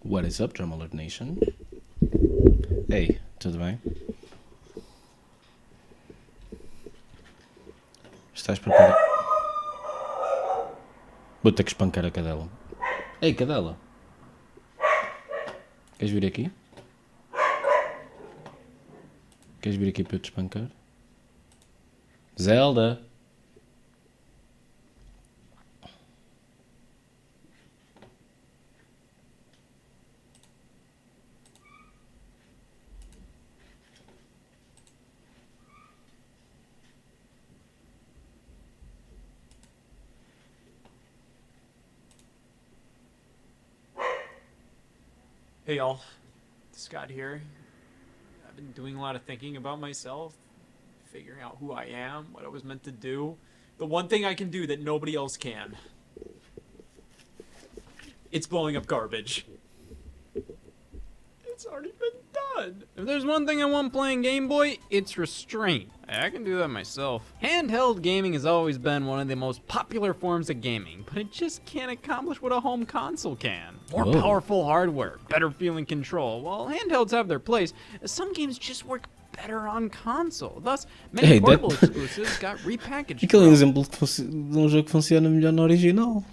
What is up, Drum Alert Nation? Ei, tudo bem? Estás preparado? Vou ter que espancar a cadela. Ei, cadela! Queres vir aqui? Queres vir aqui para eu te espancar? Zelda! Hey y'all, Scott here. I've been doing a lot of thinking about myself, figuring out who I am, what I was meant to do. The one thing I can do that nobody else can. It's blowing up garbage. It's already been done. If there's one thing I want playing Game Boy, it's restraint. I can do that myself. Handheld gaming has always been one of the most popular forms of gaming, but it just can't accomplish what a home console can. More Whoa. powerful hardware, better feeling control. While handhelds have their place, some games just work better on console. Thus, many Hey, portable that- exclusives got repackaged. Aquele é um for exemplo de um jogo que funciona melhor no original.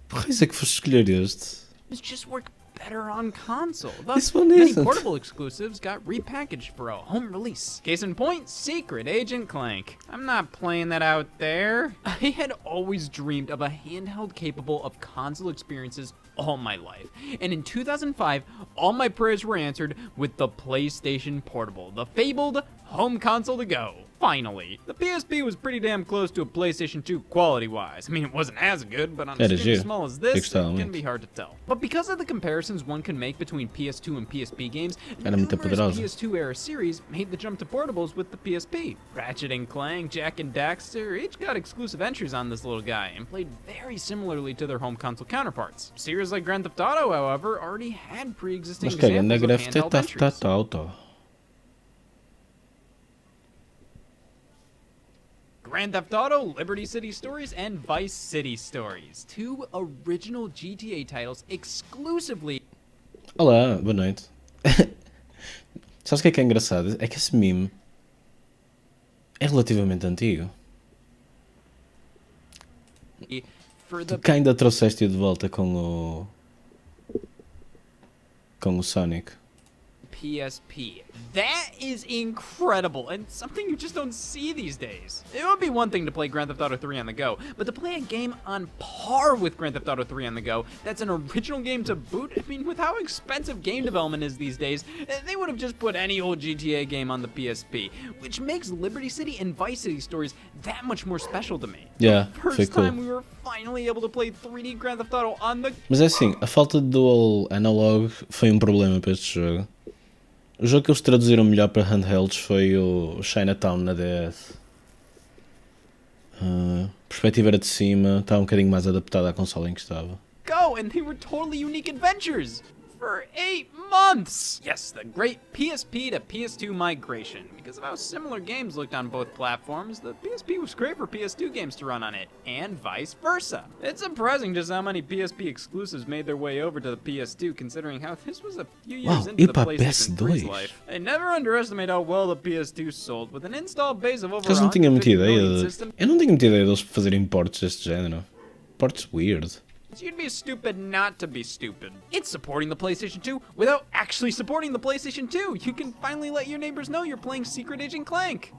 Por que é que foste escolher este? games just work better on console. Thus, This one many isn't. portable exclusives got repackaged for a home release. Case in point, Secret Agent Clank. I'm not playing that out there. I had always dreamed of a handheld capable of console experiences all my life. And in 2005, all my prayers were answered with the PlayStation Portable, the fabled home console to go. Finally, the PSP was pretty damn close to a PlayStation 2 quality-wise. I mean, it wasn't as good, but on a Era screen as giro. small as this, it Gostava can muito. be hard to tell. But because of the comparisons one can make between PS2 and PSP games, Era muito numerous poderosa. PS2-era series made the jump to portables with the PSP. Ratchet and Clank, Jak and Daxter each got exclusive entries on this little guy and played very similarly to their home console counterparts. Series like Grand Theft Auto, however, already had pre-existing Mas que a examples of grafite handheld está entries. alto. Grand Theft Auto, Liberty City Stories, and Vice City Stories. Two original GTA titles exclusively. Olá, boa noite. Sabes o que é engraçado? É que esse meme é relativamente antigo. For Tu the cá ainda trouxeste-o de volta com o Sonic. PSP. That is incredible and something you just don't see these days. It would be one thing to play Grand Theft Auto 3 on the go, but to play a game on par with Grand Theft Auto 3 on the go, that's an original game to boot. I mean, with how expensive game development is these days, they would have just put any old GTA game on the PSP, which makes Liberty City and Vice City Stories that much more special to me. Yeah, First foi cool. time we were finally able to play 3D Grand Theft Auto on the Mas é assim, a falta de dual analog foi um problema para este jogo. O jogo que eles traduziram melhor para handhelds foi o Chinatown na DS. A perspectiva era de cima, estava um bocadinho mais adaptada à consola em que estava. go, and they were totally unique adventures for 8 months. Yes, the great PSP to PS2 migration. Because of how similar games looked on both platforms, the PSP was great for PS2 games to run on it, and vice versa. It's surprising just how many PSP exclusives made their way over to the PS2, considering how this was a few years Wow, into the e para PlayStation 3's PS2? life. And never underestimate how well the PS2 sold, with an installed base of over Eles não tinham muita 150 ideia million de... systems. Eu não tinha muita ideia deles fazerem ports deste género. Ports weird. You'd be stupid not to be stupid. It's supporting the PlayStation 2 without actually supporting the PlayStation 2. You can finally let your neighbors know you're playing Secret Agent Clank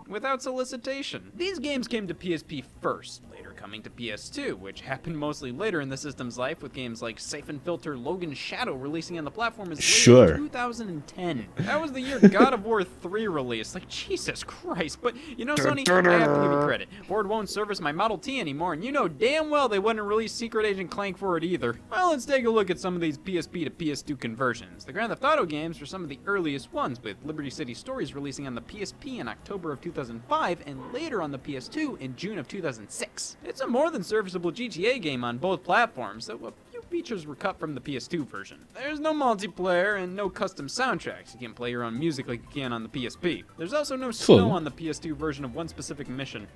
without solicitation. These games came to PSP first, later coming to PS2, which happened mostly later in the system's life, with games like Siphon Filter Logan Shadow releasing on the platform as late Sure. as 2010. That was the year God of War 3 released. Like, Jesus Christ. But, you know, Sony, I have to give you credit. Ford won't service my Model T anymore, and you know damn well they wouldn't release Secret Agent Clank for it either. Well, let's take a look at some of these PSP to PS2 conversions. The Grand Theft Auto games were some of the earliest ones, with Liberty City Stories releasing on the PSP in October of 2005 and later on the PS2 in June of 2006. It's a more than serviceable GTA game on both platforms, though a few features were cut from the PS2 version. There's no multiplayer and no custom soundtracks. You can't play your own music like you can on the PSP. There's also no snow Cool. on the PS2 version of one specific mission.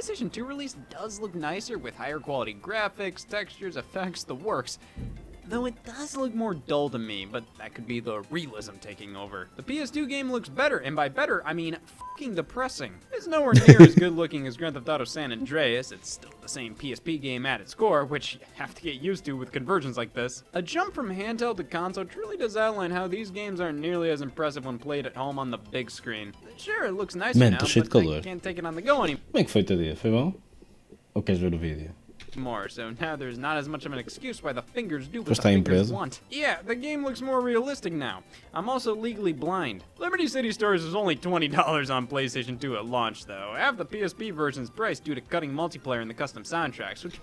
PlayStation 2 release does look nicer with higher quality graphics, textures, effects, the works. Though it does look more dull to me, but that could be the realism taking over. The PS2 game looks better, and by better, I mean fucking depressing. It's nowhere near as good looking as Grand Theft Auto San Andreas. It's still the same PSP game at its core, which you have to get used to with conversions like this. A jump from handheld to console truly does outline how these games aren't nearly as impressive when played at home on the big screen. Sure, it looks nicer Man, now, tô cheio de but I calor. can't take it on the go anymore. Como é que foi teu dia? Foi bom? Ou queres ver o vídeo? So now there's not as much of an excuse why the fingers do what Pois the está em fingers preso. want. Yeah, the game looks more realistic now. I'm also legally blind. Liberty City Stories was only $20 on PlayStation 2 at launch, though. Half the PSP version's price due to cutting multiplayer and the custom soundtracks, which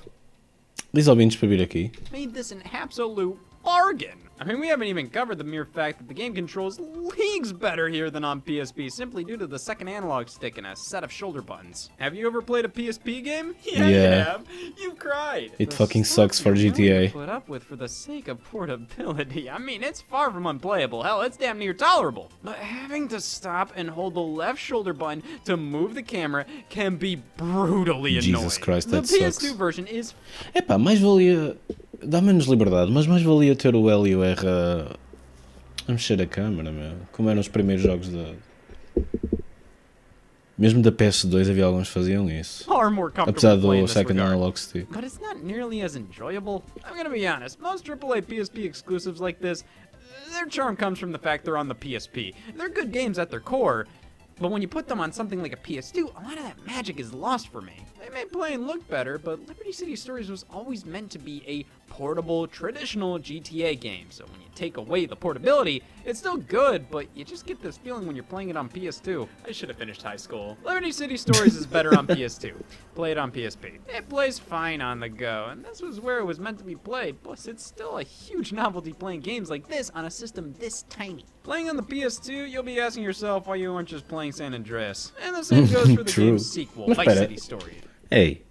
Diz ao ouvintes para vir aqui. made this an absolute bargain. I mean, we haven't even covered the mere fact that the game controls leagues better here than on PSP, simply due to the second analog stick and a set of shoulder buttons. Have you ever played a PSP game? Yeah, you Yeah. have. You've cried. It The fucking stuff sucks for you're willing GTA. to Put up with for the sake of portability. I mean, it's far from unplayable. Hell, it's damn near tolerable. But having to stop and hold the left shoulder button to move the camera can be brutally annoying. Jesus Christ, the that PS2 sucks. version is Epá, mais valia. Dá menos liberdade, mas mais valia ter o L e o R a mexer a câmera, meu. Como eram os primeiros jogos da. Mesmo da PS2 havia alguns que faziam isso. far more comfortable Apesar playing do this Second regard. Analog Stick. But it's not nearly as enjoyable. I'm gonna be honest, most AAA PSP exclusives like this, their charm comes from the fact they're on the PSP. They're good games at their core, but when you put them on something like a PS2, a lot of that magic is lost for me. They may play and look better, but Liberty City Stories was always meant to be a portable, traditional GTA game, so when you take away the portability, it's still good, but you just get this feeling when you're playing it on PS2. I should have finished high school. Liberty City Stories is better on PS2. Play it on PSP. It plays fine on the go, and this was where it was meant to be played, plus it's still a huge novelty playing games like this on a system this tiny. Playing on the PS2, you'll be asking yourself why you aren't just playing San Andreas. And the same goes for the True. game's sequel, Mas Vice espera. City Stories. Ei,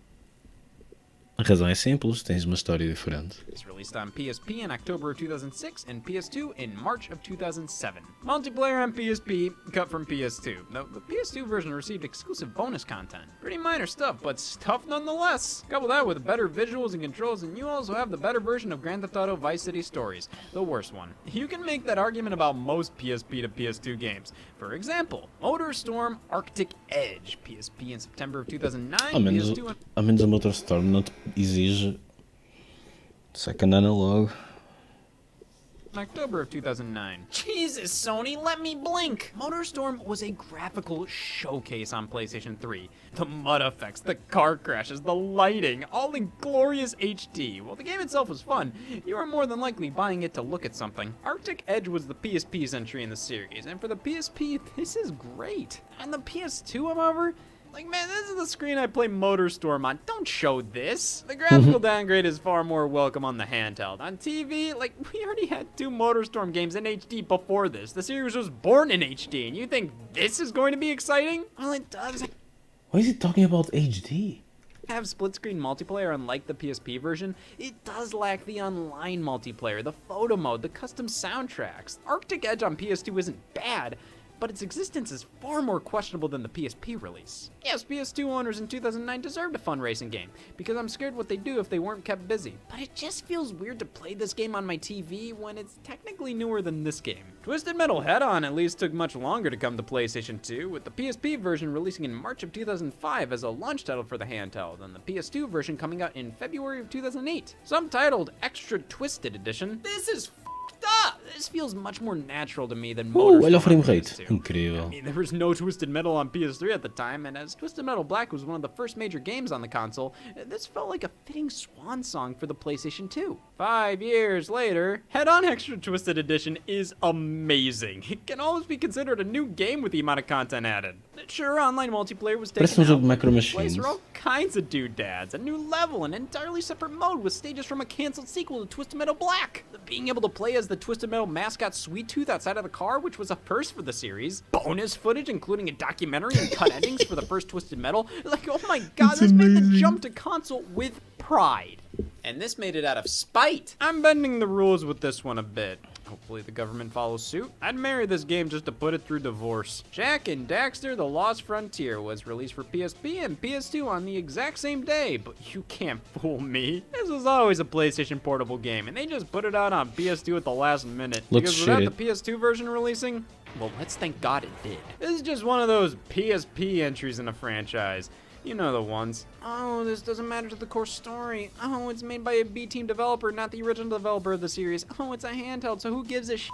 a razão é simples, tens uma história diferente. It's released on PSP in October of 2006 and PS2 in March of 2007. Multiplayer on PSP, cut from PS2. Though the PS2 version received exclusive bonus content. Pretty minor stuff, but stuff nonetheless. Couple that with better visuals and controls, and you also have the better version of Grand Theft Auto Vice City Stories, the worst one. You can make that argument about most PSP to PS2 games. For example, Motor Storm Arctic Edge, PSP in September of 2009, Ao menos, PS2 ao menos a Motorstorm não te exige Second Analog. in October of 2009. Jesus, Sony, let me blink! MotorStorm was a graphical showcase on PlayStation 3. The mud effects, the car crashes, the lighting, all in glorious HD. While the game itself was fun, you are more than likely buying it to look at something. Arctic Edge was the PSP's entry in the series, and for the PSP, this is great. And the PS2, however, like, man, this is the screen I play MotorStorm on. Don't show this. The graphical downgrade is far more welcome on the handheld. On TV, like, we already had 2 MotorStorm games in HD before this. The series was born in HD, and you think this is going to be exciting? Well, it does Why is he talking about HD? have split-screen multiplayer unlike the PSP version. It does lack the online multiplayer, the photo mode, the custom soundtracks. Arctic Edge on PS2 isn't bad, but its existence is far more questionable than the PSP release. Yes, PS2 owners in 2009 deserved a fun racing game, because I'm scared what they'd do if they weren't kept busy. But it just feels weird to play this game on my TV when it's technically newer than this game. Twisted Metal Head-On at least took much longer to come to PlayStation 2, with the PSP version releasing in March of 2005 as a launch title for the handheld, and the PS2 version coming out in February of 2008. Subtitled Extra Twisted Edition, this is up. This feels much more natural to me than MotorStorm olha o on frame rate. PS2. Incrível. I mean, there was no Twisted Metal on PS3 at the time, and as Twisted Metal Black was one of the first major games on the console, this felt like a fitting swan song for the PlayStation 2. 5 years later, Head-On Extra Twisted Edition is amazing. It can almost be considered a new game with the amount of content added. Sure, online multiplayer was taken Parece jogo de out, Micro but in place Machines. are all kinds of doodads, a new level, an entirely separate mode with stages from a canceled sequel to Twisted Metal Black. Being able to play as the Twisted Metal mascot Sweet Tooth outside of the car, which was a first for the series. Bonus footage, including a documentary and cut endings for the first Twisted Metal. Like, oh my god, this made the jump to console with pride. And this made it out of spite. I'm bending the rules with this one a bit. Hopefully the government follows suit. I'd marry this game just to put it through divorce. Jak and Daxter: The Lost Frontier was released for PSP and PS2 on the exact same day, but you can't fool me. This was always a PlayStation Portable game, and they just put it out on PS2 at the last minute. Looks Because without shit. the PS2 version releasing, well, let's thank God it did. This is just one of those PSP entries in a franchise. You know the ones. Oh, this doesn't matter to the core story. Oh, it's made by a B-team developer, not the original developer of the series. Oh, it's a handheld, so who gives a shit?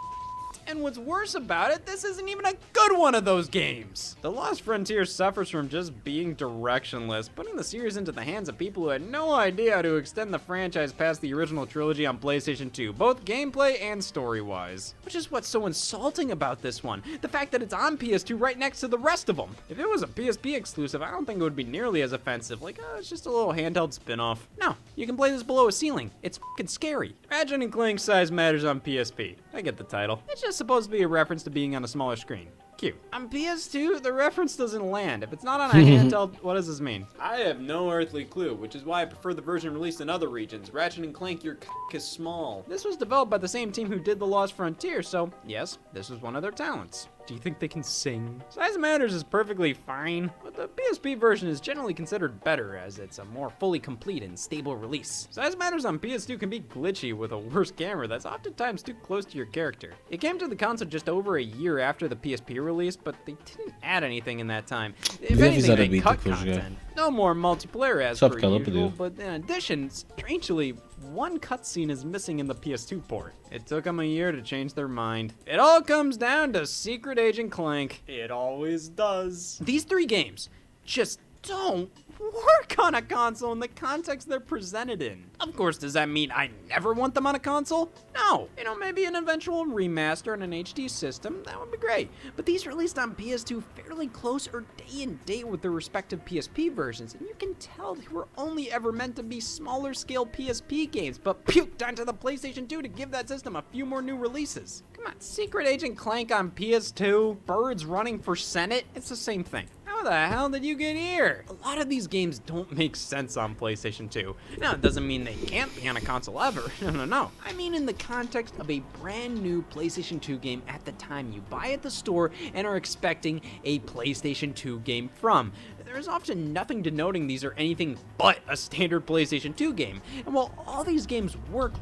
And what's worse about it, this isn't even a good one of those games. The Lost Frontier suffers from just being directionless, putting the series into the hands of people who had no idea how to extend the franchise past the original trilogy on PlayStation 2, both gameplay and story-wise. Which is what's so insulting about this one, the fact that it's on PS2 right next to the rest of them. If it was a PSP exclusive, I don't think it would be nearly as offensive, like, oh, it's just a little handheld spin-off. No, you can play this below a ceiling. It's fucking scary. Ratchet and Clank size matters on PSP. I get the title. It's just supposed to be a reference to being on a smaller screen. Cute. On PS2, the reference doesn't land. If it's not on a handheld, what does this mean? I have no earthly clue, which is why I prefer the version released in other regions. Ratchet and Clank, your c**k is small. This was developed by the same team who did The Lost Frontier, so yes, this was one of their talents. Do you think they can sing? Size Matters is perfectly fine, but the PSP version is generally considered better as it's a more fully complete and stable release. Size Matters on PS2 can be glitchy with a worse camera that's oftentimes too close to your character. It came to the console just over a year after the PSP release, but they didn't add anything in that time. If anything, they cut content. No more multiplayer as per usual, but in addition, strangely, one cutscene is missing in the PS2 port. It took them a year to change their mind. It all comes down to Secret Agent Clank. It always does. These three games just don't work on a console in the context they're presented in. Of course, does that mean I never want them on a console? No. You know, maybe an eventual remaster on an HD system, that would be great. But these released on PS2 fairly close or day and date with their respective PSP versions, and you can tell they were only ever meant to be smaller scale PSP games, but puked onto the PlayStation 2 to give that system a few more new releases. Come on, Secret Agent Clank on PS2, Birds running for Senate, it's the same thing. How the hell did you get here? A lot of these games don't make sense on PlayStation 2. Now, it doesn't mean they can't be on a console ever. No. I mean in the context of a brand new PlayStation 2 game at the time you buy at the store and are expecting a PlayStation 2 game from. There's often nothing denoting these are anything but a standard PlayStation 2 game. And while all these games work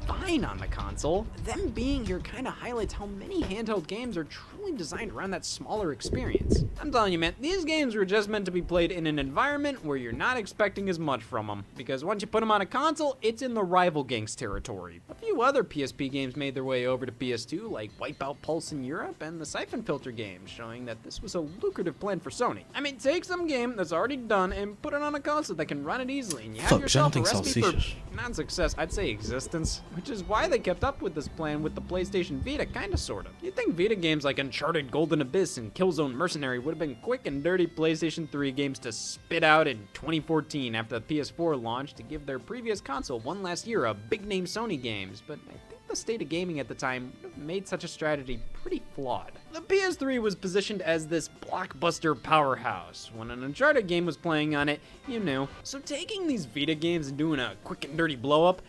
fine on the console, them being here kind of highlights how many handheld games are truly designed around that smaller experience. I'm telling you, man, these games were just meant to be played in an environment where you're not expecting as much from them, because once you put them on a console, it's in the rival gangs territory. A few other PSP games made their way over to PS2, like Wipeout Pulse in Europe and the Siphon Filter games, showing that this was a lucrative plan for Sony. I mean, take some game that's already done and put it on a console that can run it easily, and you have yourself a recipe for non-success, I'd say existence. Which is why they kept up with this plan with the PlayStation Vita, kinda sorta. You'd think Vita games like Uncharted Golden Abyss and Killzone Mercenary would have been quick and dirty PlayStation 3 games to spit out in 2014 after the PS4 launched to give their previous console one last year of big-name Sony games, but I think the state of gaming at the time would have made such a strategy pretty flawed. The PS3 was positioned as this blockbuster powerhouse. When an Uncharted game was playing on it, you knew. So taking these Vita games and doing a quick and dirty blow-up,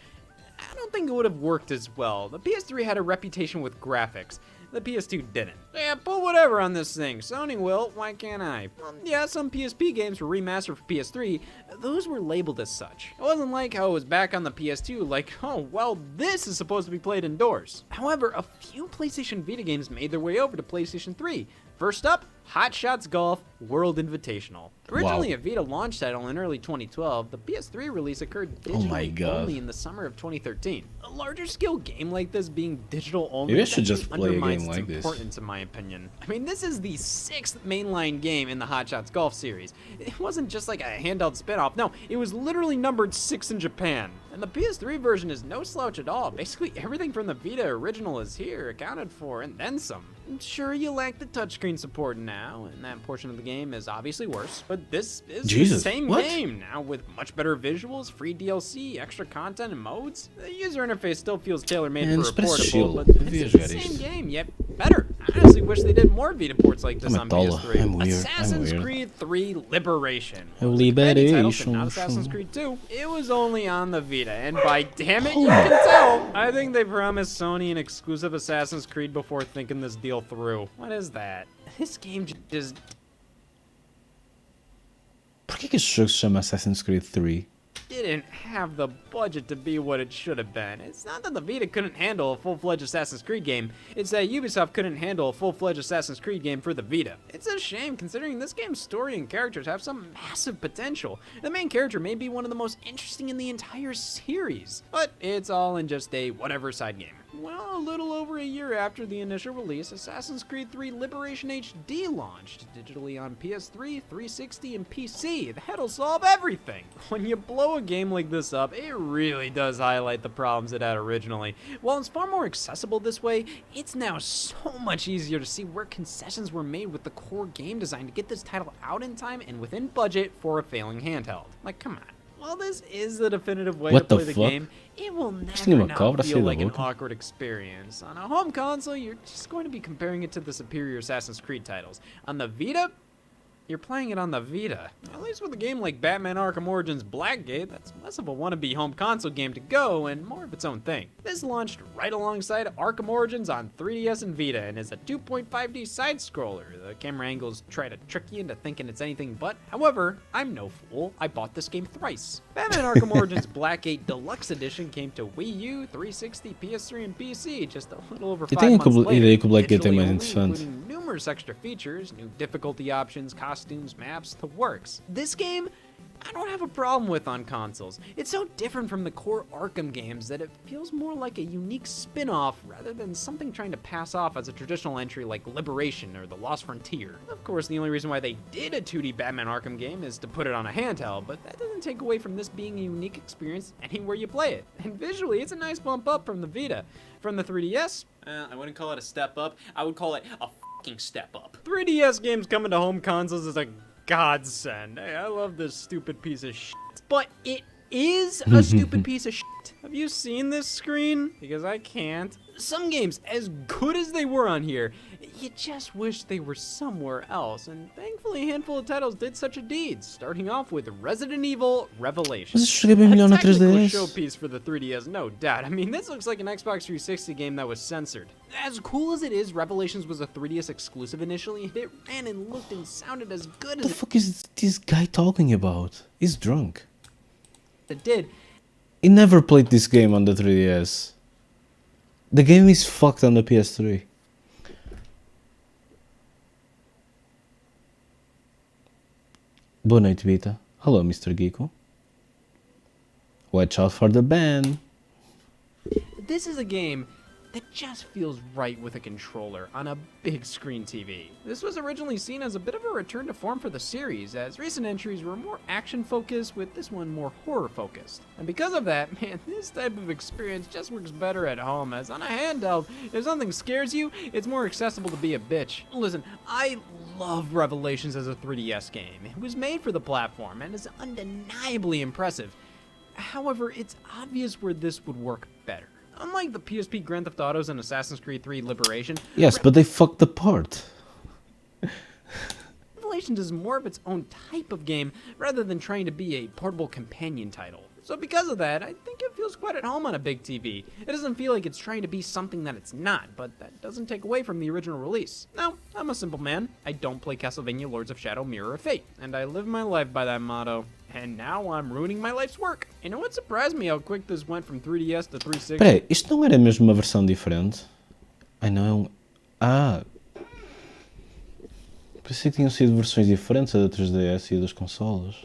I don't think it would have worked as well. The PS3 had a reputation with graphics. The PS2 didn't. Yeah, put whatever on this thing. Sony will, why can't I? Well, yeah, some PSP games were remastered for PS3. Those were labeled as such. It wasn't like how it was back on the PS2, like, oh, well, this is supposed to be played indoors. However, a few PlayStation Vita games made their way over to PlayStation 3. First up, Hot Shots Golf World Invitational. Originally a Vita launch title in early 2012, the PS3 release occurred digitally only in the summer of 2013. A larger scale game like this being digital only maybe I should just play a game like this. Importance, in my opinion. I mean, this is the 6th mainline game in the Hot Shots Golf series. It wasn't just like a handheld spin-off. No, it was literally numbered 6 in Japan. And the PS3 version is no slouch at all. Basically everything from the Vita original is here, accounted for, and then some. I'm sure you lack the touchscreen support now, and that portion of the game is obviously worse. But this is the same game now with much better visuals, free DLC, extra content, and modes. The user interface still feels tailor-made for a portable, but it's the same game, yet better. I honestly wish they did more Vita ports like this on Matola. PS3. I'm weird. Assassin's I'm weird. Creed 3 Liberation. Liberation. Not Assassin's Creed 2. It was only on the Vita, and by damn it, you can tell. I think they promised Sony an exclusive Assassin's Creed before thinking this deal through. What is that? This game just Porquê que este jogo se chama Assassin's Creed 3? didn't have the budget to be what it should have been. It's not that the Vita couldn't handle a full-fledged Assassin's Creed game, it's that Ubisoft couldn't handle a full-fledged Assassin's Creed game for the Vita. It's a shame considering this game's story and characters have some massive potential. The main character may be one of the most interesting in the entire series, but it's all in just a whatever side game. Well, a little over a year after the initial release, Assassin's Creed 3 Liberation HD launched digitally on PS3, 360, and PC. That'll solve everything. When you blow a game like this up, it really does highlight the problems it had originally. While it's far more accessible this way, it's now so much easier to see where concessions were made with the core game design to get this title out in time and within budget for a failing handheld. Like, come on. While this is the definitive way to play the game, it will never not feel like an awkward experience. On a home console, you're just going to be comparing it to the superior Assassin's Creed titles. On the Vita, you're playing it on the Vita. At least with a game like Batman Arkham Origins Blackgate, that's less of a wannabe home console game to go and more of its own thing. This launched right alongside Arkham Origins on 3DS and Vita and is a 2.5D side-scroller. The camera angles try to trick you into thinking it's anything but. However, I'm no fool. I bought this game thrice. Batman Arkham Origins Blackgate Deluxe Edition came to Wii U, 360, PS3, and PC just a little over 5 months later. Digitally only, including numerous extra features, new difficulty options, costumes, maps, the works. This game, I don't have a problem with on consoles. It's so different from the core Arkham games that it feels more like a unique spin-off rather than something trying to pass off as a traditional entry like Liberation or The Lost Frontier. Of course, the only reason why they did a 2D Batman Arkham game is to put it on a handheld, but that doesn't take away from this being a unique experience anywhere you play it. And visually, it's a nice bump up from the Vita. From the 3DS, I wouldn't call it a step up, I would call it a fucking step up. 3DS games coming to home consoles is a godsend. Hey, I love this stupid piece of shit. But it is a stupid piece of shit. Have you seen this screen? Because I can't. Some games, as good as they were on here, you just wish they were somewhere else. And thankfully a handful of titles did such a deed, starting off with Resident Evil Revelations. Mas isto joguei bem melhor na A technical 3DS. showpiece for the 3DS, no doubt. I mean, this looks like an Xbox 360 game that was censored. As cool as it is, Revelations was a 3DS exclusive initially, and it ran and looked and sounded as good What the as fuck is this guy talking about? He's drunk. it did. He never played this game on the 3DS. The game is fucked on the PS3. Boa noite, Vita. Hello, Mr. Geeko. Watch out for the ban. This is a game that just feels right with a controller on a big screen TV. This was originally seen as a bit of a return to form for the series, as recent entries were more action-focused, with this one more horror-focused. And because of that, man, this type of experience just works better at home, as on a handheld, if something scares you, it's more accessible to be a bitch. Listen, I love Revelations as a 3DS game. It was made for the platform, and is undeniably impressive. However, it's obvious where this would work better. Unlike the PSP Grand Theft Autos and Assassin's Creed 3 Liberation, Yes, but they fucked the part. Revelations is more of its own type of game rather than trying to be a portable companion title. So because of that, I think it feels quite at home on a big TV. It doesn't feel like it's trying to be something that it's not, but that doesn't take away from the original release. Now, I'm a simple man. I don't play Castlevania Lords of Shadow Mirror of Fate, and I live my life by that motto. And now I'm ruining my life's work. You know what surprised me how quick this went from 3DS to 360? Espera aí, isto não era mesmo uma versão diferente? Ai não, é um... Ah! Pensei que tinham sido versões diferentes a da 3DS e das consolas.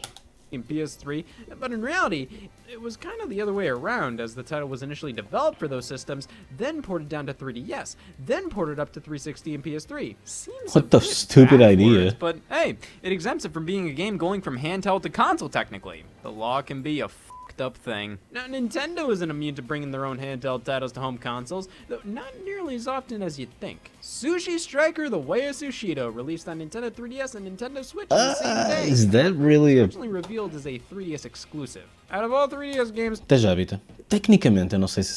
In PS3, but in reality, it was kind of the other way around, as the title was initially developed for those systems, then ported down to 3DS, then ported up to 360 and PS3. Seems What the stupid idea. But hey, it exempts it from being a game going from handheld to console technically. The law can be a fucked up thing. Now, Nintendo isn't immune to bringing their own handheld titles to home consoles, though not nearly as often as you'd think. Sushi Striker: The Way of Sushido, released on Nintendo 3DS and Nintendo Switch on the same day. Is that really a... Originally revealed as a 3DS exclusive. Out of all 3DS games, Até já, Vita. Tecnicamente, eu não sei se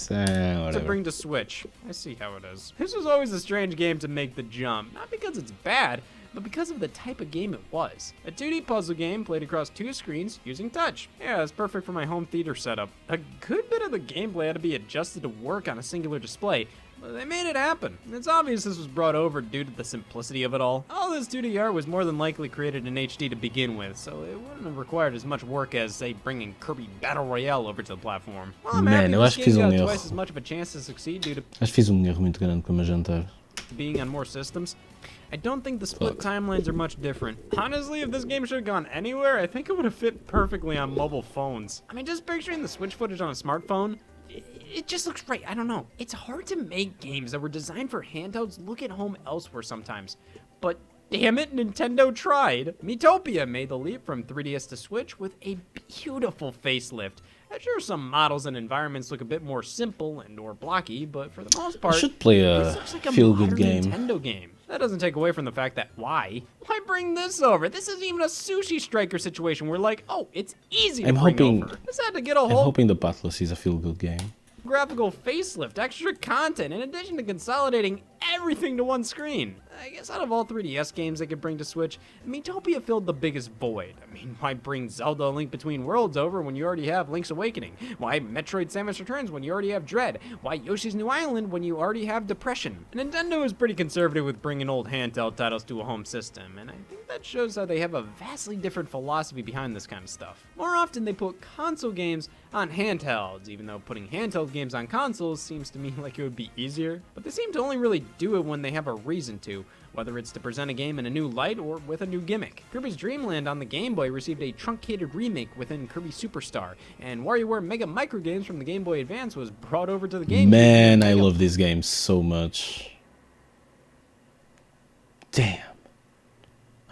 to whatever. bring to Switch. I see how it is. This was always a strange game to make the jump, not because it's bad, but because of the type of game it was. A 2D puzzle game played across 2 screens using touch. Yeah, it's perfect for my home theater setup. A good bit of the gameplay had to be adjusted to work on a singular display, but they made it happen. It's obvious this was brought over due to the simplicity of it all. All this 2D art was more than likely created in HD to begin with, so it wouldn't have required as much work as, say, bringing Kirby Battle Royale over to the platform. Well, I'm happy eu this acho que game fiz got erro. twice as much of a chance to succeed due to Acho que fiz erro muito grande com o meu jantar. being on more systems. I don't think the split timelines are much different. Honestly, if this game should have gone anywhere, I think it would have fit perfectly on mobile phones. I mean, just picturing the Switch footage on a smartphone, it just looks right. I don't know. It's hard to make games that were designed for handhelds look at home elsewhere sometimes. But damn it, Nintendo tried. Miitopia made the leap from 3DS to Switch with a beautiful facelift. Sure, some models and environments look a bit more simple and or blocky, but for the most part, should play this a looks like a feel-good modern game. Nintendo game. That doesn't take away from the fact that why bring this over? This isn't even a Sushi Striker situation where like, oh, it's easy to I'm bring hoping- over. This had to get a I'm whole hoping the Pathless is a feel-good game. graphical facelift, extra content, in addition to consolidating everything to one screen. I guess out of all 3DS games they could bring to Switch, Miitopia filled the biggest void. I mean, why bring Zelda A Link Between Worlds over when you already have Link's Awakening? Why Metroid Samus Returns when you already have Dread? Why Yoshi's New Island when you already have Depression? Nintendo is pretty conservative with bringing old handheld titles to a home system, and I think that shows how they have a vastly different philosophy behind this kind of stuff. More often they put console games on handhelds, even though putting handheld games on consoles seems to me like it would be easier, but they seem to only really do it when they have a reason to, whether it's to present a game in a new light or with a new gimmick. Kirby's Dream Land on the Game Boy received a truncated remake within Kirby Superstar, and WarioWare Mega Micro Games from the Game Boy Advance was brought over to the GameCube. Man, I love this game so much. Damn.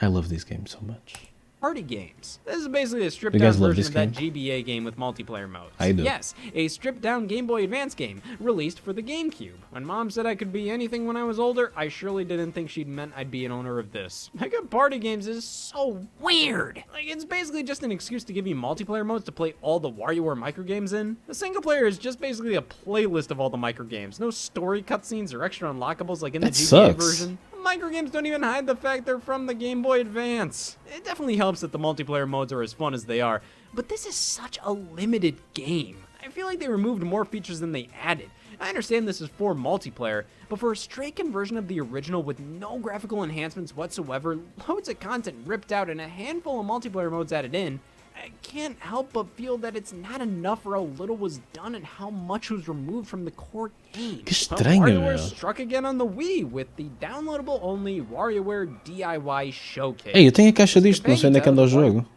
I love this game so much. Party games. This is basically a stripped You down guys love version this of that GBA game with multiplayer modes. I do. Yes, a stripped down Game Boy Advance game released for the GameCube. When Mom said I could be anything when I was older, I surely didn't think she'd meant I'd be an owner of this. Mega Party Games is so weird. Like, it's basically just an excuse to give you multiplayer modes to play all the WarioWare micro games in. The single player is just basically a playlist of all the micro games. No story cutscenes or extra unlockables like in the That GBA sucks. version. Micro games don't even hide the fact they're from the Game Boy Advance. It definitely helps that the multiplayer modes are as fun as they are, but this is such a limited game. I feel like they removed more features than they added. I understand this is for multiplayer, but for a straight conversion of the original with no graphical enhancements whatsoever, loads of content ripped out, and a handful of multiplayer modes added in, I can't help but feel that it's not enough for how little was done and how much was removed from the core game. Que estranho, WarioWare meu. struck again on the Wii with the downloadable only WarioWare DIY Showcase. Ei, eu tenho a caixa disto, não sei onde é que anda o jogo.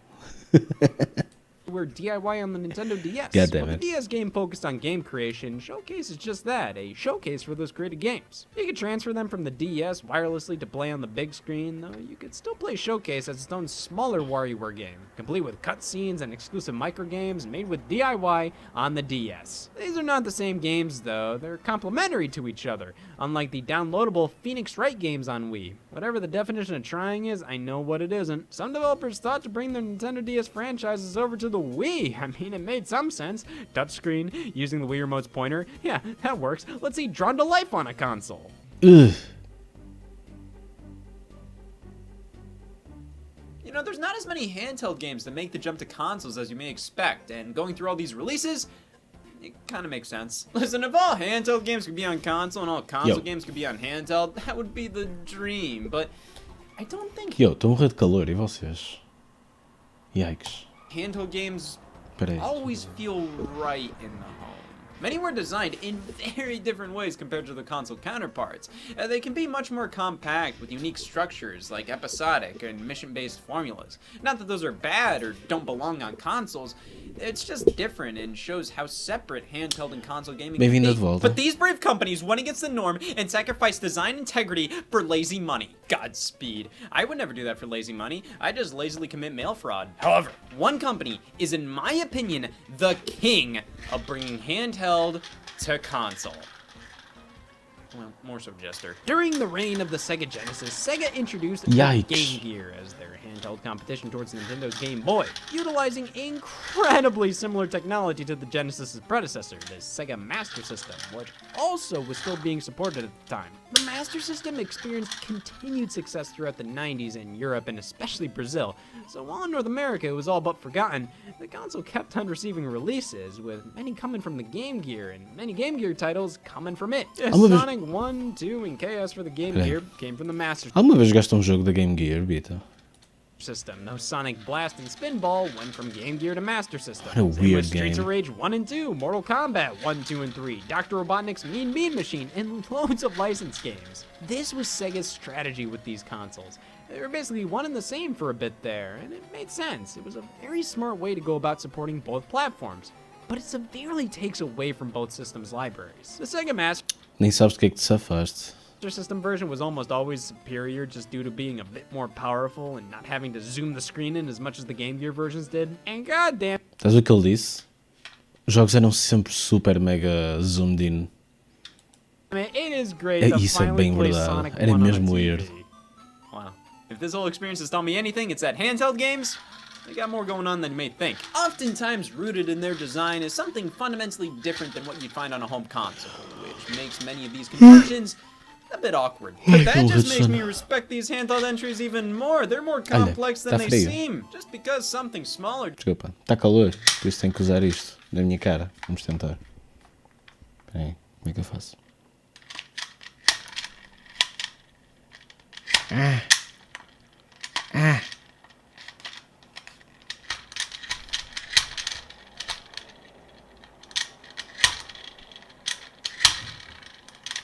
WarioWare DIY on the Nintendo DS. God damn Well, the it. DS game focused on game creation, Showcase is just that, a showcase for those created games. You could transfer them from the DS wirelessly to play on the big screen, though you could still play Showcase as its own smaller WarioWare game, complete with cutscenes and exclusive micro games made with DIY on the DS. These are not the same games, though. They're complementary to each other, unlike the downloadable Phoenix Wright games on Wii. Whatever the definition of trying is, I know what it isn't. Some developers thought to bring their Nintendo DS franchises over to the Wii. I mean, it made some sense. Touchscreen, using the Wii Remote's pointer. Yeah, that works. Let's see Drawn to Life on a console. Ugh. You know, there's not as many handheld games that make the jump to consoles as you may expect, and going through all these releases, it kind of makes sense. Listen, if all handheld games could be on console and all console Yo. games could be on handheld, that would be the dream, but I don't think Yo, estou a morrer de calor, e vocês? Yikes. handheld games Espera aí. always feel right in the home. Many were designed in very different ways compared to the console counterparts. They can be much more compact with unique structures like episodic and mission-based formulas. Not that those are bad or don't belong on consoles, it's just different and shows how separate handheld and console gaming can Bem-vindo be. de volta. But these brave companies went against the norm and sacrificed design integrity for lazy money. Godspeed. I would never do that for lazy money. I just lazily commit mail fraud. However, one company is, in my opinion, the king of bringing handheld to console. well, more so Jester. During the reign of the Sega Genesis, Sega introduced the Yikes. Game Gear as their handheld competition towards Nintendo's Game Boy, utilizing incredibly similar technology to the Genesis's predecessor, the Sega Master System, which also was still being supported at the time. The Master System experienced continued success throughout the 90s in Europe and especially Brazil, so while in North America it was all but forgotten, the console kept on receiving releases, with many coming from the Game Gear and many Game Gear titles coming from it. Sonic 1, 2, and Chaos for the Game Gear came from the Master Alguma vez jogaste um jogo da Game Gear, Bita? System. No Sonic Blast and Spinball went from Game Gear to Master System. What a Same weird with Streets game. of Rage 1 and 2, Mortal Kombat 1, 2, and 3, Dr. Robotnik's Mean Bean Machine, and loads of licensed games. This was Sega's strategy with these consoles. They were basically one and the same for a bit there, and it made sense. It was a very smart way to go about supporting both platforms. But it severely takes away from both systems' libraries. The Sega Master Nem sabes do que é que te safaste. System version was almost always superior just due to being a bit more powerful and not having to zoom the screen in as much as the Game Gear versions did. And goddamn, Estás a ver o que ele disse? Os jogos eram sempre super mega zoomed in. it is great to Isso é finally bem play verdade. Sonic Era 1 on a mesmo TV. weird. Wow. If this whole experience has taught me anything, it's that handheld games, they got more going on than you may think. Oftentimes rooted in their design is something fundamentally different than what you'd find on a home console, which makes many of these conversions a bit awkward. But that just makes me respect these handheld entries even more. They're more complex than tá they frio. seem. Just because something's smaller. Desculpa, está calor, por isso tenho que usar isto na minha cara. Vamos tentar. Espera aí, como é que eu faço?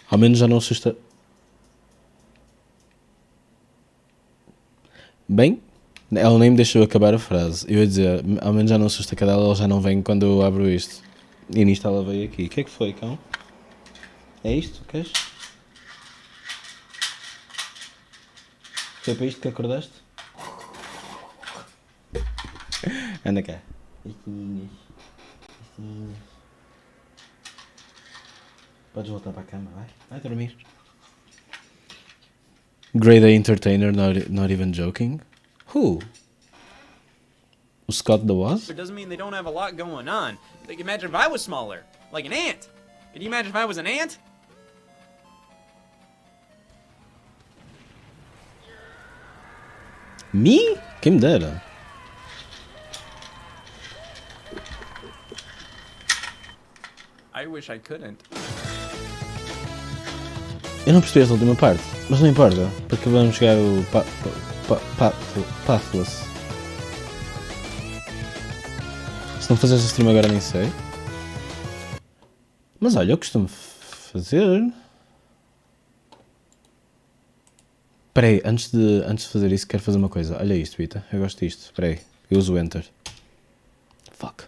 Ao menos já não assusta. Bem, ela nem me deixou acabar a frase. Eu ia dizer, ao menos já não assusta a cadela, ela já não vem quando eu abro isto. E nisto ela veio aqui. O que é que foi, cão? É isto? Queres? Foi para isto que acordaste? Anda cá. Estinhas. Estinhas. Podes voltar para a cama, vai. Vai dormir. Grade A entertainer, not even joking. Who? O Scott the was? It doesn't mean they don't have a lot going on. Like, imagine if I was smaller, like an ant. Can you imagine if I was an ant? Me? Quem me dera. I wish I couldn't. Eu não percebi essa última parte, mas não importa, porque vamos jogar o Pathless. Se não fazes stream agora nem sei. Mas olha, eu costumo fazer. Espera aí, antes de fazer isso quero fazer uma coisa. Olha isto, Vita, eu gosto disto. Espera aí, eu uso o Enter. Fuck.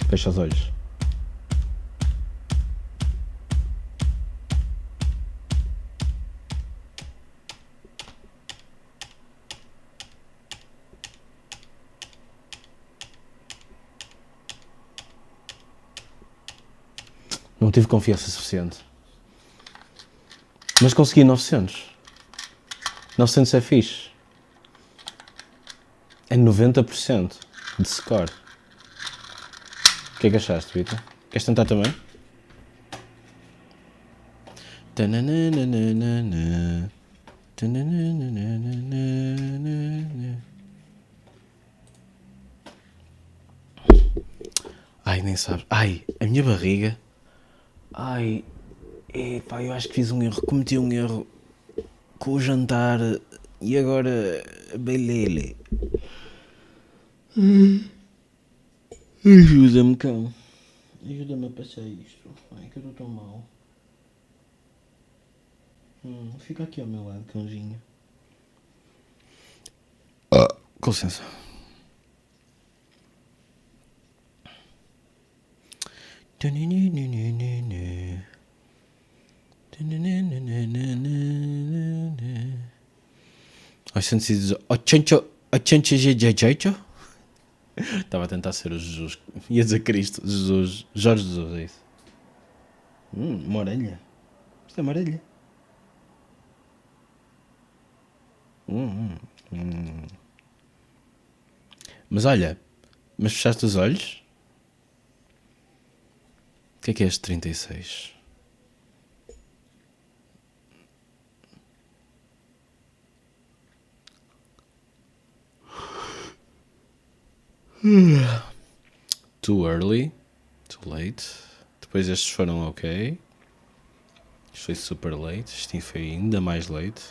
Fecha os olhos. Não tive confiança suficiente. Mas consegui 900. 900 é fixe. É 90% de score. O que é que achaste, Vitor? Queres tentar também? Ai, nem sabes. Ai, a minha barriga. Ai, epá, eu acho que fiz um erro. Cometi um erro com o jantar e agora belele. Ajuda-me, cão. Ajuda-me a passar isto. Ai, que eu estou tão mal. Fica aqui ao meu lado, cãozinho. Com licença. I sense it's 80 jejejo. Estava a tentar ser o Jesus. Ia dizer Cristo. Jesus. Jorge Jesus, é isso. Uma orelha. Isto é uma orelha. Mas olha, mas fechaste os olhos? O que é este 36? Too early, too late. Depois estes foram ok. Isto foi super late. Isto foi ainda mais late.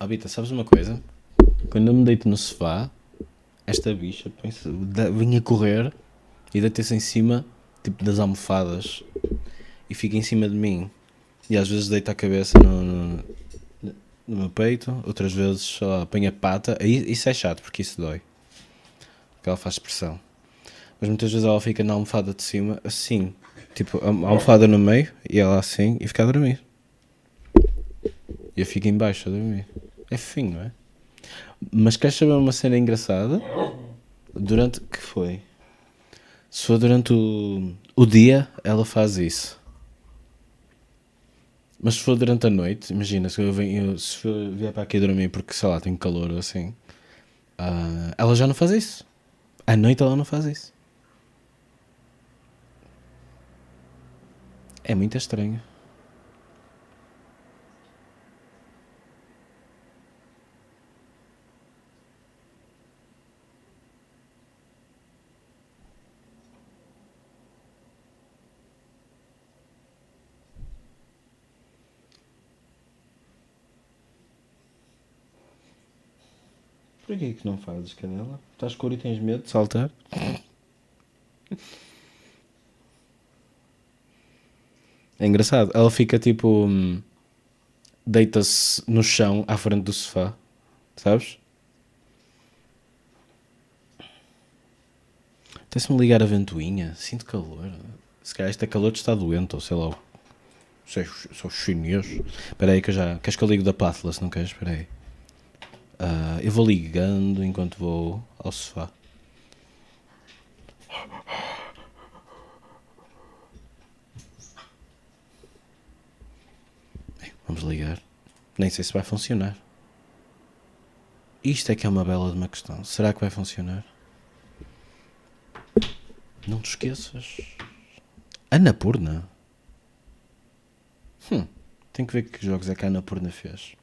Bita, sabes uma coisa? Quando eu me deito no sofá, esta bicha vinha correr e deita-se em cima tipo das almofadas e fica em cima de mim. E às vezes deita a cabeça no meu peito, outras vezes sei lá, põe a pata. Isso é chato porque isso dói, porque ela faz pressão. Mas muitas vezes ela fica na almofada de cima assim, tipo a almofada no meio e ela assim e fica a dormir. E eu fico em baixo a dormir. É fofinho, não é? Mas queres saber uma cena engraçada? Durante... que foi? Se for durante o dia, ela faz isso. Mas se for durante a noite, imagina, se eu vier para aqui dormir porque, sei lá, tenho calor ou assim, ela já não faz isso. À noite ela não faz isso. É muito estranho. Por que é que não fazes, Canela? Estás escuro e tens medo de saltar? É engraçado. Ela fica tipo... deita-se no chão à frente do sofá. Sabes? Até-se-me ligar a ventoinha. Sinto calor. Se calhar este é calor de estar doente ou sei lá. Sou chinês. Espera aí que eu já... Queres que eu ligo da Pathless? Não queres? Espera aí. Eu vou ligando enquanto vou ao sofá. Vamos ligar. Nem sei se vai funcionar. Isto é que é uma bela de uma questão. Será que vai funcionar? Não te esqueças. Annapurna? Tenho que ver que jogos é que a Annapurna fez.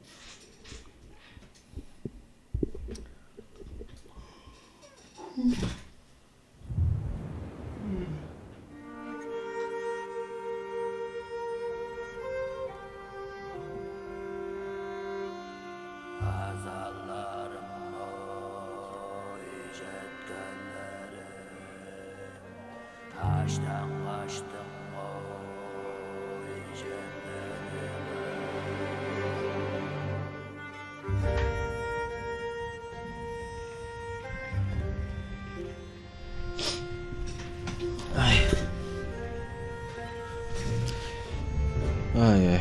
Ai.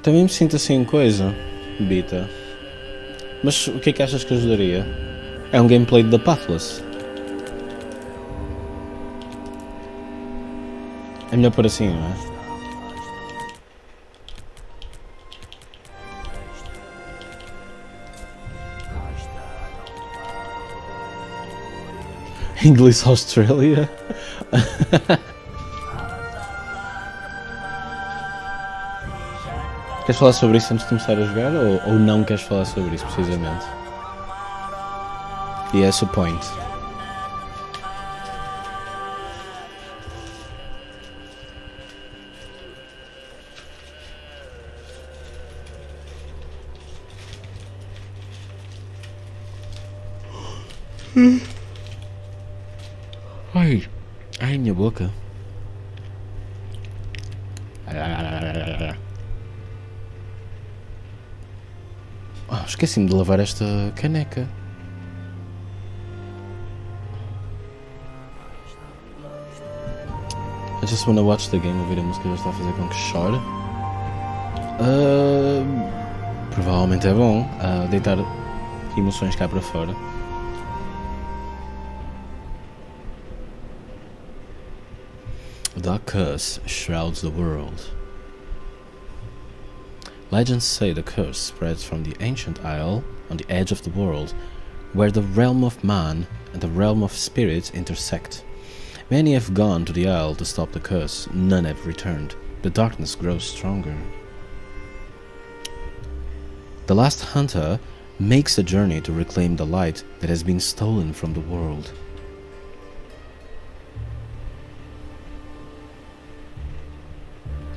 Também me sinto assim coisa, Bita. Mas o que é que achas que ajudaria? É um gameplay da Pathless. É melhor por assim, não é? English Australia? Queres falar sobre isso antes de começar a jogar ou não queres falar sobre isso precisamente? E esse é o point. Ai, minha boca. Esqueci-me de lavar esta caneca. just wanna watch the game. Ouvir a música já está a fazer com que chore. Provavelmente é bom deitar emoções cá para fora. The curse shrouds the world. Legends say the curse spreads from the ancient isle on the edge of the world, where the realm of man and the realm of spirits intersect. Many have gone to the isle to stop the curse, none have returned. The darkness grows stronger. The last hunter makes a journey to reclaim the light that has been stolen from the world.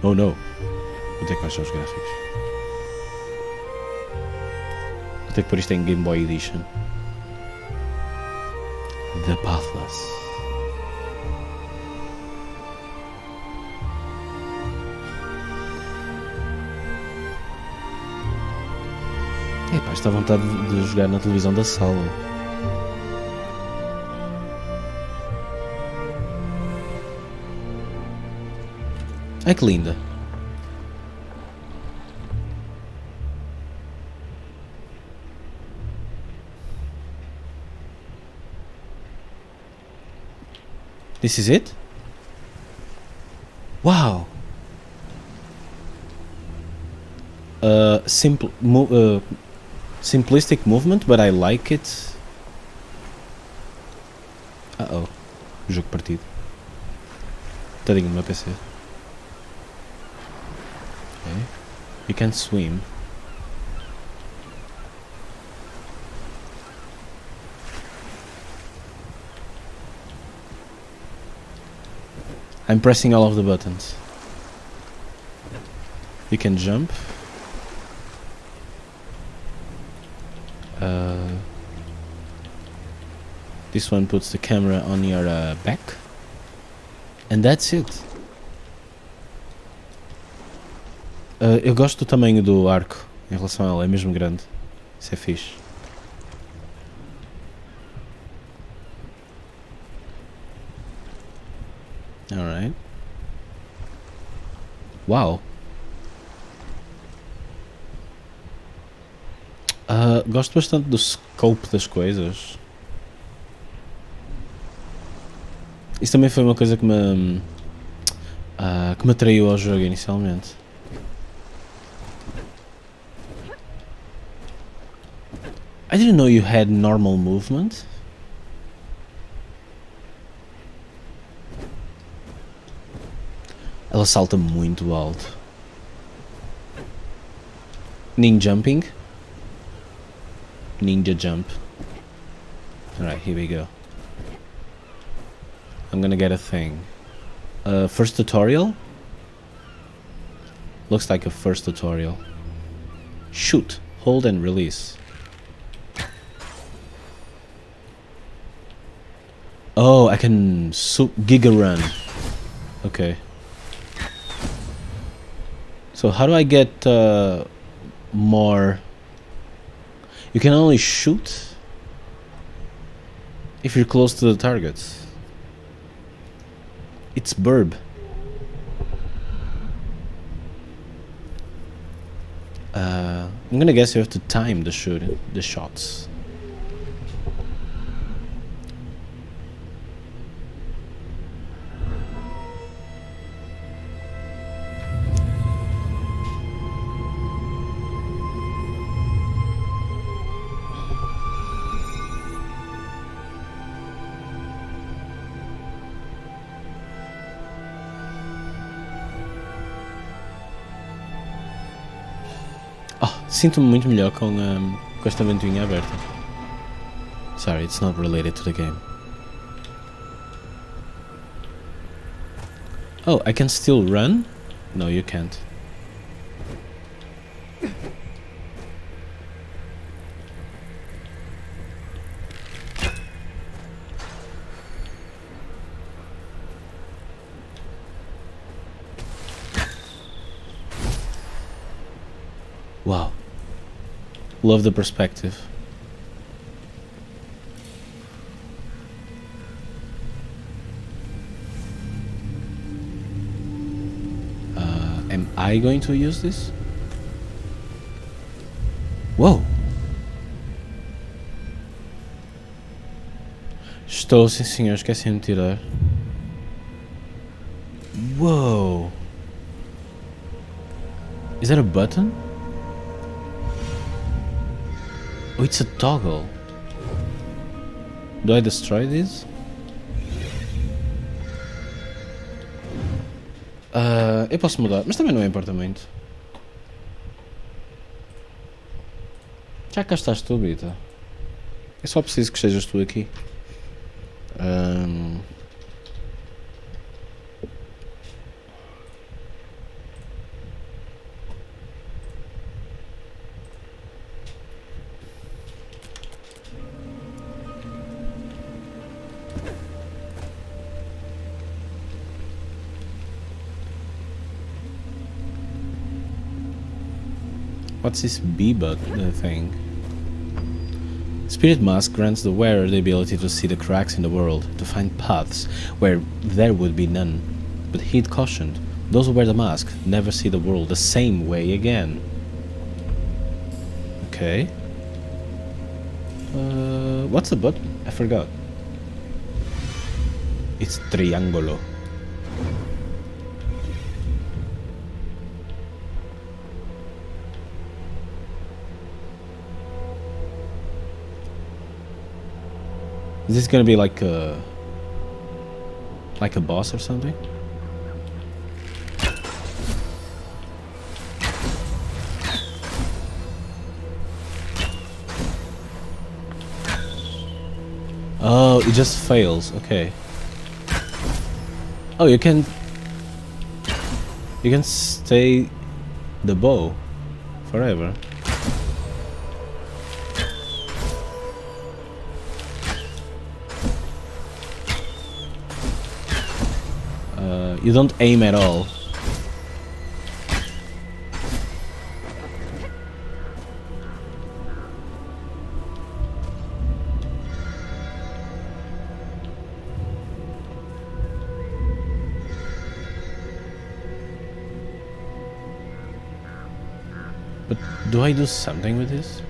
Oh no! Vou ter que baixar os gráficos. Vou ter que pôr isto em Game Boy Edition. The Pathless. Epá, está à vontade de jogar na televisão da sala. Ai que linda. This is it? Wow. Simplistic movement, but I like it. Uh-oh. Jogo partido. Tadinho no meu PC. Okay. You can swim. I'm pressing all of the buttons. You can jump. This one puts the camera on your back. And that's it. Eu gosto do tamanho do arco em relação a ela, é mesmo grande. Isso é fixe. Alright. Uau! Gosto bastante do scope das coisas. Isso também foi uma coisa que me atraiu ao jogo inicialmente. I didn't know you had normal movement. Ela salta muito alto. Ninjumping. Ninja jump. Alright, here we go. I'm gonna get a thing. First tutorial? Looks like a first tutorial. Shoot, hold and release. Oh, I can Giga Run. Okay. So how do I get more? You can only shoot if you're close to the targets. It's burb. I'm gonna guess you have to time the shots. Sinto-me muito melhor com esta ventoinha aberta. Sorry, it's not related to the game. Oh, I can still run? No, you can't. Wow. Love the perspective. I going to use this? Whoa! Estou, sim senhor, esqueci de tirar. Whoa! Is that a button? Oh, it's a toggle. Do I destroy this? Eu posso mudar, mas também não importa muito. Já cá estás tu, Bita. Eu só preciso que estejas tu aqui. What's this B-button thing? Spirit Mask grants the wearer the ability to see the cracks in the world, to find paths where there would be none. But heed cautioned, those who wear the mask never see the world the same way again. Okay. What's the button? I forgot. It's triangolo. Is this gonna be like a boss or something? Oh, it just fails. Okay. Oh, you can stay the bow forever. You don't aim at all. But do I do something with this?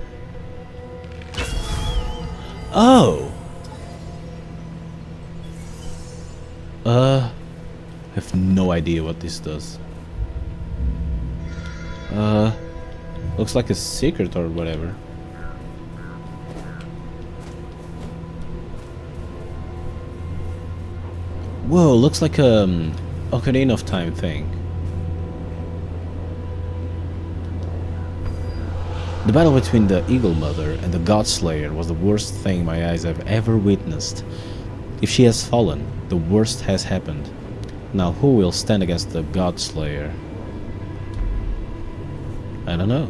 Oh! I have no idea what this does. Looks like a secret or whatever. Whoa, looks like a Ocarina of Time thing. The battle between the Eagle Mother and the God Slayer was the worst thing my eyes have ever witnessed. If she has fallen, the worst has happened. Now who will stand against the God Slayer? I don't know.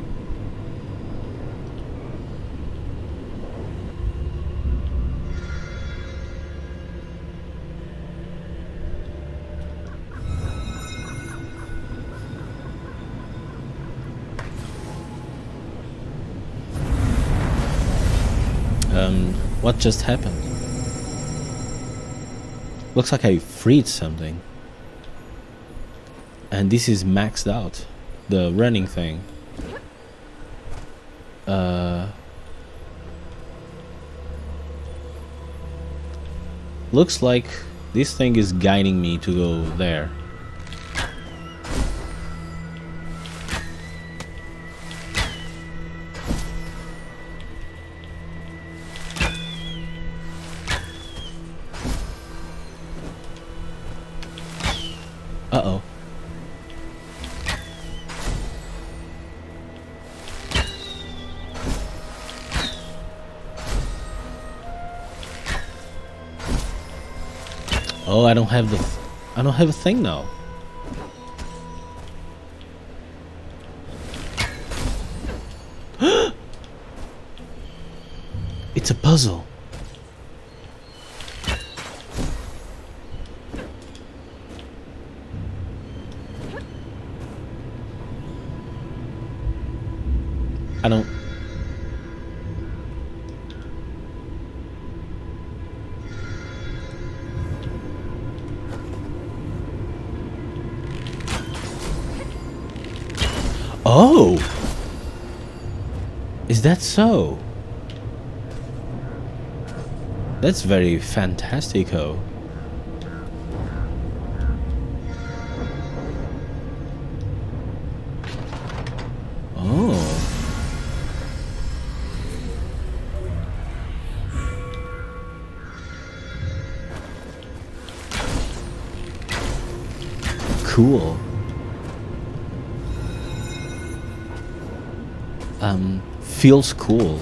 What just happened? Looks like I freed something. And this is maxed out. The running thing. Looks like this thing is guiding me to go there. Uh-oh. Oh, I don't have a thing now. It's a puzzle. I don't... Oh! Is that so? That's very fantastico. Oh. Cool. Feels cool.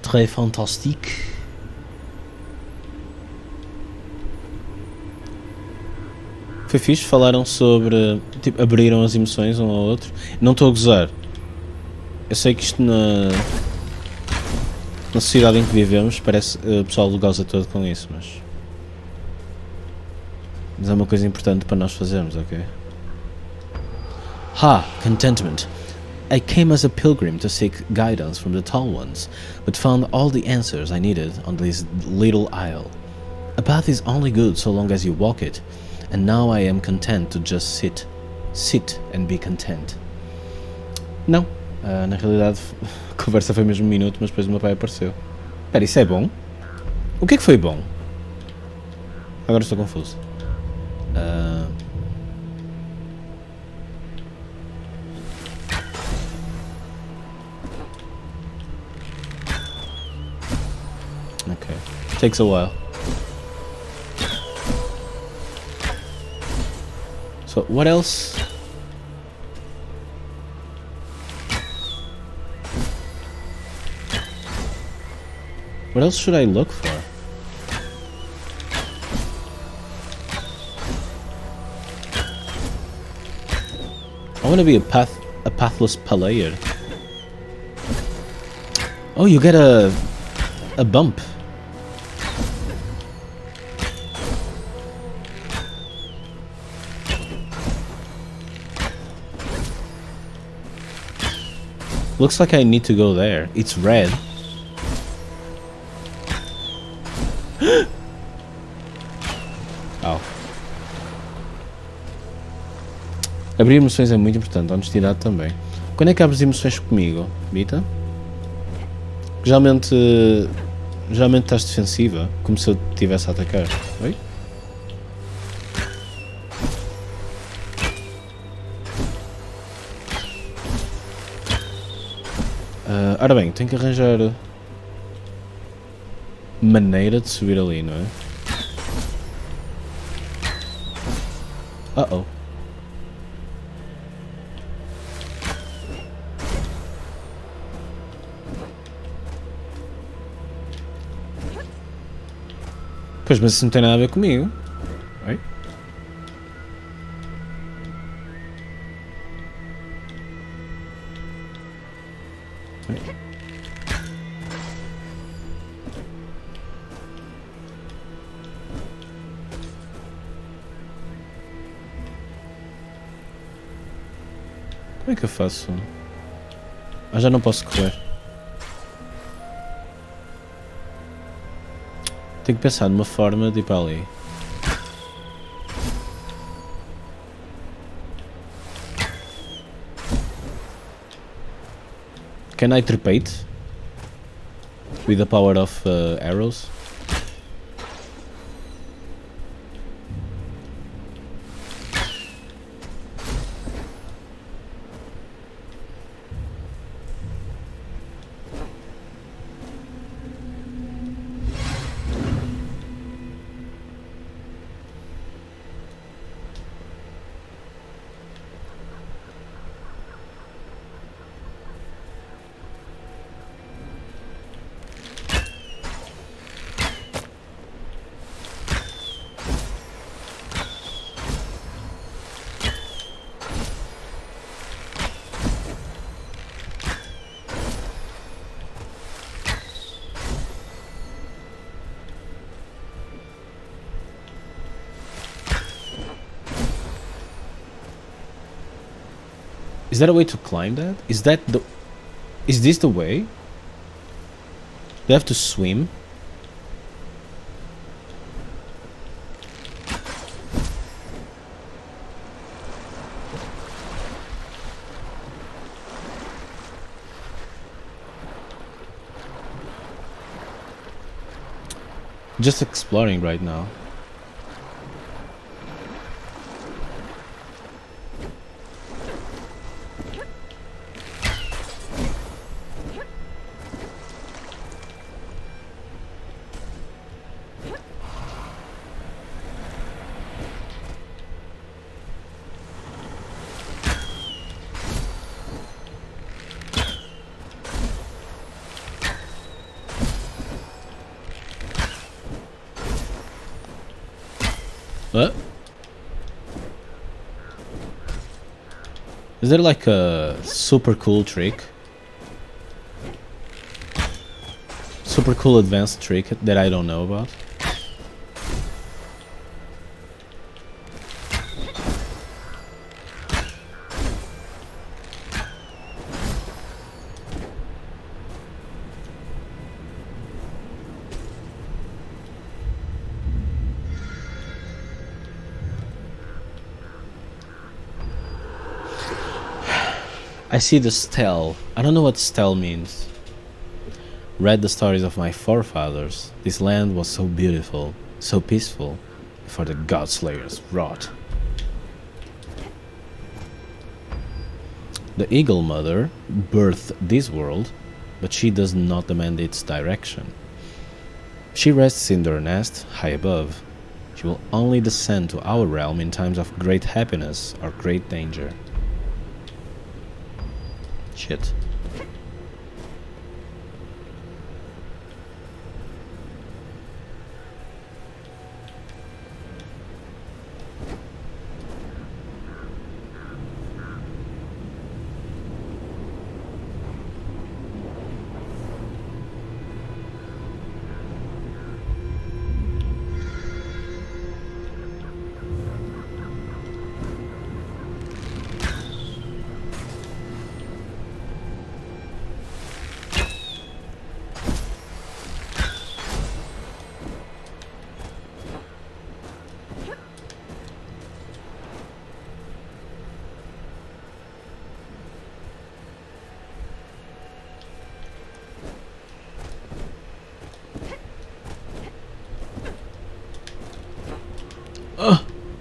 Très fantastique. Foi fixe, falaram sobre, tipo, abriram as emoções um ao outro. Não estou a gozar. Eu sei que isto na sociedade em que vivemos parece o pessoal goza todo com isso, mas é uma coisa importante para nós fazermos, ok? Contentment. I came as a pilgrim to seek guidance from the tall ones, but found all the answers I needed on this little isle. A path is only good so long as you walk it, and now I am content to just sit and be content. Não, na realidade a conversa foi mesmo um minuto, mas depois o meu pai apareceu. Espera, isso é bom? O que é que foi bom? Agora estou confuso. Okay, takes a while. So what else? What else should I look for? I want to be a pathless player. Oh, you get a bump. Looks like I need to go there. It's red. Oh. Abrir emoções é muito importante, a honestidade também. Quando é que abres emoções comigo, Bita? Geralmente estás defensiva, como se eu te estivesse a atacar. Oi? Ora bem, tenho que arranjar maneira de subir ali, não é? Uh-oh. Pois, mas isso não tem nada a ver comigo. Oi? Como é que eu faço? Ah, já não posso correr. Tenho que pensar numa forma de ir para ali. Can I trepate? With the power of arrows? Is that a way to climb that? Is this the way? Do I have to swim? Just exploring right now. What? Is there like a super cool trick? Super cool advanced trick that I don't know about? I see the stele. I don't know what stele means. Read the stories of my forefathers. This land was so beautiful, so peaceful, before the Godslayers wrought. The Eagle Mother birthed this world, but she does not demand its direction. She rests in her nest high above. She will only descend to our realm in times of great happiness or great danger. Shit.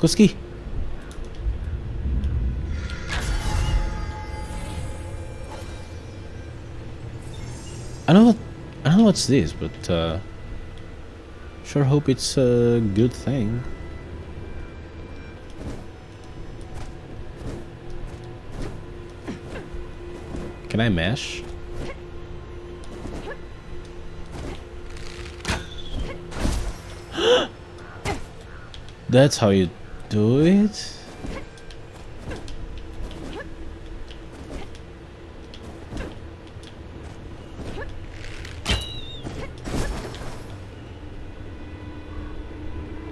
Consegui! I don't know what's this, but sure hope it's a good thing. Can I mash? That's how you do it?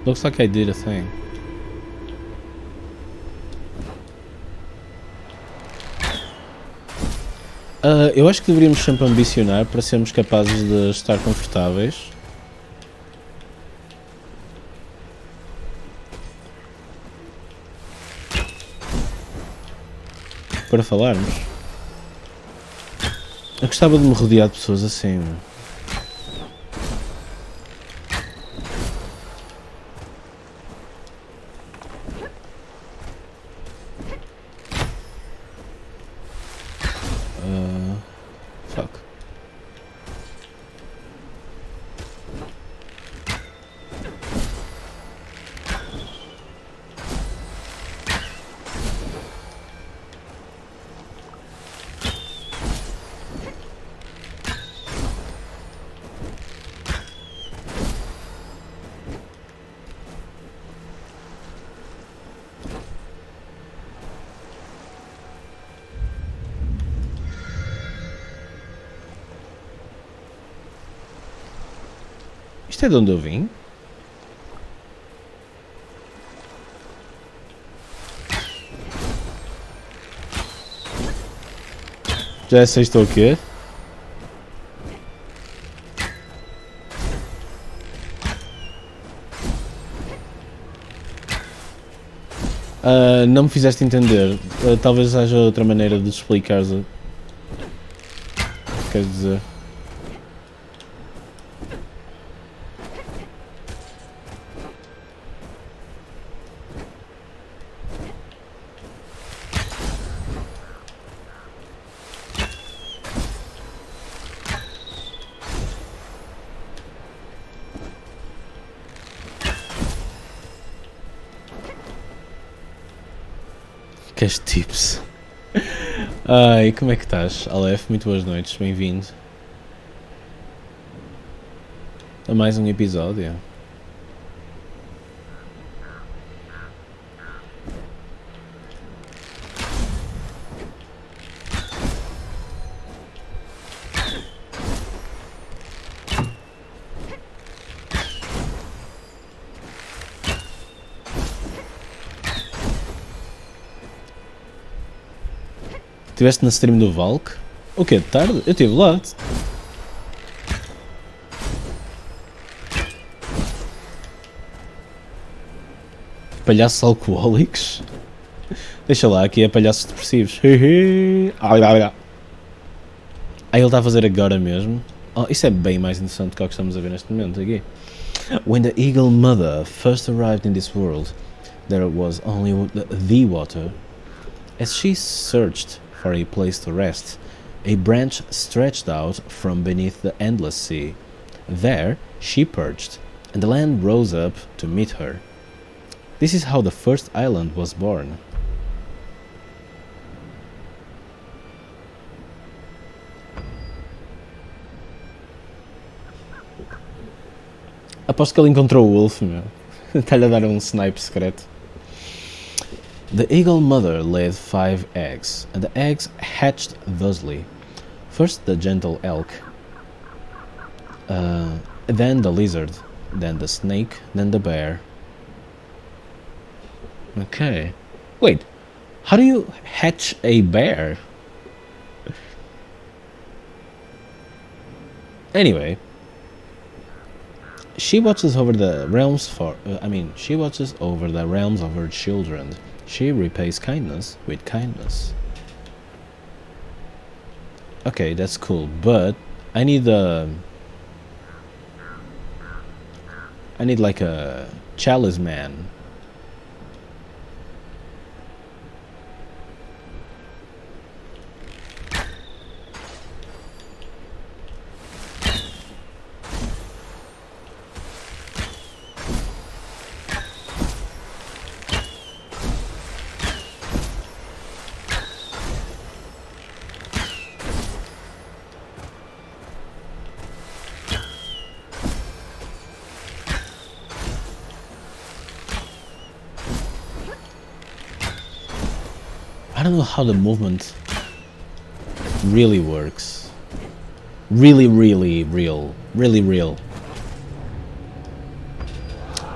Looks like I did a thing. Eu acho que deveríamos sempre ambicionar para sermos capazes de estar confortáveis. Para falarmos. Eu gostava de me rodear de pessoas assim. Fuck. Isto é de onde eu vim? Já sei estou o quê? Não me fizeste entender. Talvez haja outra maneira de explicares o que queres dizer. Queres tips? Ai, como é que estás, Aleph? Muito boas noites, bem-vindo a mais um episódio. Estiveste na stream do Valk? O quê? De tarde? Eu estive lá. Palhaços alcoólicos? Deixa lá, aqui é palhaços depressivos. Ah, ele está a fazer agora mesmo. Oh, isso é bem mais interessante do que o que estamos a ver neste momento aqui. When the Eagle Mother first arrived in this world, there was only the water. As she searched for a place to rest, a branch stretched out from beneath the endless sea. There she perched, and the land rose up to meet her. This is how the first island was born. Aposto que ele encontrou o Wolf, meu. Está-lhe a dar um snipe secreto. The eagle mother laid 5 eggs, and the eggs hatched thusly. First the gentle elk, then the lizard, then the snake, then the bear. Okay. Wait, how do you hatch a bear? Anyway, she watches over the realms she watches over the realms of her children. She repays kindness with kindness. Okay, that's cool, but I need like a chalice man. I don't know how the movement really works. Really real.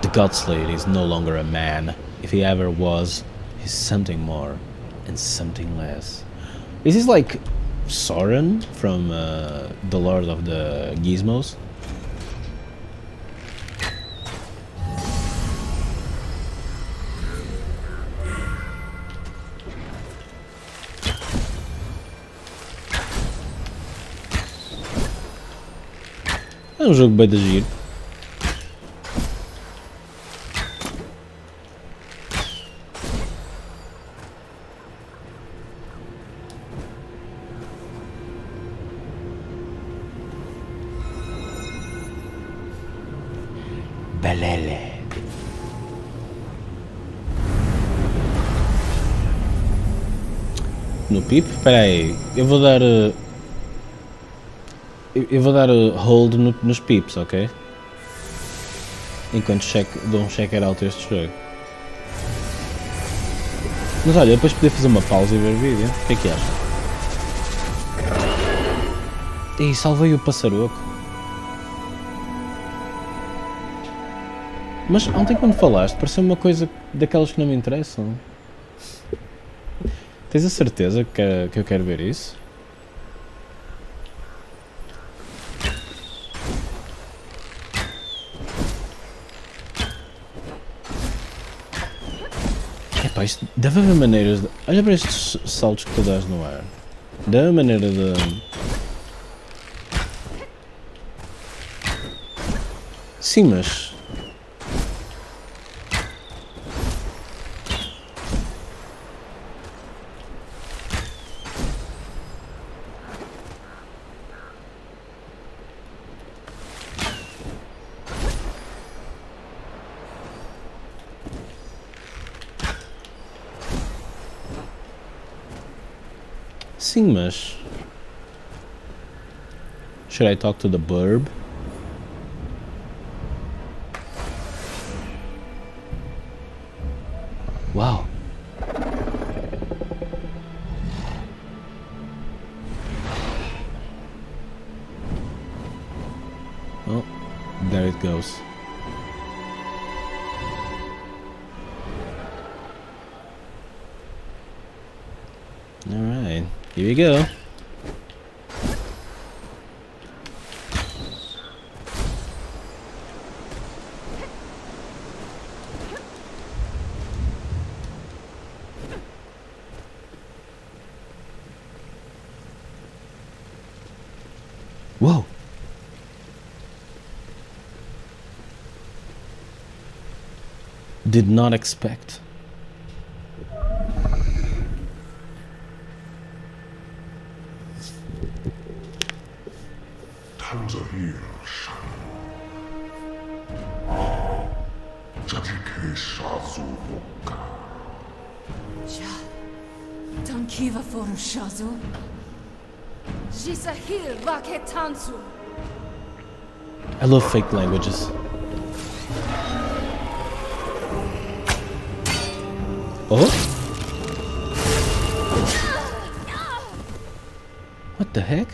The Godslade is no longer a man. If he ever was, he's something more and something less. Is this like Soren from the Lord of the Gizmos? É um jogo bem de giro. Belele. No pip? Espera aí, eu vou dar... Eu vou dar hold nos pips, ok? Enquanto dou um checker out a este jogo. Mas olha, depois podia fazer uma pausa e ver o vídeo. O que é que achas? Ih, salvei o passaroco. Mas ontem quando falaste, pareceu uma coisa daquelas que não me interessam. Tens a certeza que eu quero ver isso? Epá, isto deve haver maneiras de... Olha para estes saltos que tu dás no ar. Deve haver maneira de... Sim, mas... Sim, mas... Should I talk to the burb? Wow. Oh, there it goes. Alright, here we go. Whoa. Did not expect. Tankiva foru shazu. Jisahir vaketansu. I love fake languages. Oh? What the heck?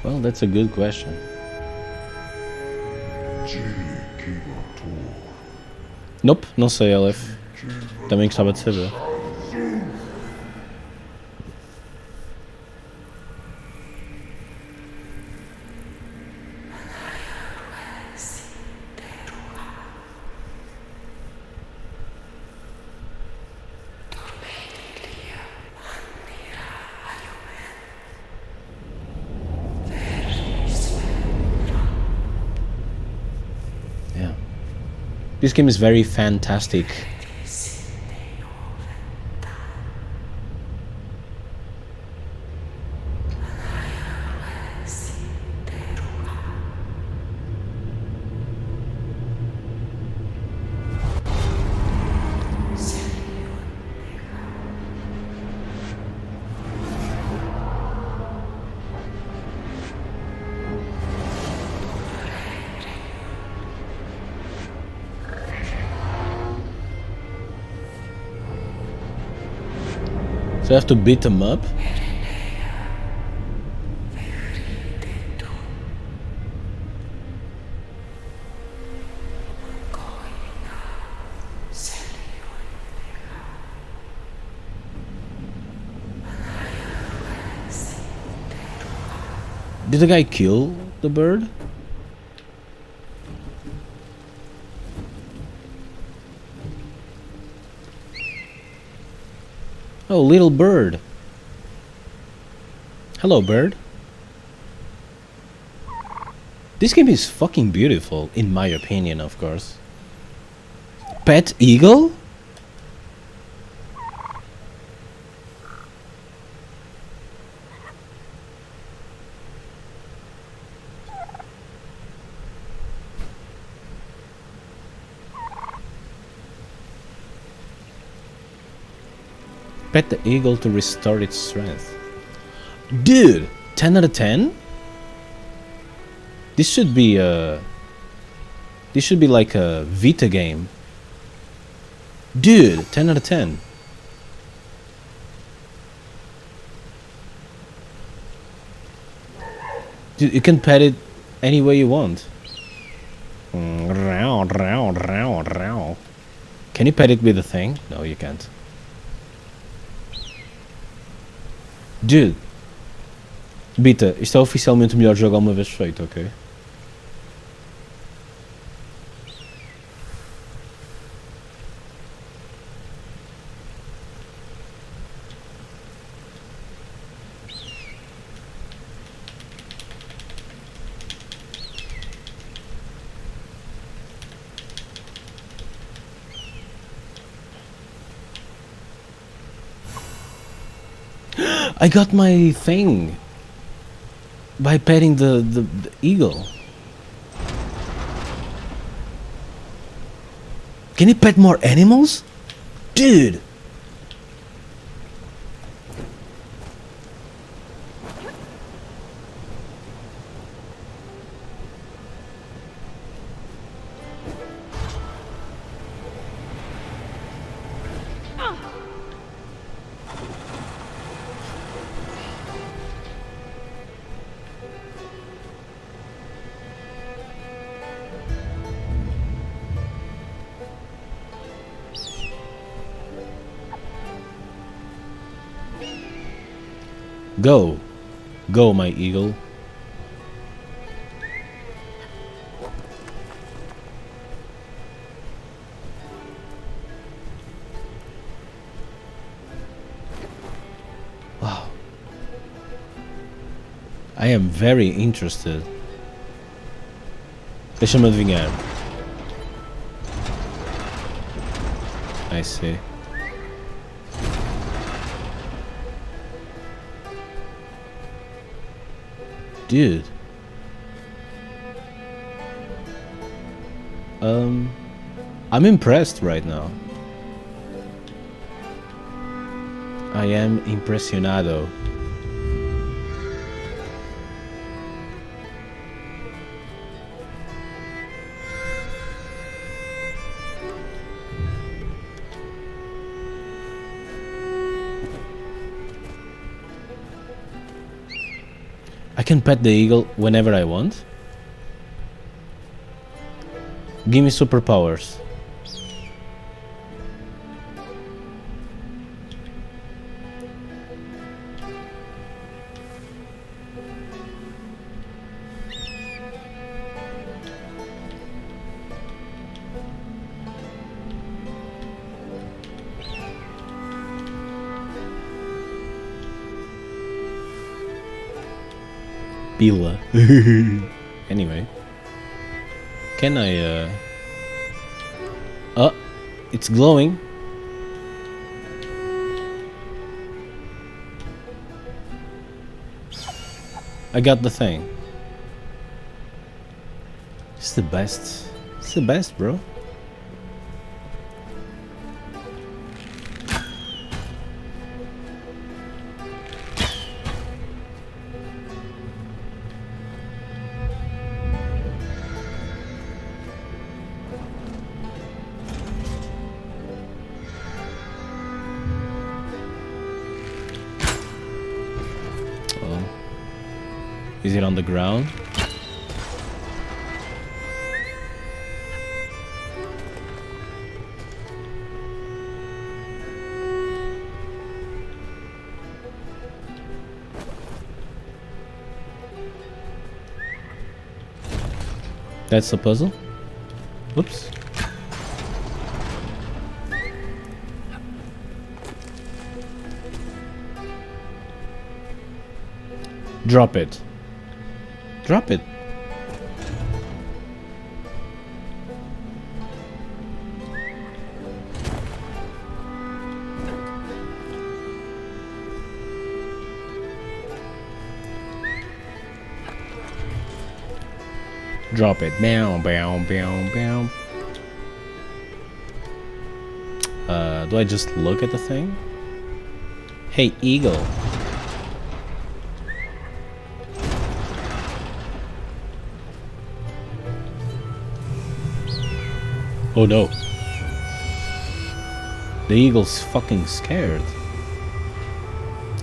Well, that's a good question. Nope, não sei, LF. Também gostava de saber. This game is very fantastic. So I have to beat them up? Did the guy kill the bird? Oh, little bird. Hello, bird. This game is fucking beautiful, in my opinion, of course. Pet eagle? Pet the eagle to restore its strength. Dude, 10 out of 10? This should be like a Vita game. Dude, 10 out of 10. Dude, you can pet it any way you want. Can you pet it with a thing? No, you can't. Dude, Bita, isto é oficialmente o melhor jogo alguma vez feito, ok? I got my thing. by petting the eagle. Can you pet more animals? Dude! Go. Go, my eagle. Wow. I am very interested. Deixa-me adivinhar. I see. Dude. I'm impressed right now. I am impresionado. I can pet the eagle whenever I want. Give me superpowers. Bila. Anyway. Can I, Oh, it's glowing. I got the thing. It's the best. It's the best, bro. Is it on the ground? That's the puzzle? Whoops. Drop it. Drop it. Drop it. Bow, bow, bow, bow. Do I just look at the thing? Hey, eagle. Oh no. The eagle's fucking scared.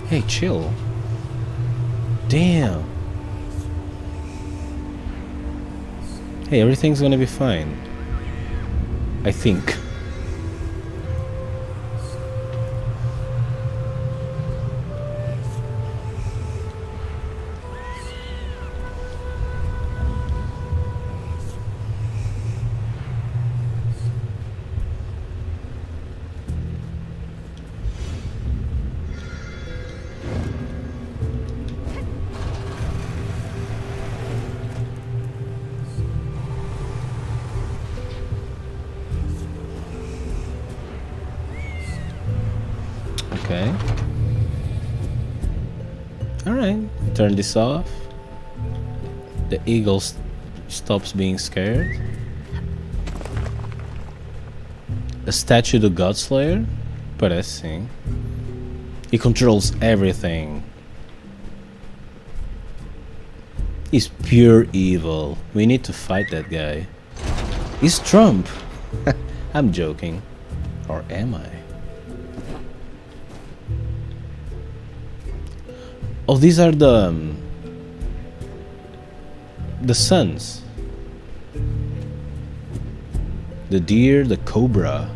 Hey, chill. Damn. Hey, everything's gonna be fine. I think. Okay. Alright, turn this off. The eagle stops being scared. A statue do Godslayer? Parece sim. He controls everything. He's pure evil. We need to fight that guy. He's Trump. I'm joking. Or am I? Oh, these are the sons. The deer, the cobra.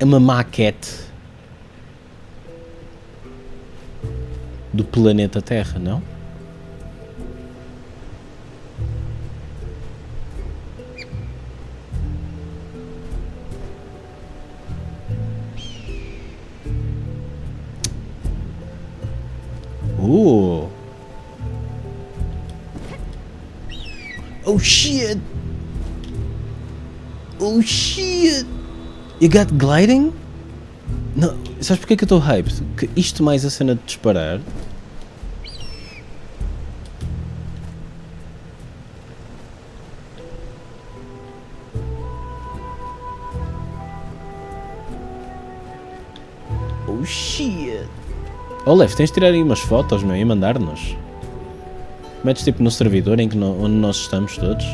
É uma maquete do planeta Terra, não? Oh shit! Oh shit! You got gliding? Não, sabes porque é que eu estou hyped? Que isto mais a cena de disparar. Oh shit! Oh Lef, tens de tirar aí umas fotos, meu, e mandar-nos. Metes tipo no servidor em que onde nós estamos todos.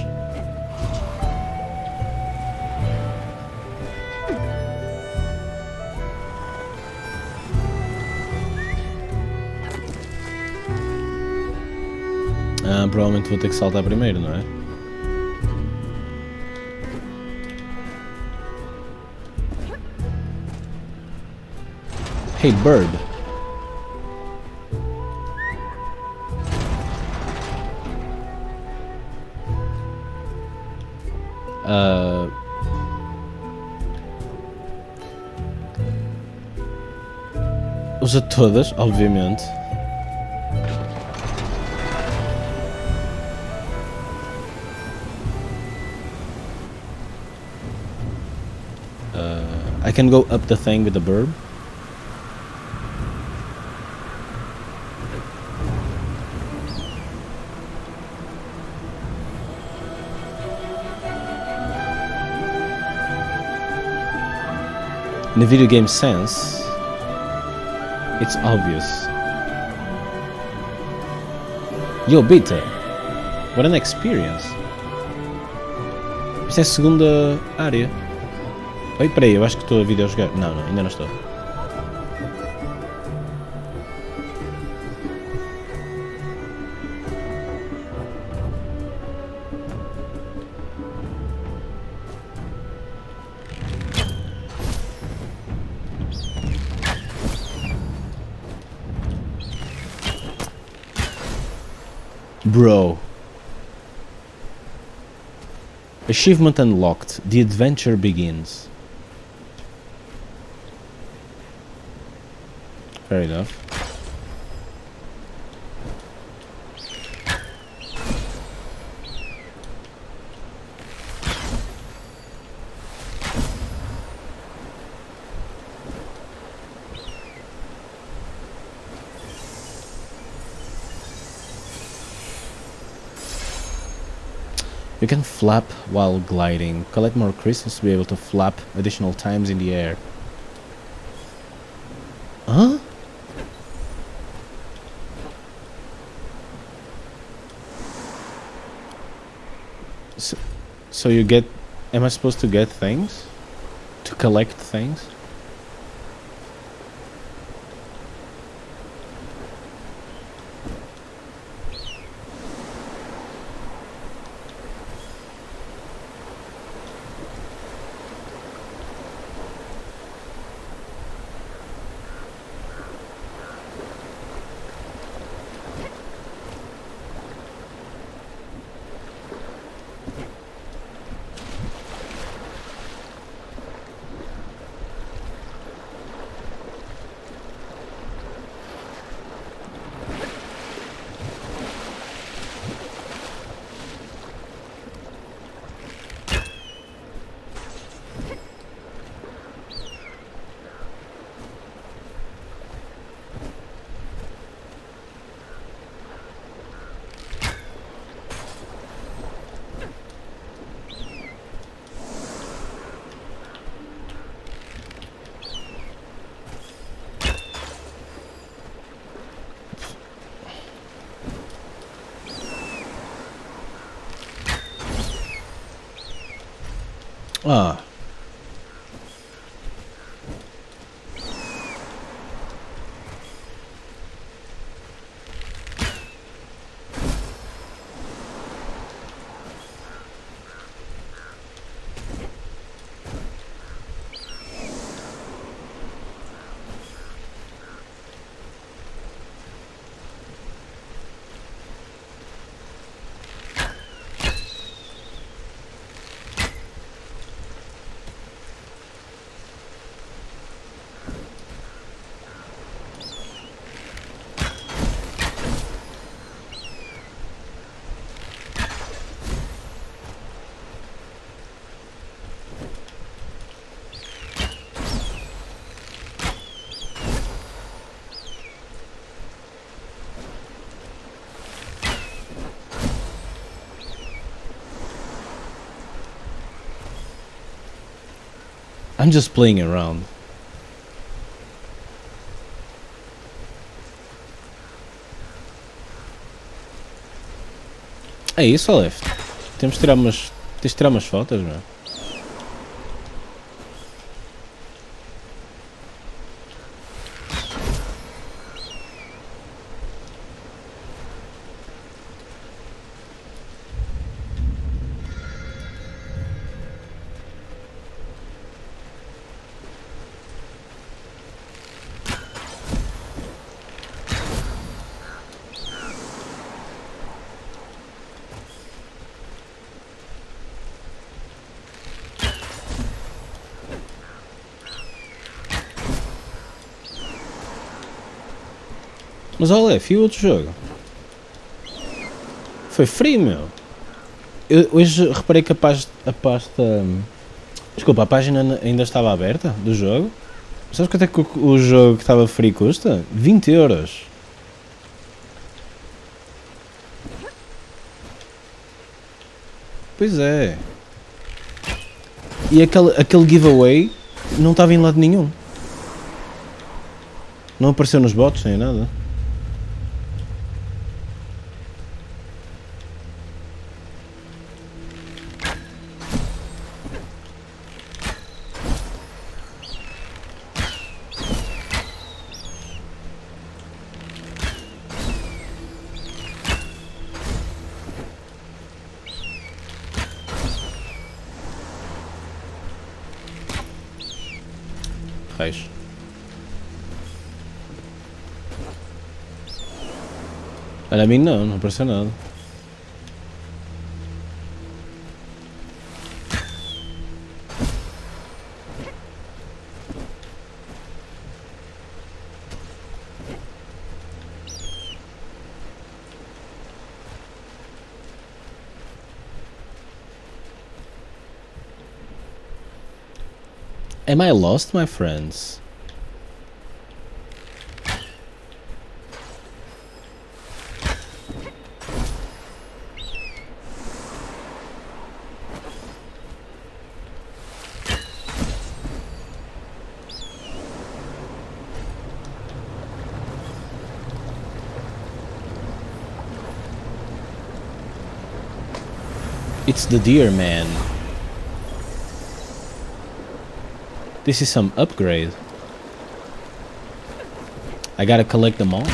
Ah, provavelmente vou ter que saltar primeiro, não é? Hey bird. Usa todas, obviamente. I can go up the thing with the bird. In a video game sense, it's obvious. Yo, Beta! What an experience! Isto é a segunda área. Oi, peraí, eu acho que estou a videojogar. Não, ainda não estou. Bro. Achievement unlocked. The adventure begins. Fair enough. You can flap while gliding. Collect more crystals to be able to flap additional times in the air. Huh? So you get... Am I supposed to get things? To collect things? Ah. I'm just playing around. É isso, Aleph. Tens de tirar umas fotos, meu. Mas olha, e o outro jogo? Foi free, meu. Eu hoje reparei que a pasta... Desculpa, a página ainda estava aberta do jogo. Sabes quanto é que o jogo que estava free custa? 20 euros. Pois é. E aquele giveaway não estava em lado nenhum. Não apareceu nos bots nem nada. Raios. Olha, a mim não apareceu nada. Am I lost, my friends? It's the deer man. This is some upgrade. I gotta collect them all.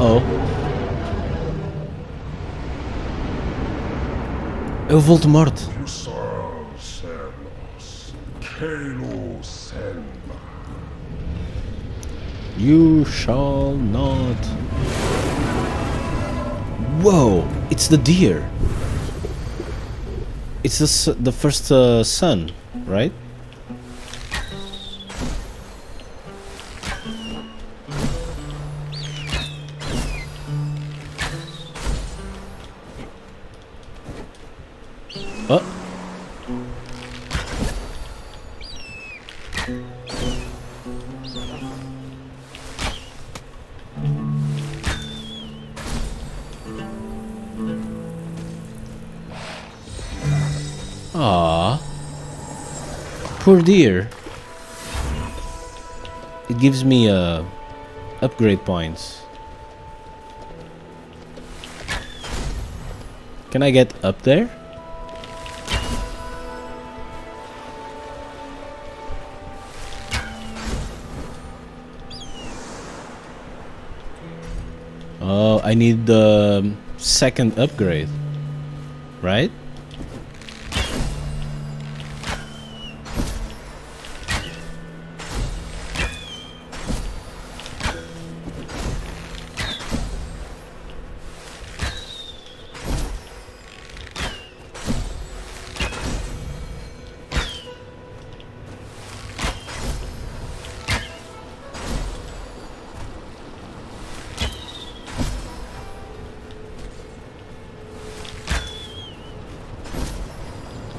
Uh-oh. É o Voldemort. You shall not. Whoa! It's the deer. It's the first son, right? Oh. Ah, poor deer. It gives me upgrade points. Can I get up there? Oh, I need the second upgrade, right?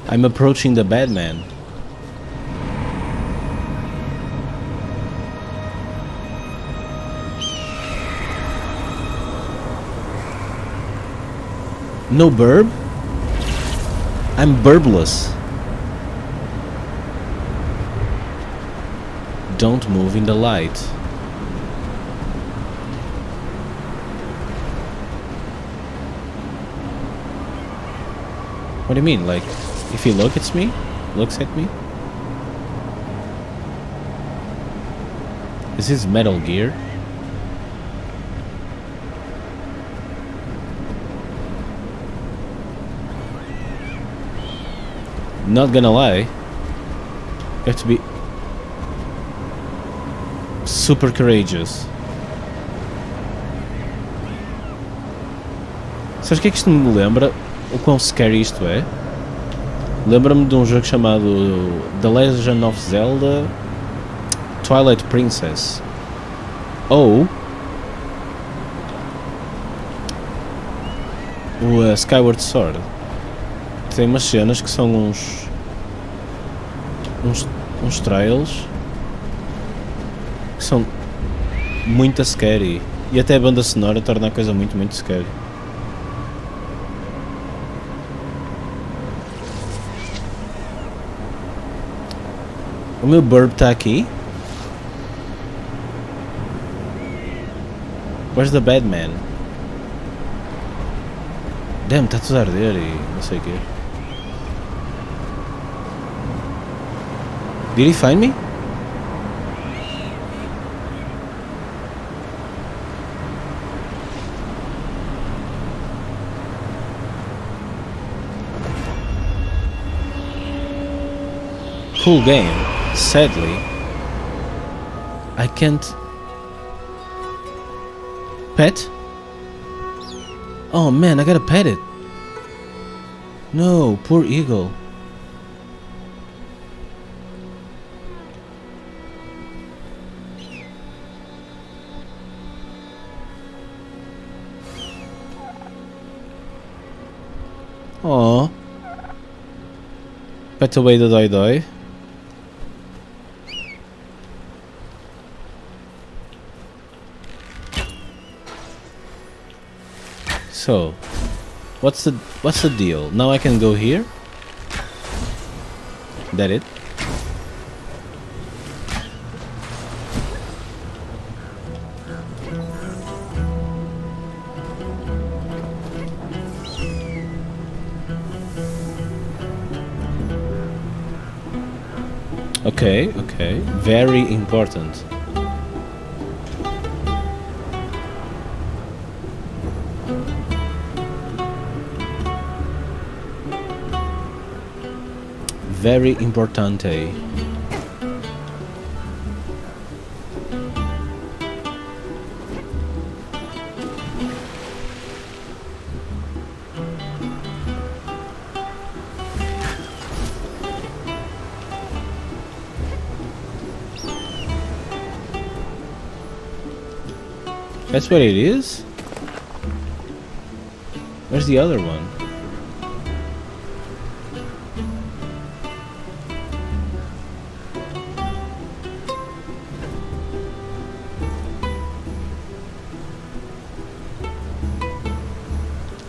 I'm approaching the bad man. No burb? I'm burbless. Don't move in the light. What do you mean? Like, if he looks at me? Is this Metal Gear? Not gonna lie, you have to be super courageous. Sabes o que é que isto me lembra? O quão scary isto é? Lembra-me de um jogo chamado The Legend of Zelda Twilight Princess. Ou o Skyward Sword. Tem umas cenas que são uns trails que são muito scary. E até a banda sonora torna a coisa muito, muito scary. O meu burb está aqui. Where's the bad man? Damn, está tudo a arder e não sei o quê. Did he find me? Cool game. Sadly, I can't pet. Oh man, I gotta pet it. No, poor eagle. Aww. Pet away the doi. So, what's the deal? Now I can go here? That it? Okay, okay. Very important. Very importante. That's what it is? Where's the other one?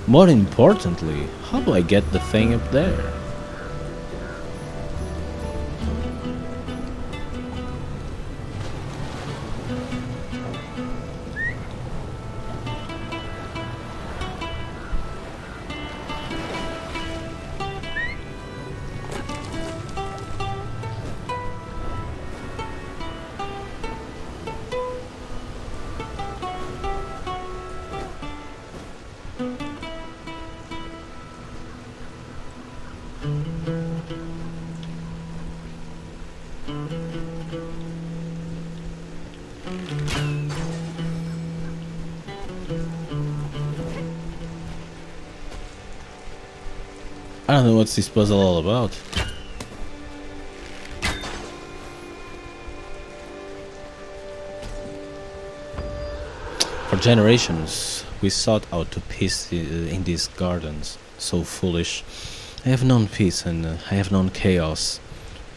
More importantly, how do I get the thing up there? I don't know what's this puzzle all about. For generations, we sought out to peace in these gardens. So foolish. I have known peace and I have known chaos.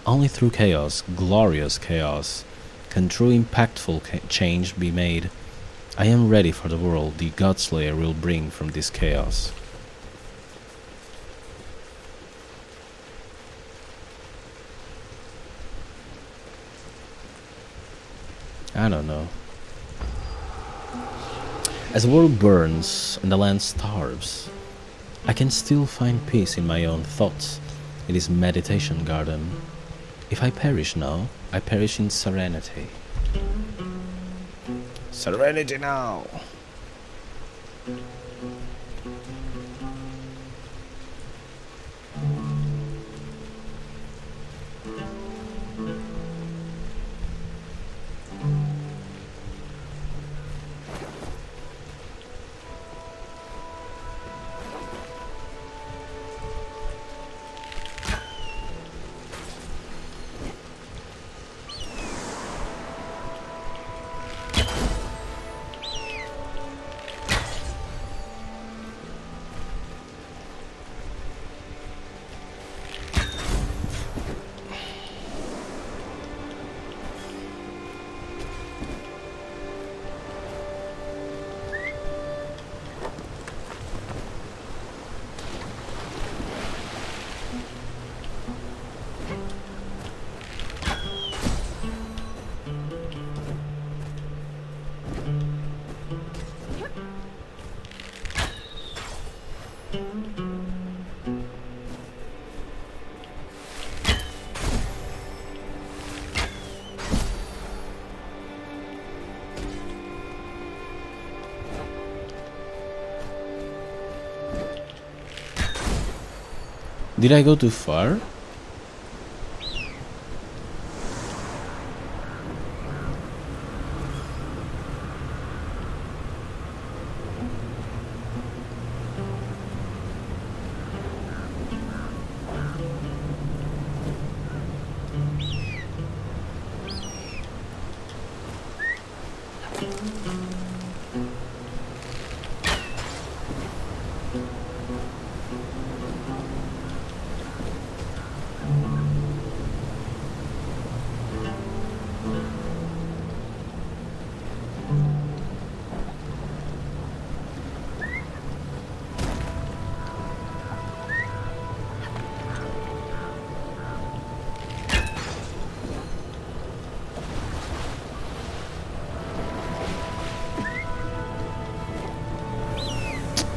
Only through chaos, glorious chaos, can true impactful change be made. I am ready for the world the Godslayer will bring from this chaos. I don't know. As the world burns and the land starves, I can still find peace in my own thoughts, in this meditation garden. If I perish now, I perish in serenity. Serenity now! Did I go too far?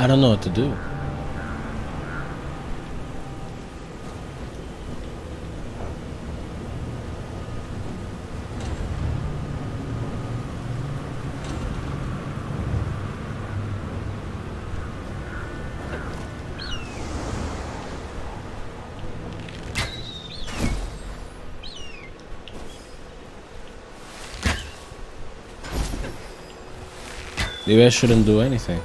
I don't know what to do. Maybe I shouldn't do anything.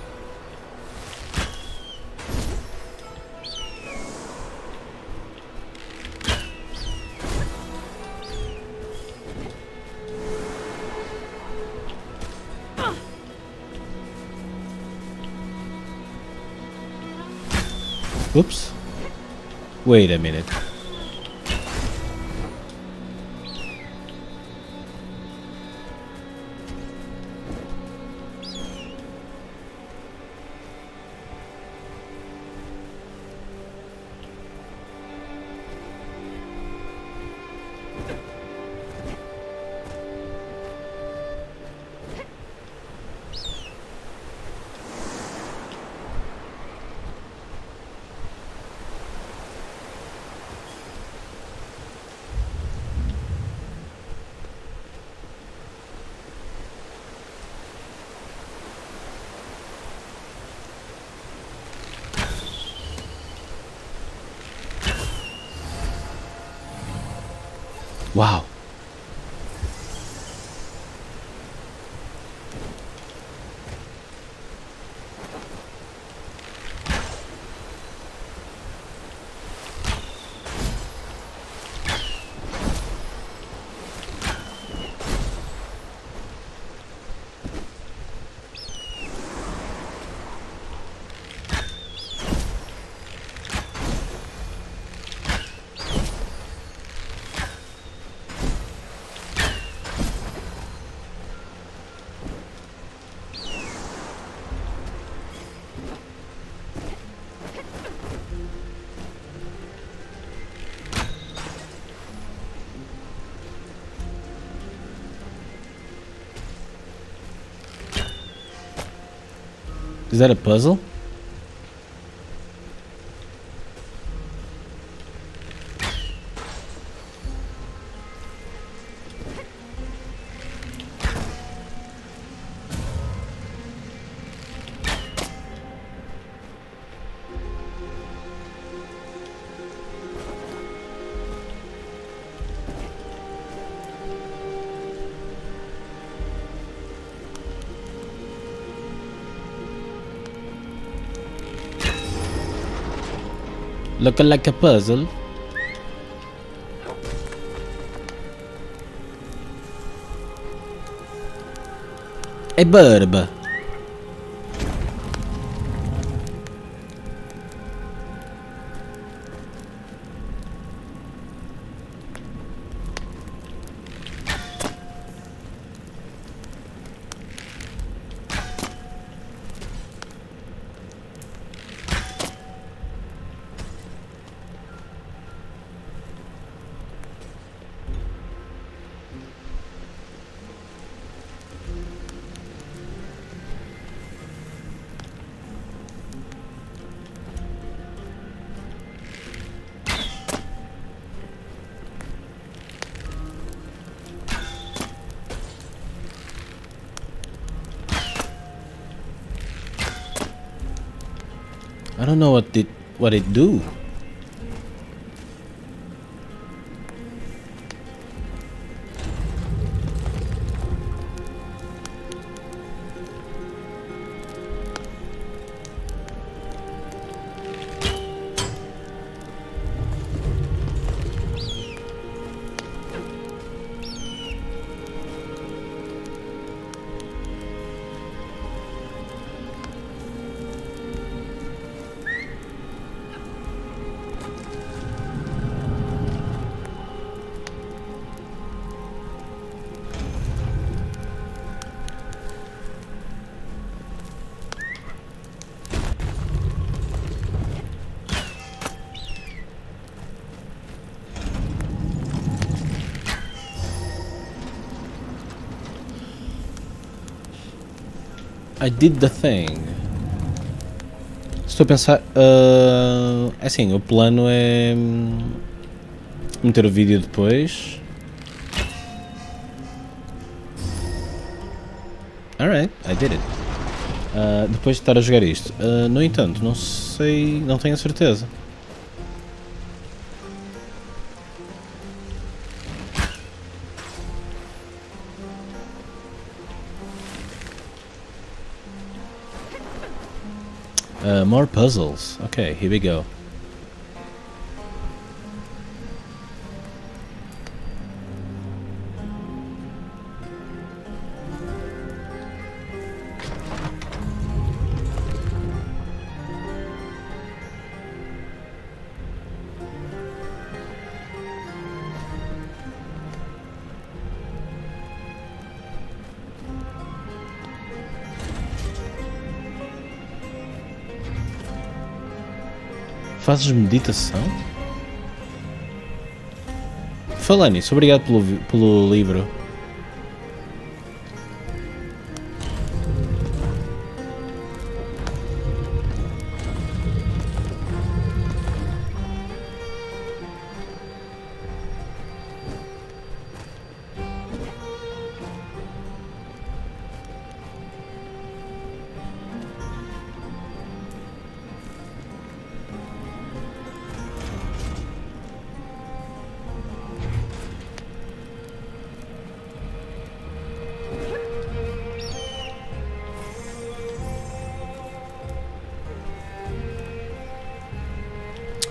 Oops. Wait a minute. Wow. Is that a puzzle? Looking like a puzzle. A burb. I don't know what it do. I did the thing. Estou a pensar. É assim, o plano é meter o vídeo depois. Alright, I did it. Depois de estar a jogar isto. No entanto, não sei. Não tenho a certeza. More puzzles. Okay, here we go. Fazes meditação? Falar nisso, obrigado pelo livro.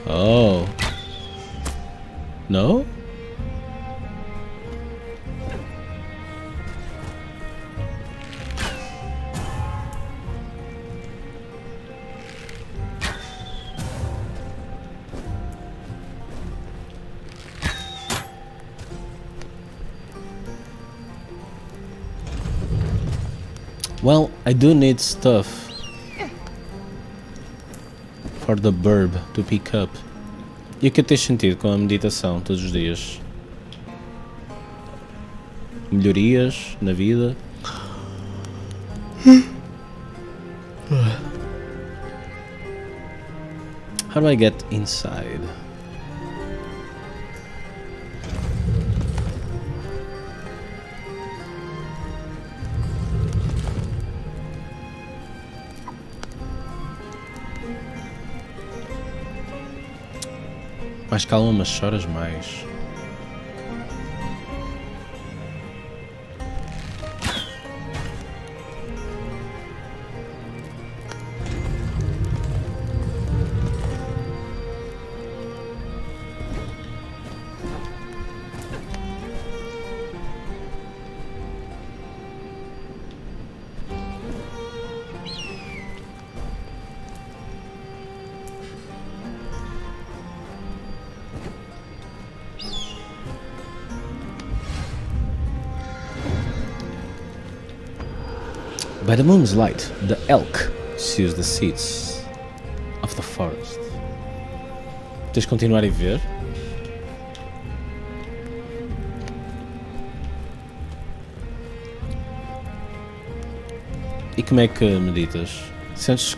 Oh. No? Well, I do need stuff for the burb to pick up. E o que tens sentido com a meditação todos os dias? Melhorias na vida? How do I get inside? Mais calma, mas choras mais. By the moon's light, the elk sees the seeds of the forest. Tens de continuar a ver? E como é que meditas? Sentes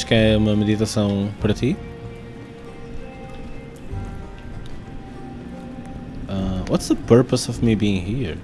que é uma meditação para ti? What's the purpose of me being here?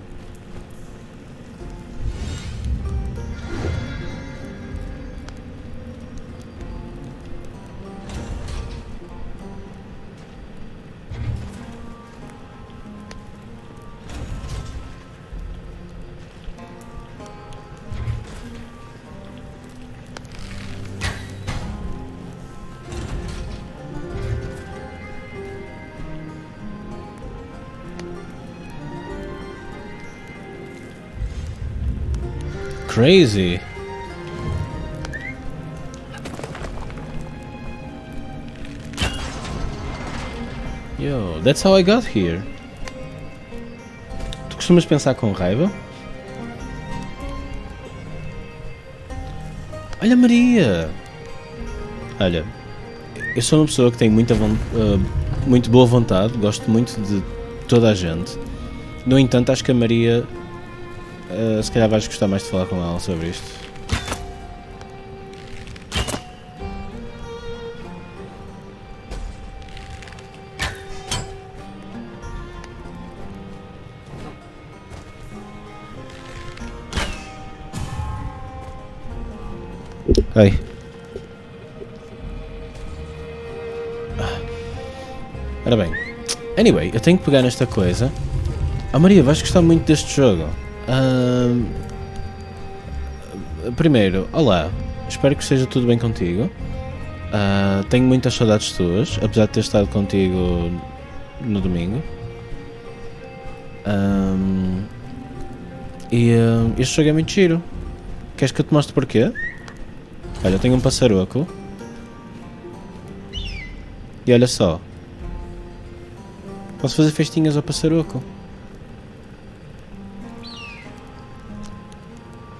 Crazy. Yo, that's how I got here. Tu costumas pensar com raiva? Olha, Maria! Olha, eu sou uma pessoa que tem muito boa vontade, gosto muito de toda a gente. No entanto, acho que a Maria, se calhar vais gostar mais de falar com ela sobre isto. Ai. Ora bem. Anyway, eu tenho que pegar nesta coisa. Ah, Maria, vais gostar muito deste jogo. Primeiro, olá. espero que esteja tudo bem contigo. Tenho muitas saudades tuas, apesar de ter estado contigo no domingo. Este jogo é muito giro. Queres que eu te mostre porquê? Olha, eu tenho um passaroco. E olha só. Posso fazer festinhas ao passaroco.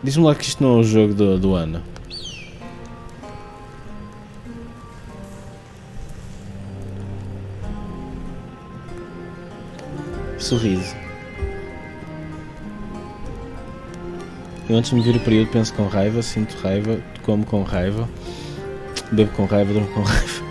Diz-me lá que isto não é o jogo do ano. Sorriso. Eu antes de me vir o período penso com raiva, sinto raiva, como com raiva, bebo com raiva, durmo com raiva.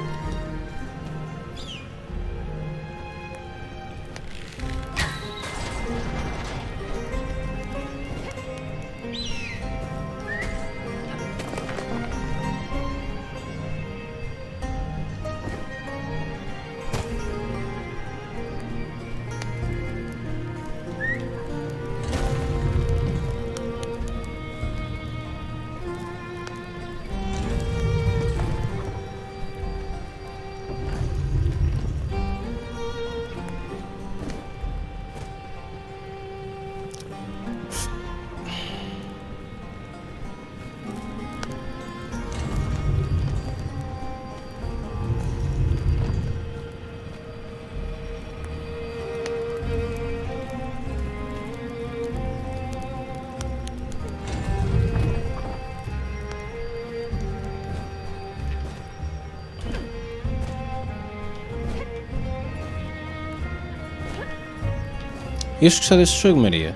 Ias gostar deste jogo, Maria?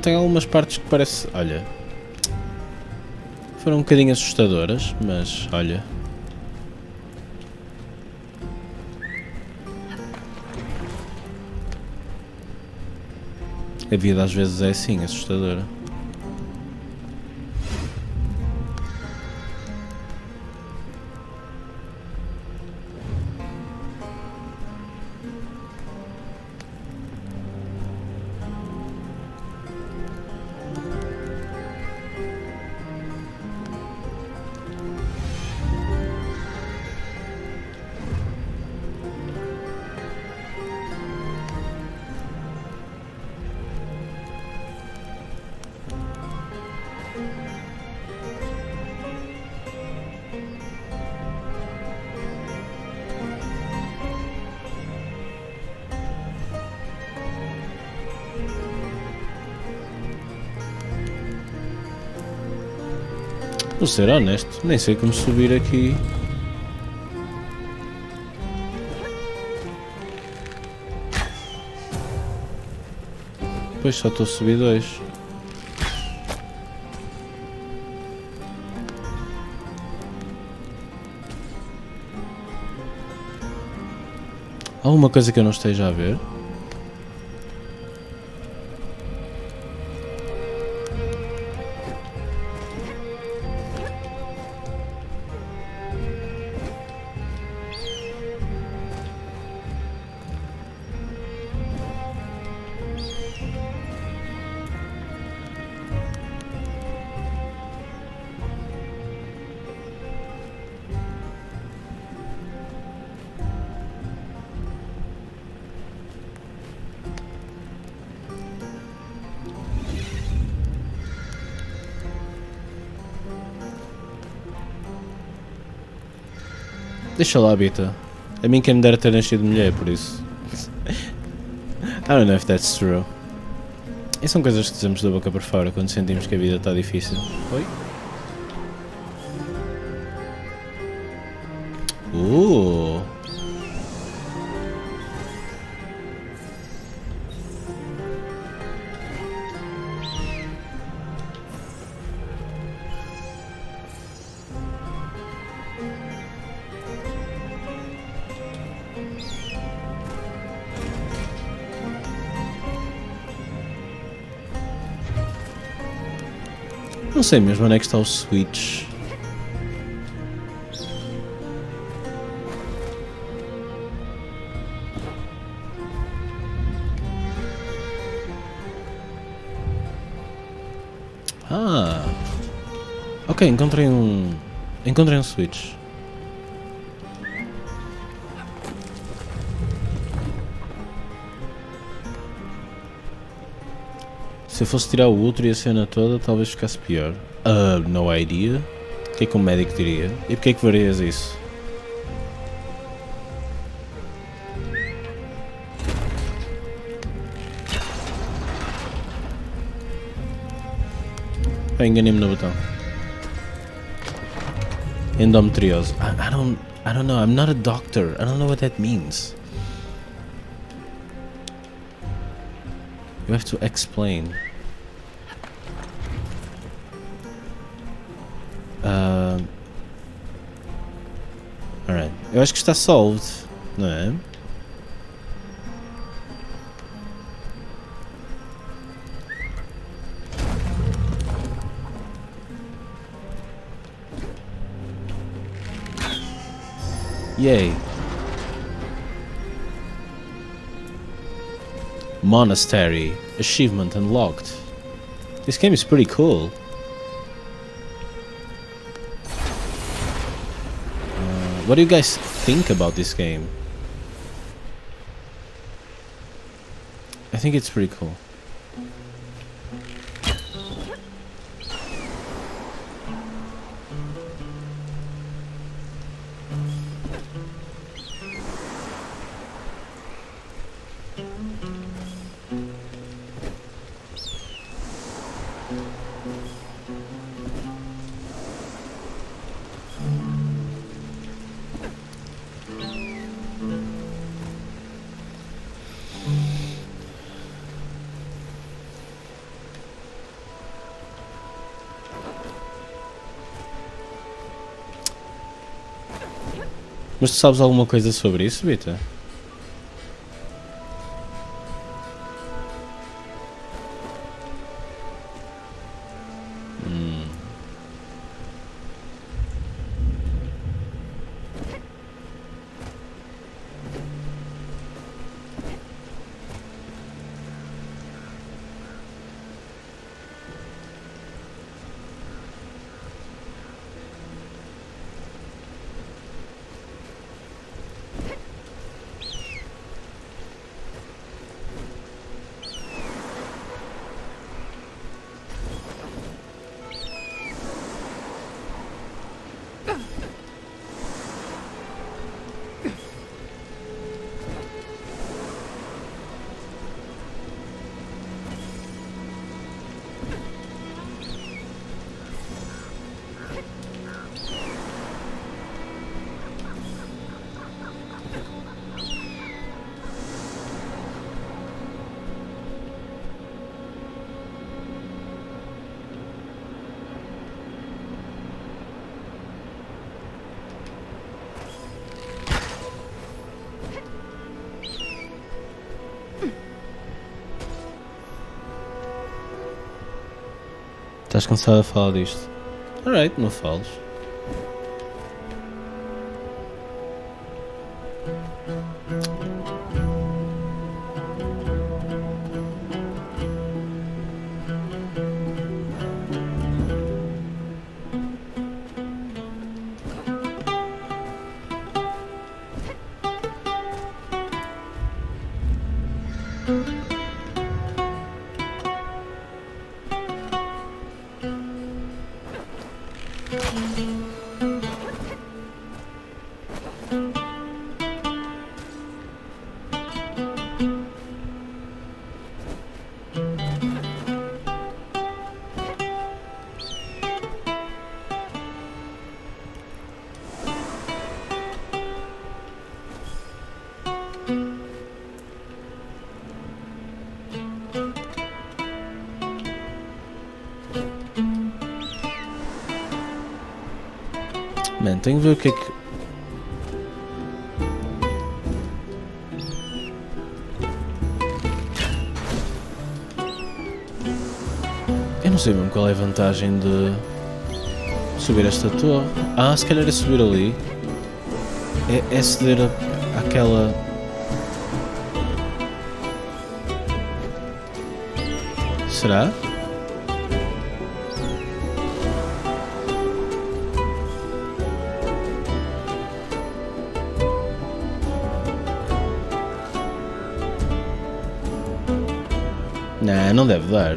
Tem algumas partes que parece... Olha... Foram um bocadinho assustadoras, mas olha... A vida às vezes é assim, assustadora. Vou ser honesto, nem sei como subir aqui. Pois só estou a subir 2. Alguma coisa que eu não esteja a ver? Deixa lá, Bita. A mim quem me dera ter nascido mulher, por isso. I don't know if that's true. E são coisas que dizemos da boca para fora quando sentimos que a vida está difícil. Oi? Não sei mesmo onde é que está o switch. Ok, encontrei um Encontrei um switch. Se eu fosse tirar o outro e a cena toda, talvez ficasse pior. No idea. O que é que um médico diria? E porquê é que varias isso? Enganei-me no botão. Endometriose. I don't know. I'm not a doctor. I don't know what that means. You have to explain. Alright. Eu acho que está solved, não é? Yay. Monastery. Achievement unlocked. This game is pretty cool. What do you guys think about this game? I think it's pretty cool. Mas tu sabes alguma coisa sobre isso, Bita? Estás cansado a falar disto? Alright, não fales. Man, tenho que ver o que é que... Eu não sei mesmo qual é a vantagem de subir esta torre. Ah, se calhar é subir ali. É ceder àquela... Será? Não deve dar.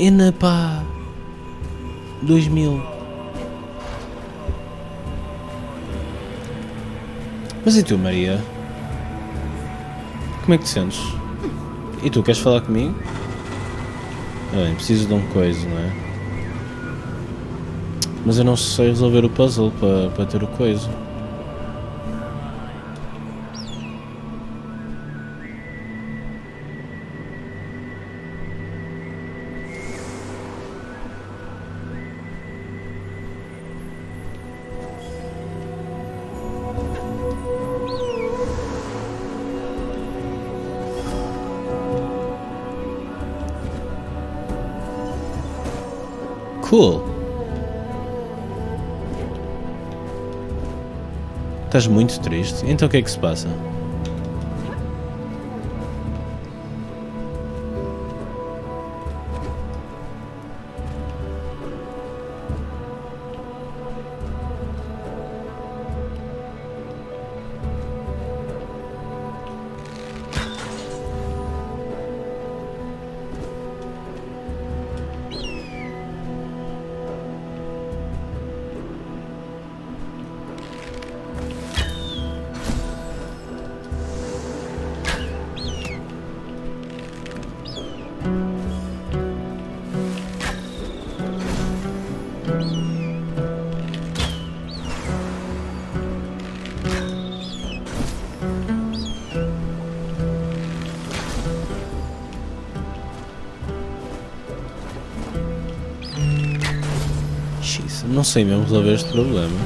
Ena pá, 2000. Mas e tu, Maria? Como é que te sentes? E tu, queres falar comigo? Bem, preciso de um coisa, não é? Mas eu não sei resolver o puzzle para ter o coisa. Cool. Estás muito triste? Então o que é que se passa? Não sei mesmo resolver este problema.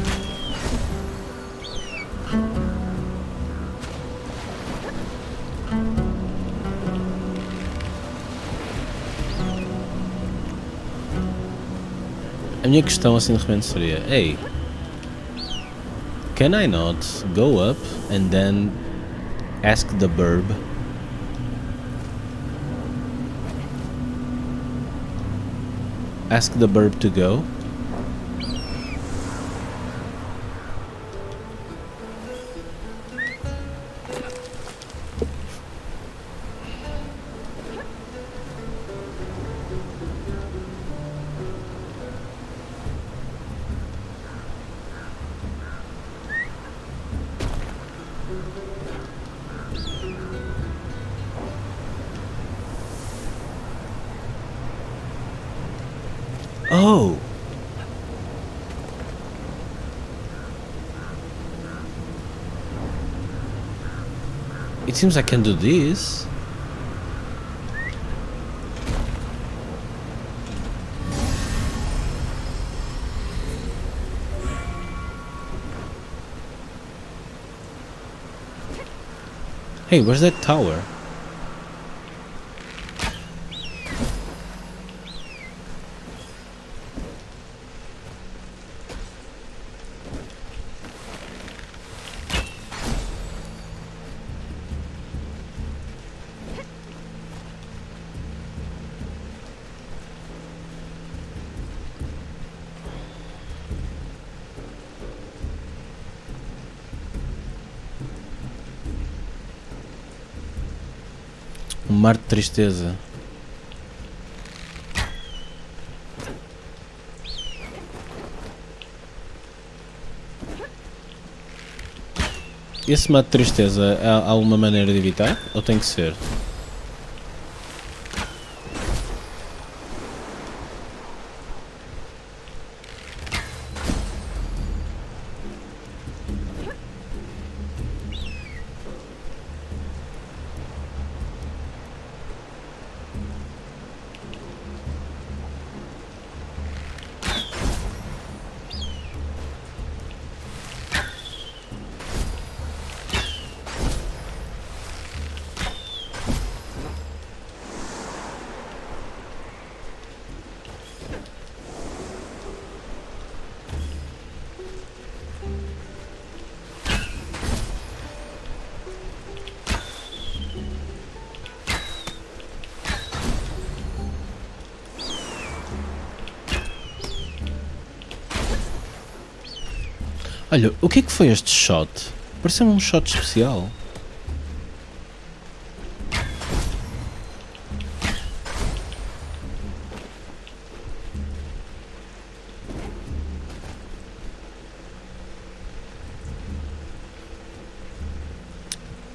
A minha questão assim de repente seria: hey, can I not go up and then ask the burb? Ask the burb to go? Oh! It seems I can do this. Hey, where's that tower? Um mar de tristeza. Esse mar de tristeza, há alguma maneira de evitar? Ou tem que ser? Olha, o que é que foi este shot? Pareceu-me um shot especial.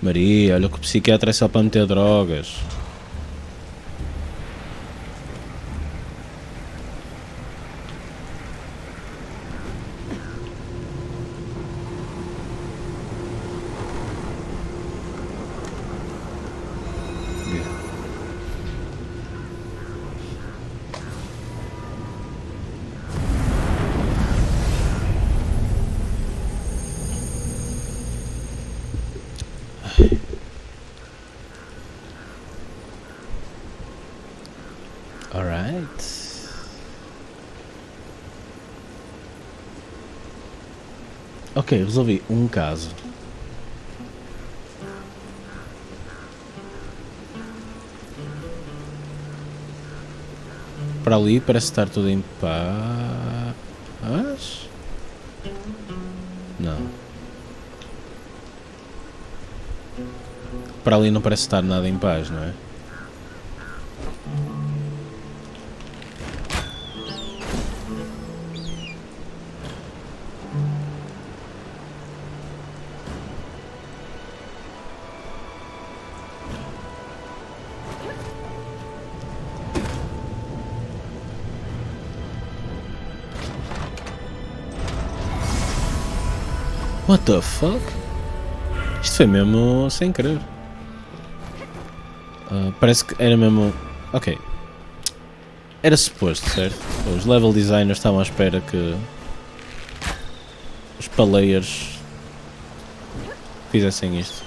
Maria, olha que o psiquiatra é só para meter drogas. Alright. Ok, resolvi um caso. Para ali parece estar tudo em paz. Não. Para ali não parece estar nada em paz, não é? What the fuck? Isto foi mesmo sem querer. Parece que era mesmo... Ok. Era suposto, certo? Os level designers estavam à espera que os players fizessem isto.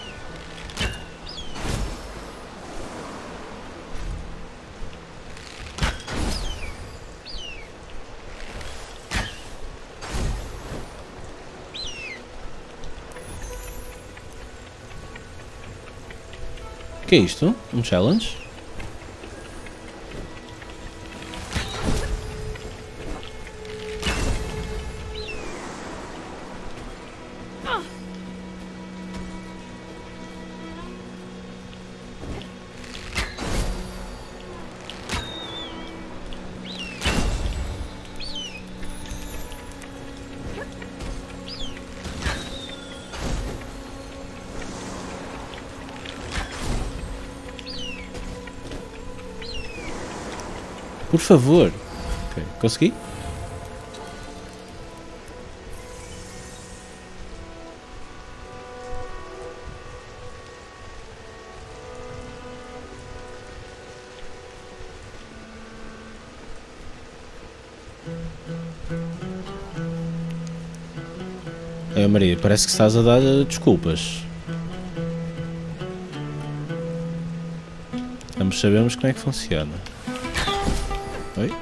O que é isto? Um challenge? Por favor. Ok, consegui? Maria, parece que estás a dar desculpas. Ambos sabemos como é que funciona. Oi?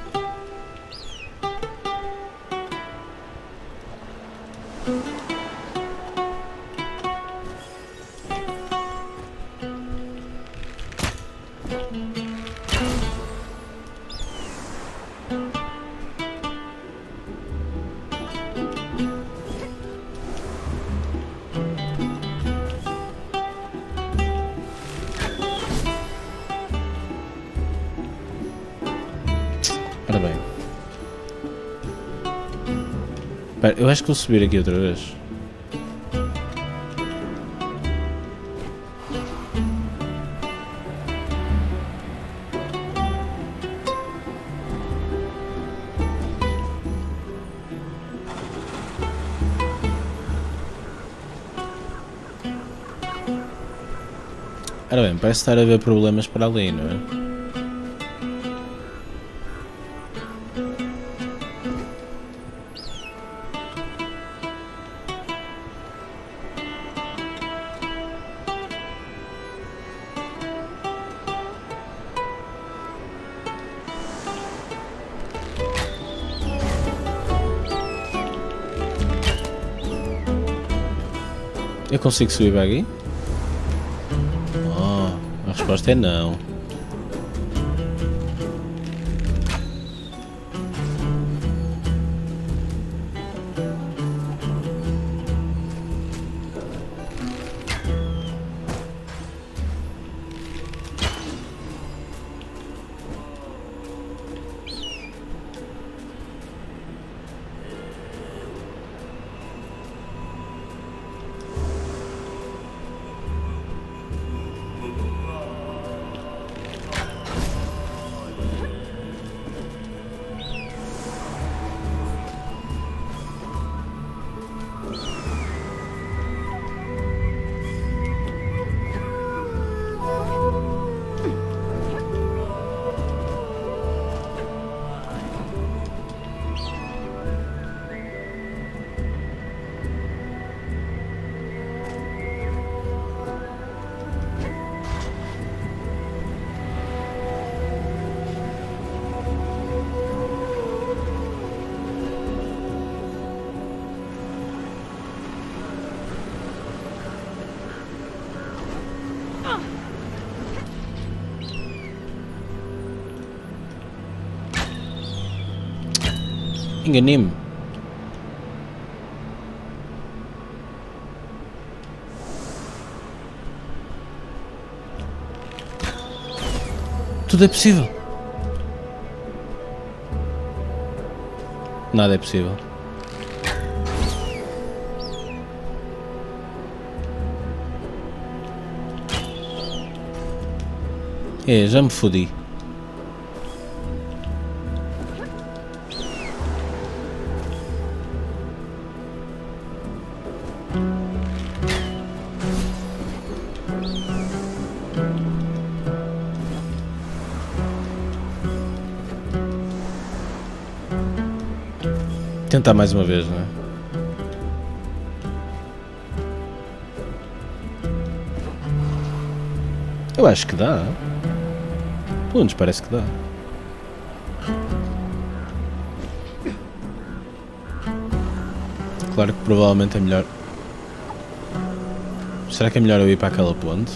Ora bem. Espera, eu acho que vou subir aqui outra vez. Ora bem, parece estar a haver problemas para ali, não é? Eu consigo subir para aqui? Oh, a resposta é não. Enganei-me. Tudo é possível. Nada é possível. É, já me fodi. Tentar mais uma vez, não é? Eu acho que dá. Pelo menos parece que dá. Claro que provavelmente é melhor. Será que é melhor eu ir para aquela ponte?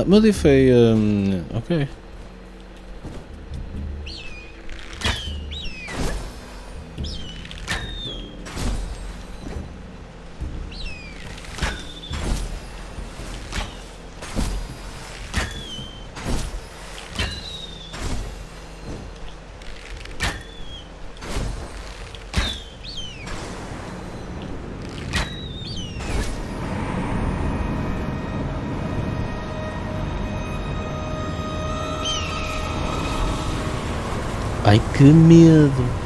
Modifiei. Ok. Ai, que medo!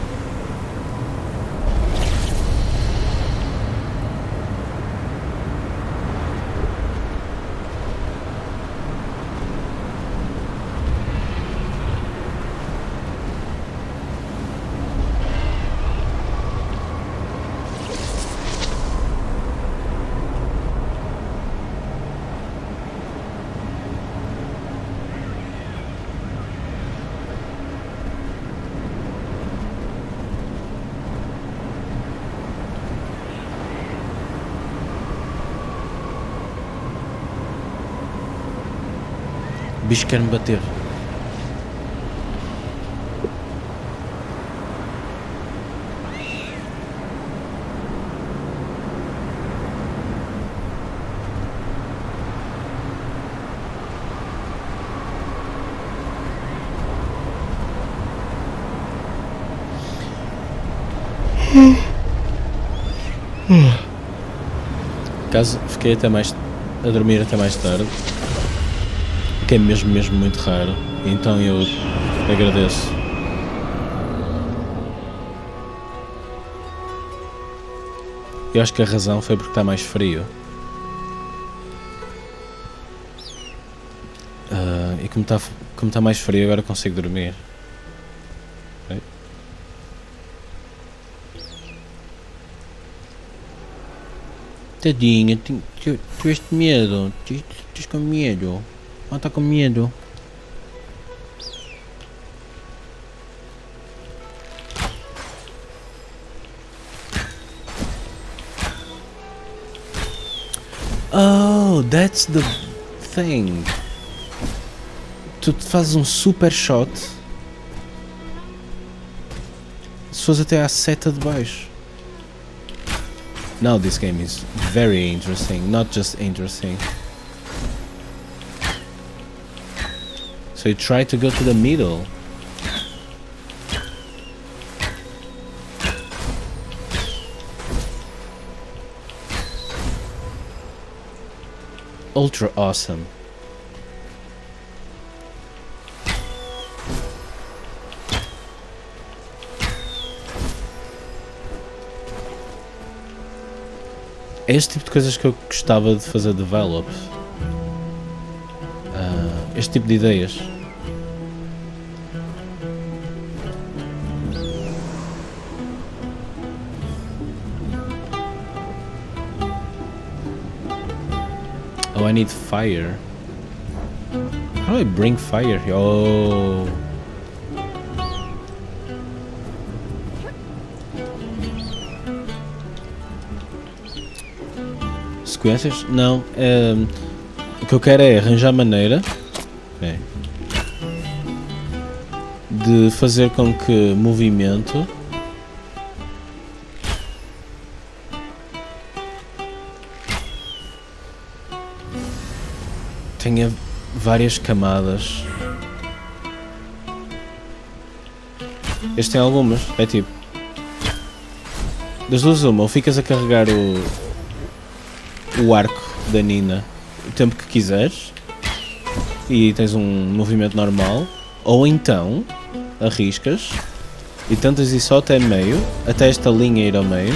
O bicho quer-me bater. Caso fiquei até mais a dormir até mais tarde, que é mesmo muito raro, então eu agradeço. Eu acho que a razão foi porque está mais frio. E como está mais frio agora consigo dormir. Okay. Tadinha, tiveste medo? Tens com medo? Ah, tá com medo. Oh, that's the thing. Tu fazes super shot se fores até à seta de baixo. Now this game is very interesting, not just interesting. So you try to go to the middle. Ultra awesome. É este tipo de coisas que eu gostava de fazer develop. Este tipo de ideias. Oh, I need fire. How do I bring fire? Oh. Sequências? Não. O que eu quero é arranjar maneira de fazer com que movimento tenha várias camadas. Este tem algumas. É tipo, das duas uma, ou ficas a carregar o arco da Nina o tempo que quiseres e tens um movimento normal, ou então arriscas e tentas ir só até meio, até esta linha ir ao meio,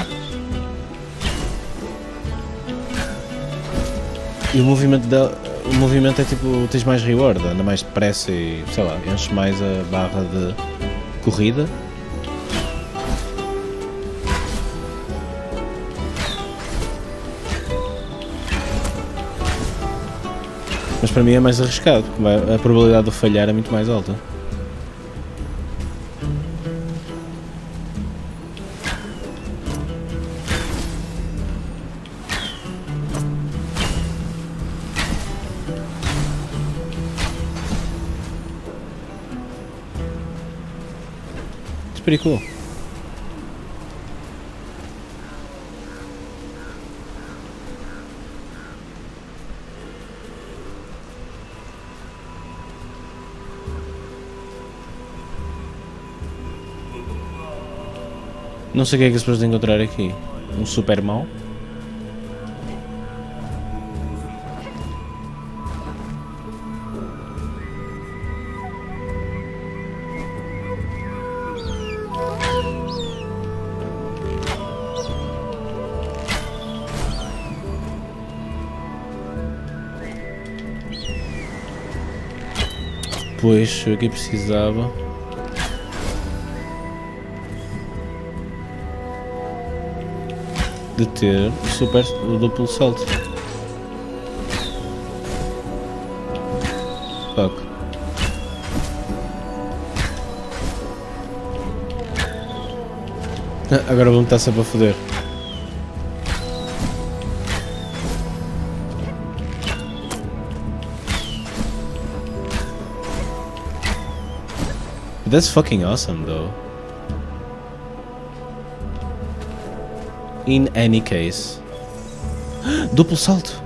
e o movimento é tipo, tens mais reward, anda mais depressa e sei lá, enches mais a barra de corrida. Mas para mim é mais arriscado, porque a probabilidade de falhar é muito mais alta. It's pretty cool. Não sei o que é que se pode encontrar aqui. Um super mau. Pois, eu aqui precisava. De ter o duplo salto. Fuck. Agora vou-me estar sempre a foder. That's fucking awesome though. In any case. Duplo salto.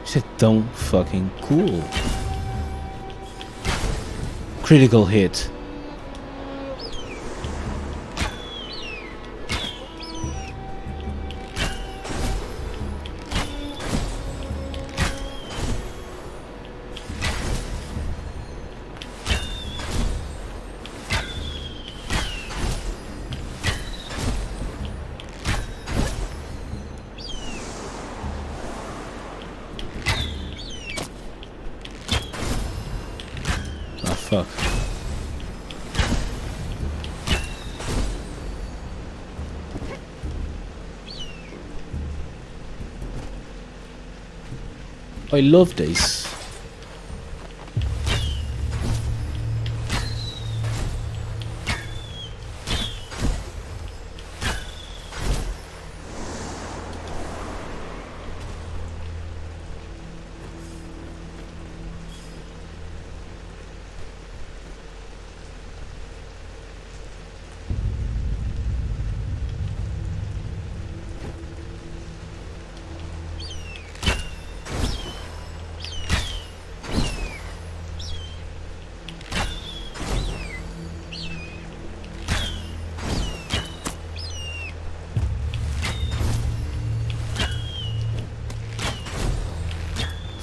Isso é tão fucking cool. Critical hit. Fuck. I love this.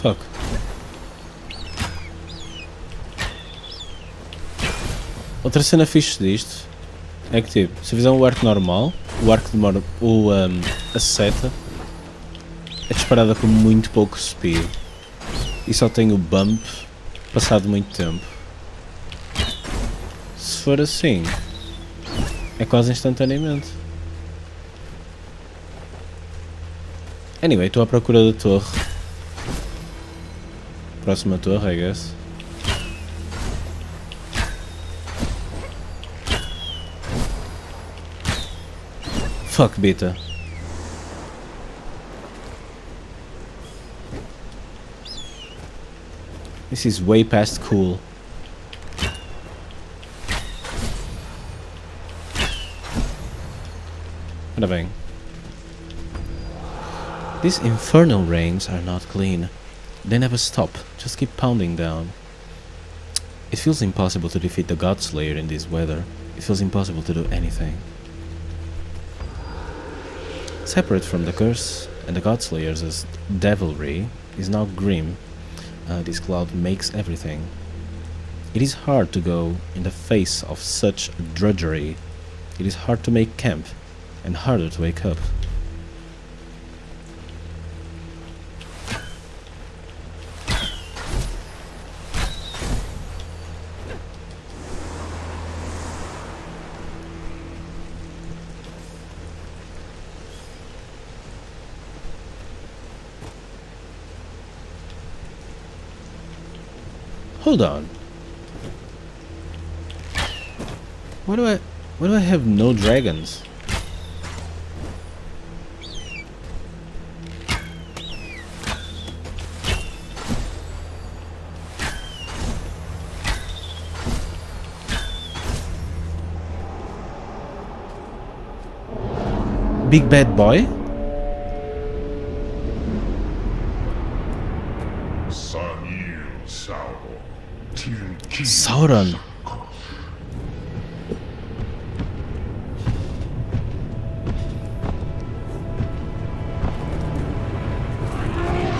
Fuck. Outra cena fixe disto é que tipo, se eu fizer um arco normal, o arco demora. A seta é disparada com muito pouco speed e só tem o bump passado muito tempo. Se for assim, é quase instantaneamente. Anyway, estou à procura da torre. Próxima torre, I guess. Fuck, beta. This is way past cool. Ora bem. These infernal rains are not clean. They never stop, just keep pounding down. It feels impossible to defeat the Godslayer in this weather. It feels impossible to do anything. Separate from the curse and the Godslayer's devilry is now grim. This cloud makes everything. It is hard to go in the face of such drudgery. It is hard to make camp and harder to wake up. Hold on. Why do I have no dragons? Big bad boy? Sauron.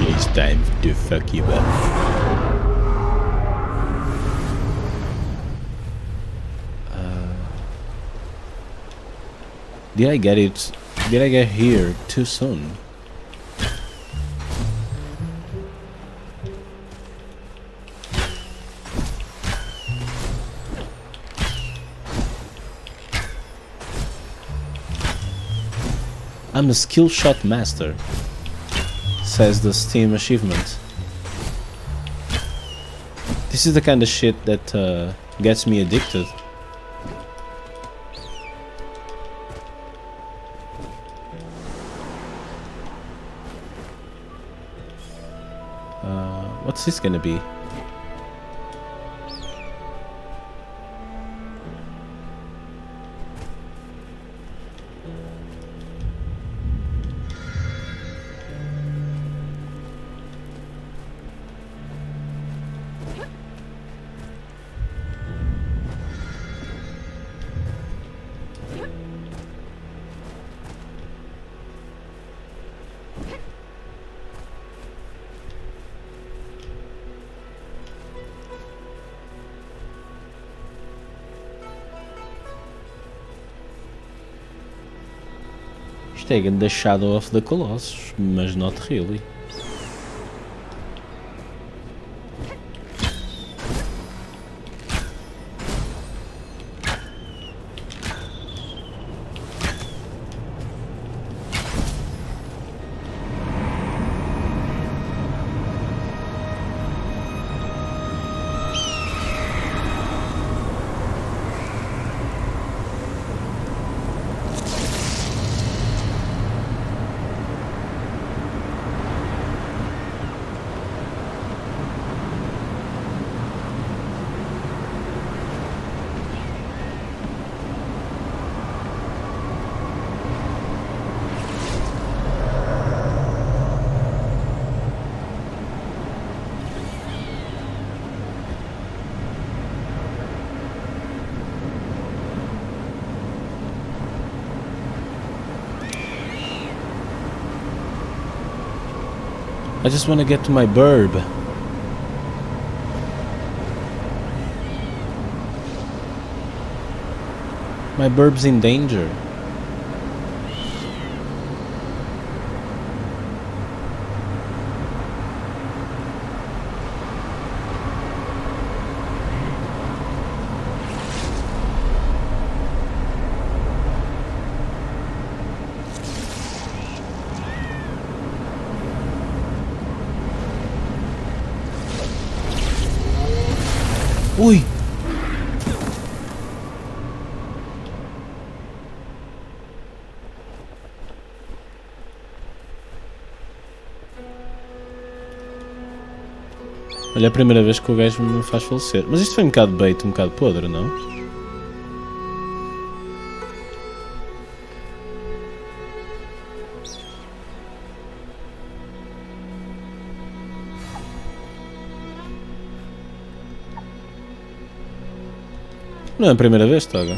It's time to fuck you up. Did I get it? Did I get here too soon? I'm a skill shot master, says the Steam achievement. This is the kind of shit that gets me addicted. What's this gonna be? Taken the Shadow of the Colossus, mas not really. I just wanna get to my burb. My burb's in danger. Ui! Olha, é a primeira vez que o gajo me faz falecer. Mas isto foi um bocado bait, um bocado podre, não? Não é a primeira vez, Toga.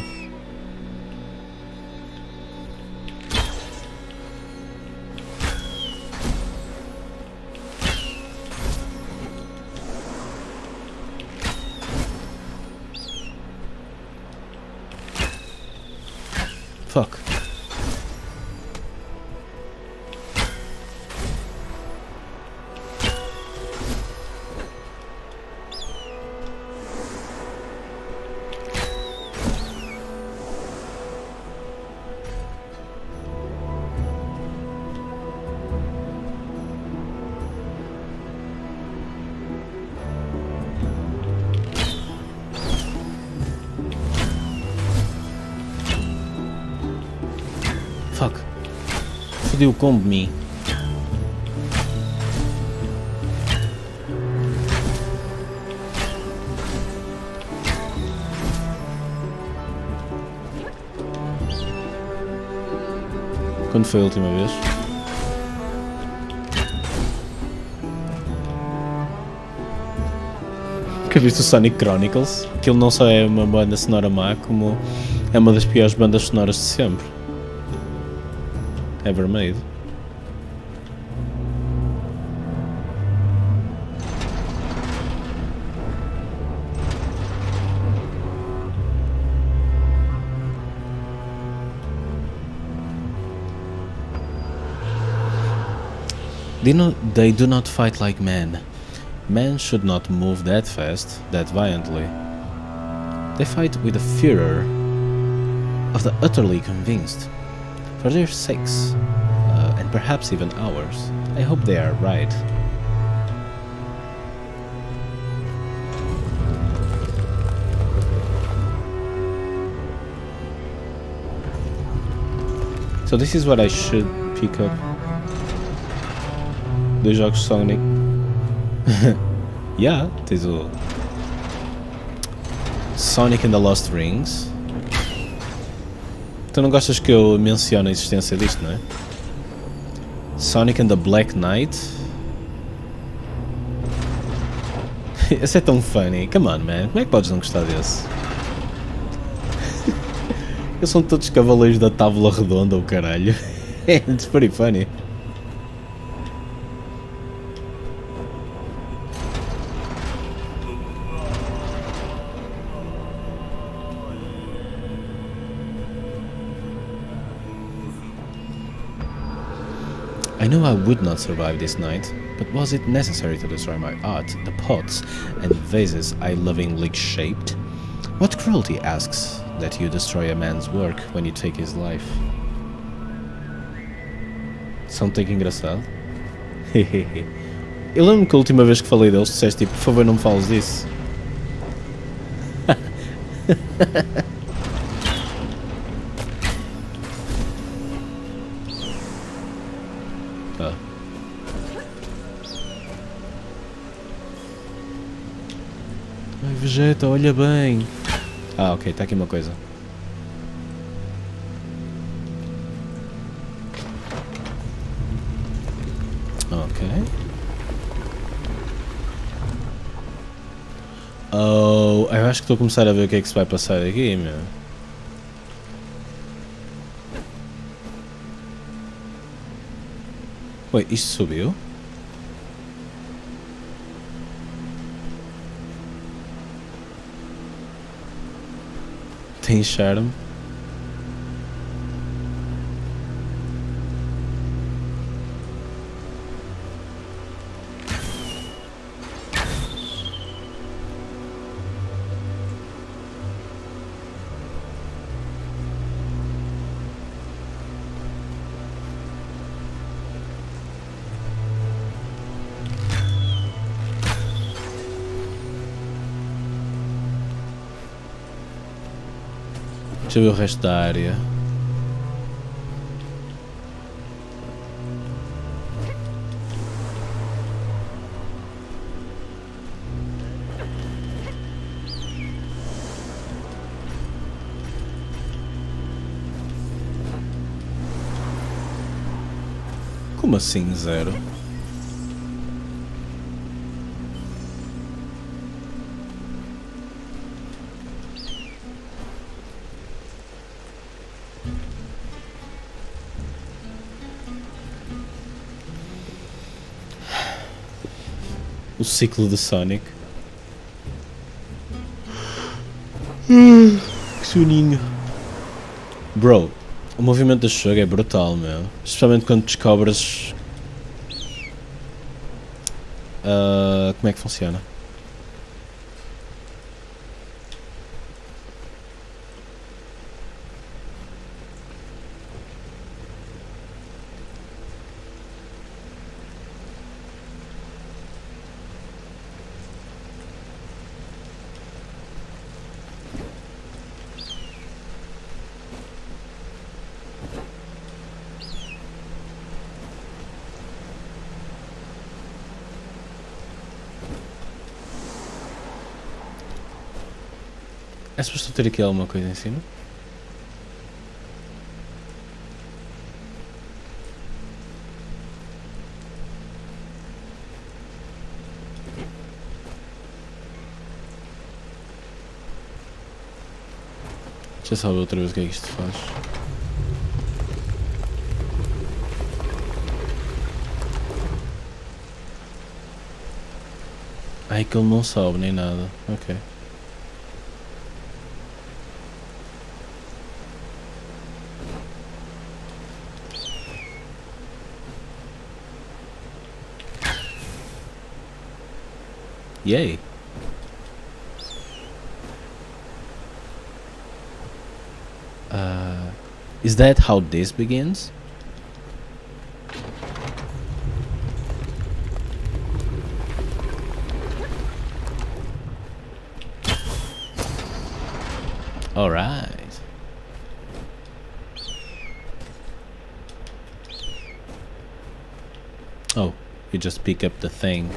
Fuck. Fuck. Fodeu o combo me. Quando foi a última vez? Que viste o Sonic Chronicles? Aquilo não só é uma banda sonora má, como é uma das piores bandas sonoras de sempre. Ever made. They do not fight like men. Men should not move that fast, that violently. They fight with the furor of the utterly convinced. For their sakes, and perhaps even ours, I hope they are right. So this is what I should pick up. Dois jogos Sonic. Yeah, tens o Sonic and the Lost Rings. Tu não gostas que eu mencione a existência disto, não é? Sonic and the Black Knight. Esse é tão funny. Come on, man. Como é que podes não gostar desse? Eles são todos cavaleiros da tábua redonda, o caralho. It's pretty funny. I know I would not survive this night, but was it necessary to destroy my art, the pots and vases I lovingly shaped? What cruelty asks that you destroy a man's work when you take his life? Something engraçado? Eu lembro-me que a última vez que falei deles disseste tipo, por favor não me fales disso. Ai, Vegeta, olha bem. Ah, ok, está aqui uma coisa. Ok. Oh, eu acho que estou a começar a ver o que é que se vai passar aqui, meu. Ué, isto subiu? tem charme. Deixa eu ver o resto da área. Como assim, zero? O ciclo de Sonic. Que soninho. Bro, o movimento deste jogo é brutal, meu. Especialmente quando descobres... como é que funciona. É suposto ter aqui alguma coisa em cima? Deixa eu só ver outra vez o que é que isto faz. Ai, que ele não sobe nem nada. Ok. Yay. Is that how this begins? Alright. Oh, you just pick up the thing.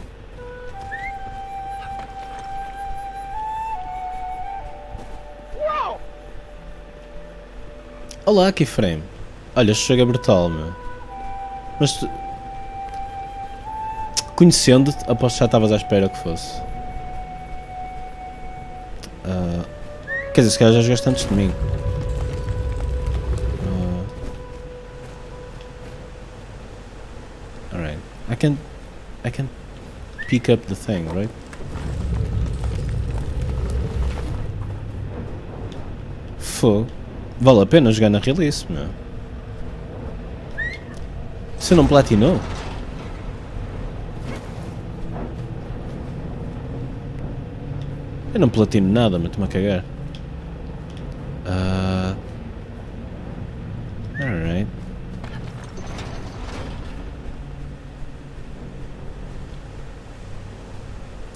Olá, Keyframe. Olha, este jogo é brutal, meu. Mas tu... Conhecendo-te, aposto que já estavas à espera que fosse. Quer dizer, se calhar já jogaste antes de mim. Alright. I can pick up the thing, right? Fogo. Vale a pena jogar na release, meu. Você não platinou? Eu não platino nada, mas estou-me a cagar. Alright.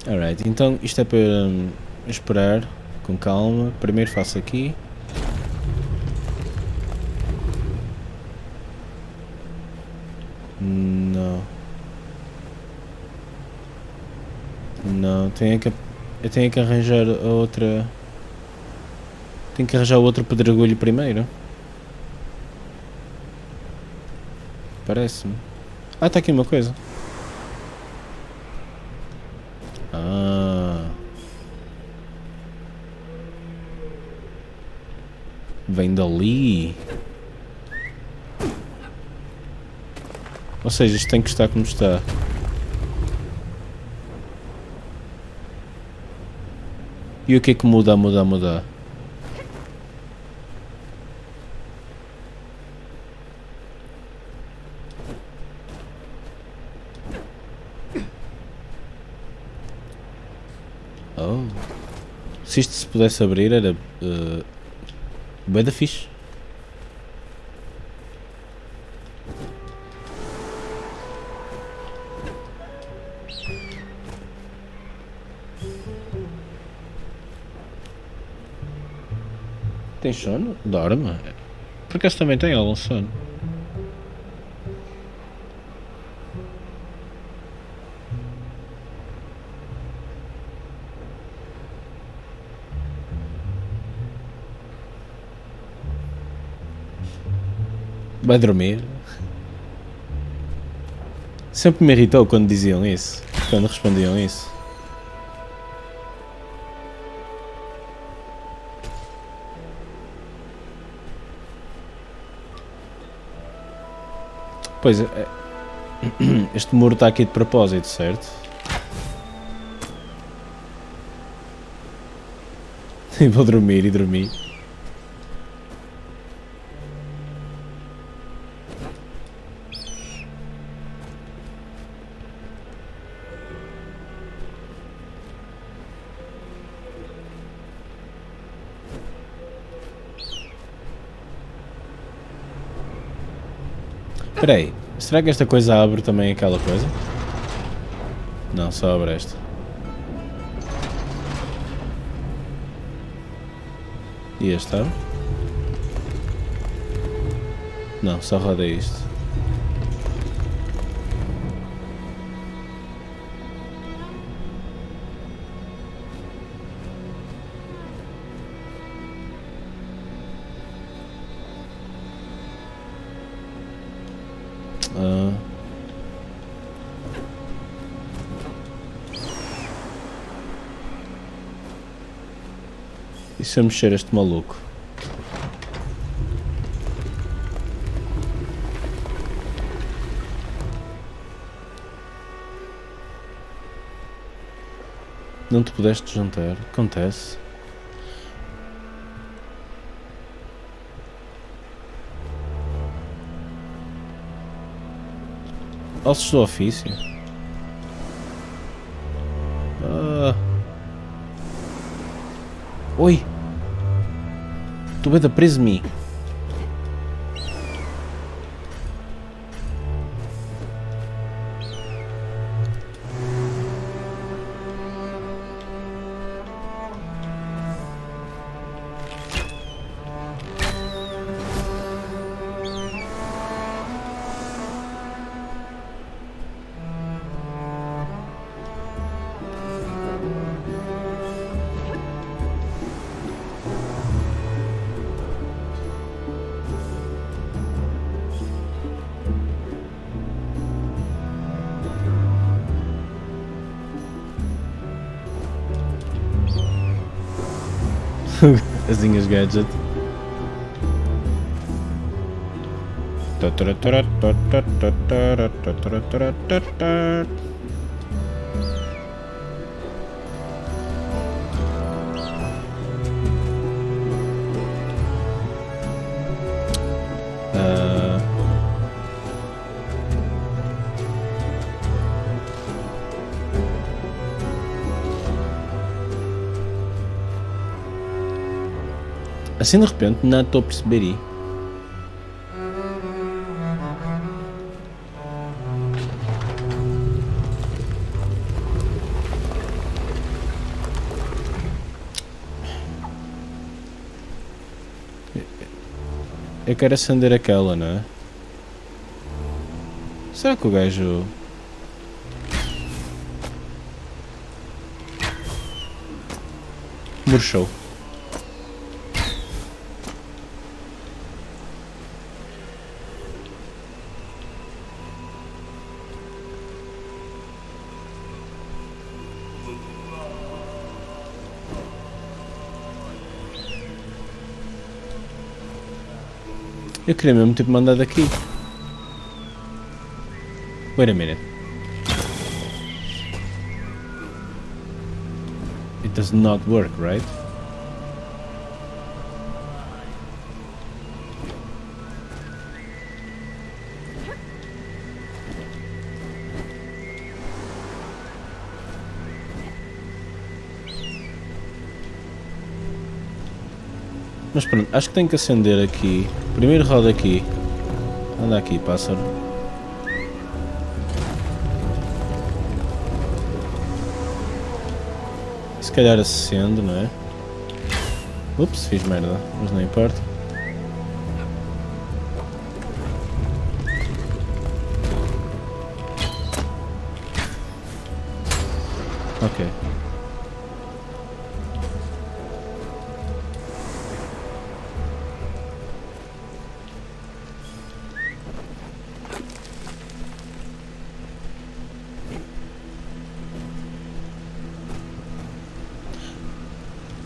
Alright, então isto é para esperar com calma. Primeiro faço aqui. Não. Não, eu tenho que arranjar a outra. Tenho que arranjar o outro pedregulho primeiro. Parece-me. Ah, está aqui uma coisa. Vem dali. Ou seja, isto tem que estar como está. E o que é que muda? Oh. Se isto se pudesse abrir era bué da fixe. Tem sono? Dorme. Por acaso também tem algum sono? Vai dormir? Sempre me irritou quando diziam isso. Quando respondiam isso. Pois é. Este muro está aqui de propósito, certo? E vou dormir e dormir. Espera aí, será que esta coisa abre também aquela coisa? Não, só abre esta. E este abre? Não, só roda isto. E se eu mexer este maluco? Não te pudeste jantar? Acontece. Ossos do ofício? Oi! Tu bem da preso me. As linhas gadget. Assim de repente, não estou a perceber aí. Eu quero acender aquela, não é? Será que o gajo... murchou? Eu queria mesmo ter mandado daqui. Wait a minute. It does not work, right? Mas pronto, acho que tenho que acender aqui. Primeiro roda aqui. Anda aqui, pássaro. Se calhar acendo, não é? Ups, fiz merda, mas não importa. Ok.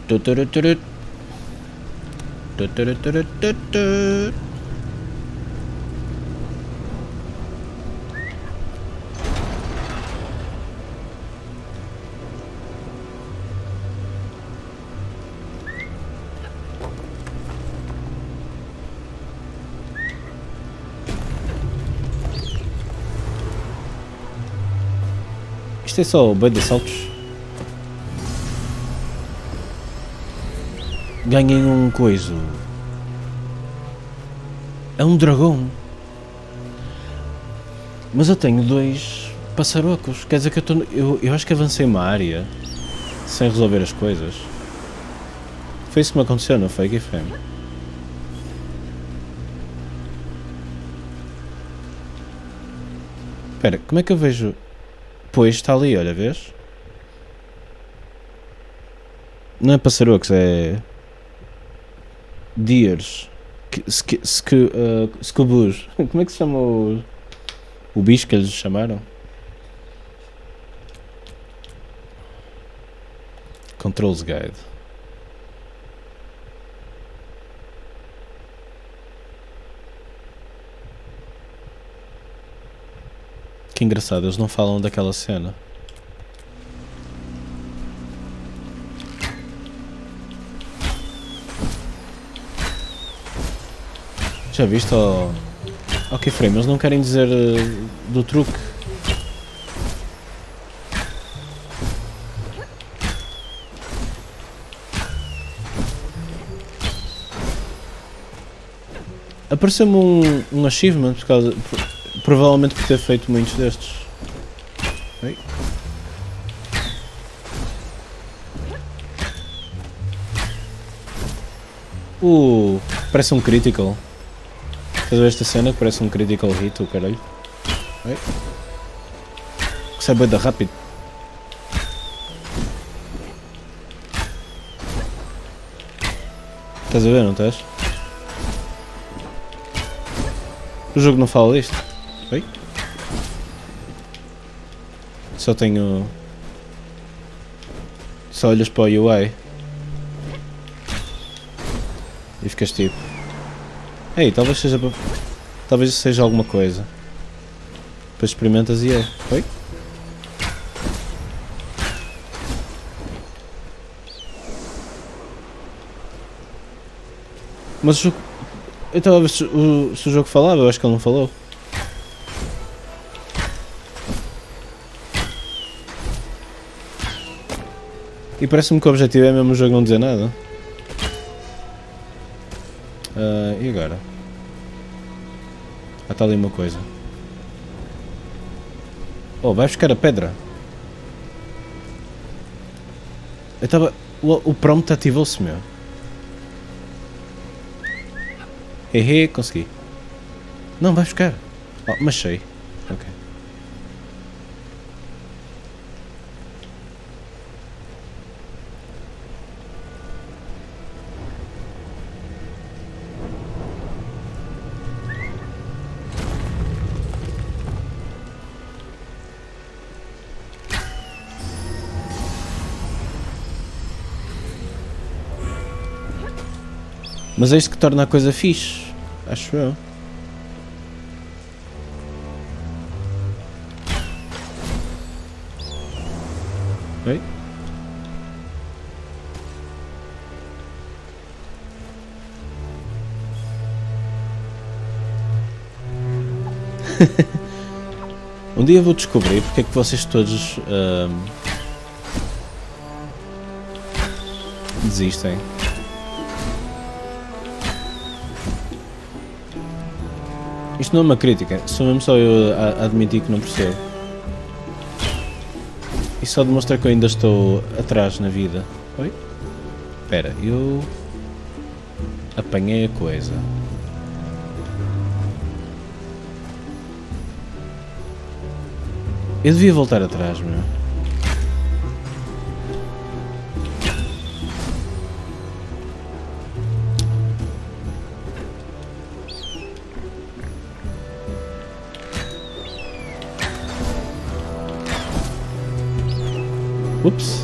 Tuturuturut. Tuturuturututut. Isto é só o boi de saltos. Ganhem um coiso. É um dragão. Mas eu tenho 2 passarocos. Quer dizer que eu acho que avancei uma área sem resolver as coisas. Foi isso que me aconteceu, não foi, Keyframe? Espera, como é que eu vejo? Pois, está ali, olha, vês? Não é passarocos, é... Deers. Scubus. Como é que se chama o bicho que eles chamaram? Controls Guide. Que engraçado, eles não falam daquela cena. Já viste, ok, Frame, eles não querem dizer do truque. Apareceu-me um achievement por causa... provavelmente por ter feito muitos destes. Oi. Parece um critical. Estás a ver esta cena que parece um critical hit, o caralho? Oi. Que sai bué da rápido. Estás a ver, não estás? O jogo não fala disto. Oi? Só tenho... Só olhas para o UI. E ficas tipo... Ei, talvez seja alguma coisa. Depois experimentas e é. Oi? Mas o jogo... Eu estava a ver se o jogo falava, eu acho que ele não falou. E parece-me que o objetivo é mesmo o jogo não dizer nada. E agora? Ah, está ali uma coisa. Oh, vai buscar a pedra. Eu estava... O prompt ativou-se, meu. Hehe, consegui. Não, vai buscar. Oh, mas sei. Ok. Mas é isto que torna a coisa fixe, acho eu. Oi? Um dia vou descobrir porque é que vocês todos desistem. Isto não é uma crítica, sou mesmo só eu a admitir que não percebo. Isso só demonstra que eu ainda estou atrás na vida. Oi? Espera, eu apanhei a coisa. Eu devia voltar atrás, meu. Ups.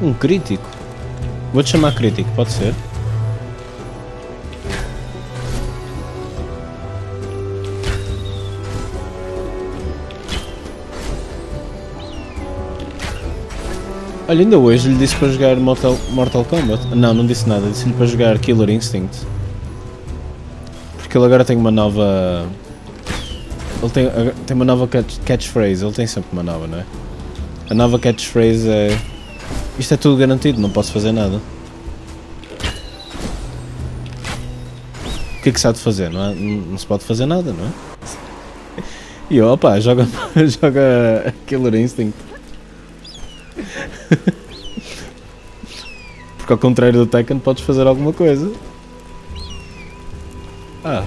Um crítico. Vou-te chamar crítico, pode ser? Olha, ainda hoje lhe disse para jogar Mortal Kombat. Não, não disse nada, disse-lhe para jogar Killer Instinct. Porque ele agora tem uma nova... Ele tem uma nova catchphrase, ele tem sempre uma nova, não é? A nova catchphrase é... Isto é tudo garantido, não posso fazer nada. O que é que se há de fazer? Não se pode fazer nada, não é? E eu, opa, joga Killer Instinct. Porque ao contrário do Tekken podes fazer alguma coisa. Ah.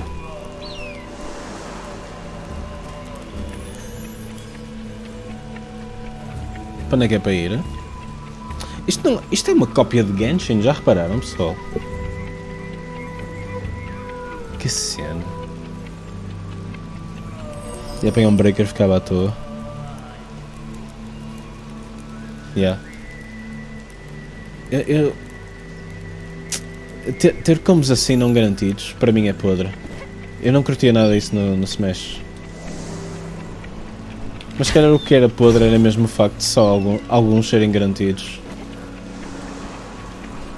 Para onde é que é para ir? Isto é uma cópia de Genshin, já repararam, pessoal? Que cena. E apanhar um breaker ficava à toa. Yeah. Ter combos assim não garantidos, para mim é podre. Eu não curtia nada disso no Smash. Mas se calhar o que era podre era mesmo o facto de só alguns serem garantidos.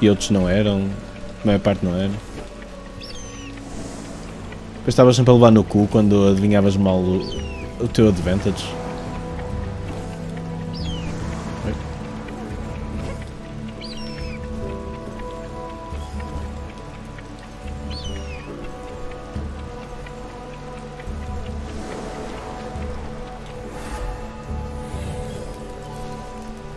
E outros não eram. A maior parte não era. Depois estavas sempre a levar no cu quando adivinhavas mal o teu advantage.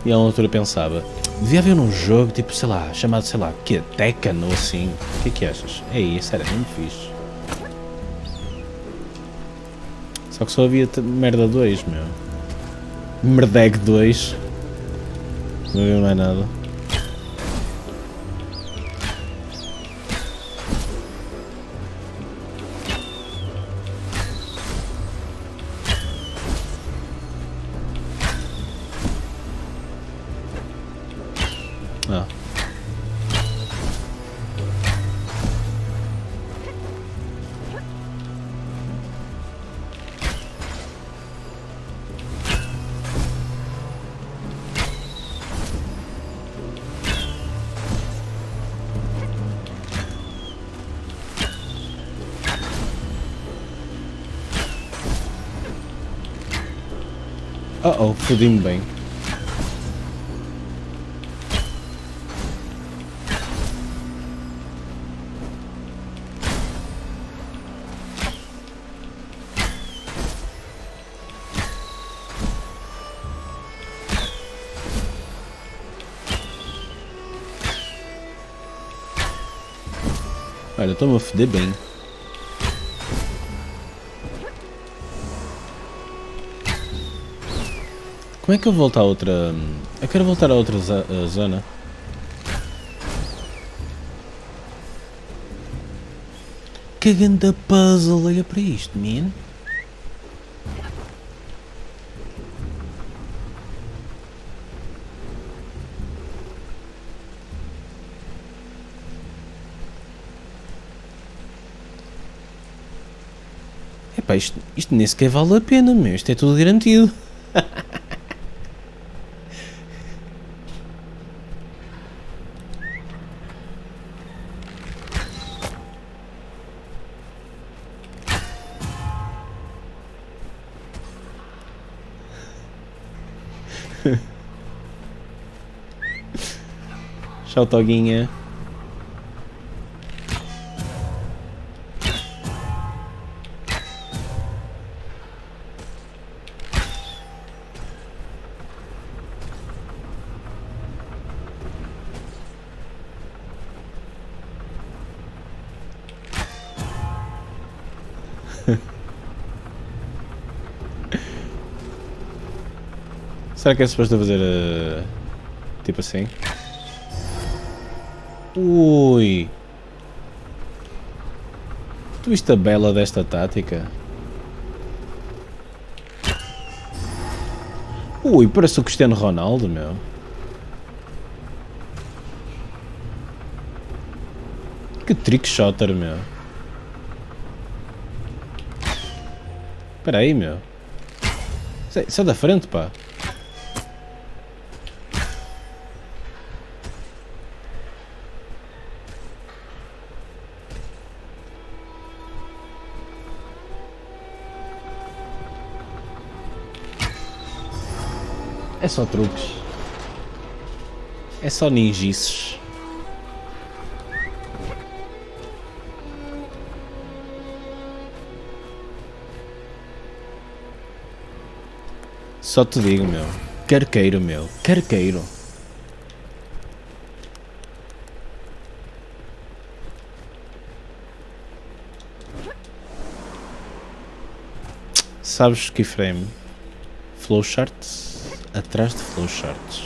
E a uma altura pensava, devia haver um jogo tipo, sei lá, chamado, sei lá, que Tekken ou assim. O que achas? É isso, era muito fixe. Só que só havia merda 2, meu. Merdeg 2. Não havia mais nada. Ah. Oh, fodi-me bem. Olha, estou-me a foder bem. Como é que eu volto à outra... Eu quero voltar a outra zona. Que grande puzzle, olha para isto, man. Epá, isto nem sequer vale a pena, meu. Isto é tudo garantido. Tchau, Toguinha. Será que é suposto fazer tipo assim? Ui! Tu viste a bela desta tática? Ui, parece o Cristiano Ronaldo, meu. Que trickshotter, meu. Espera aí, meu. Sai da frente, pá. É só truques. É só ninjices. Só te digo, meu. Carqueiro, meu. Carqueiro. Sabes que frame? Flowcharts atrás de flowcharts.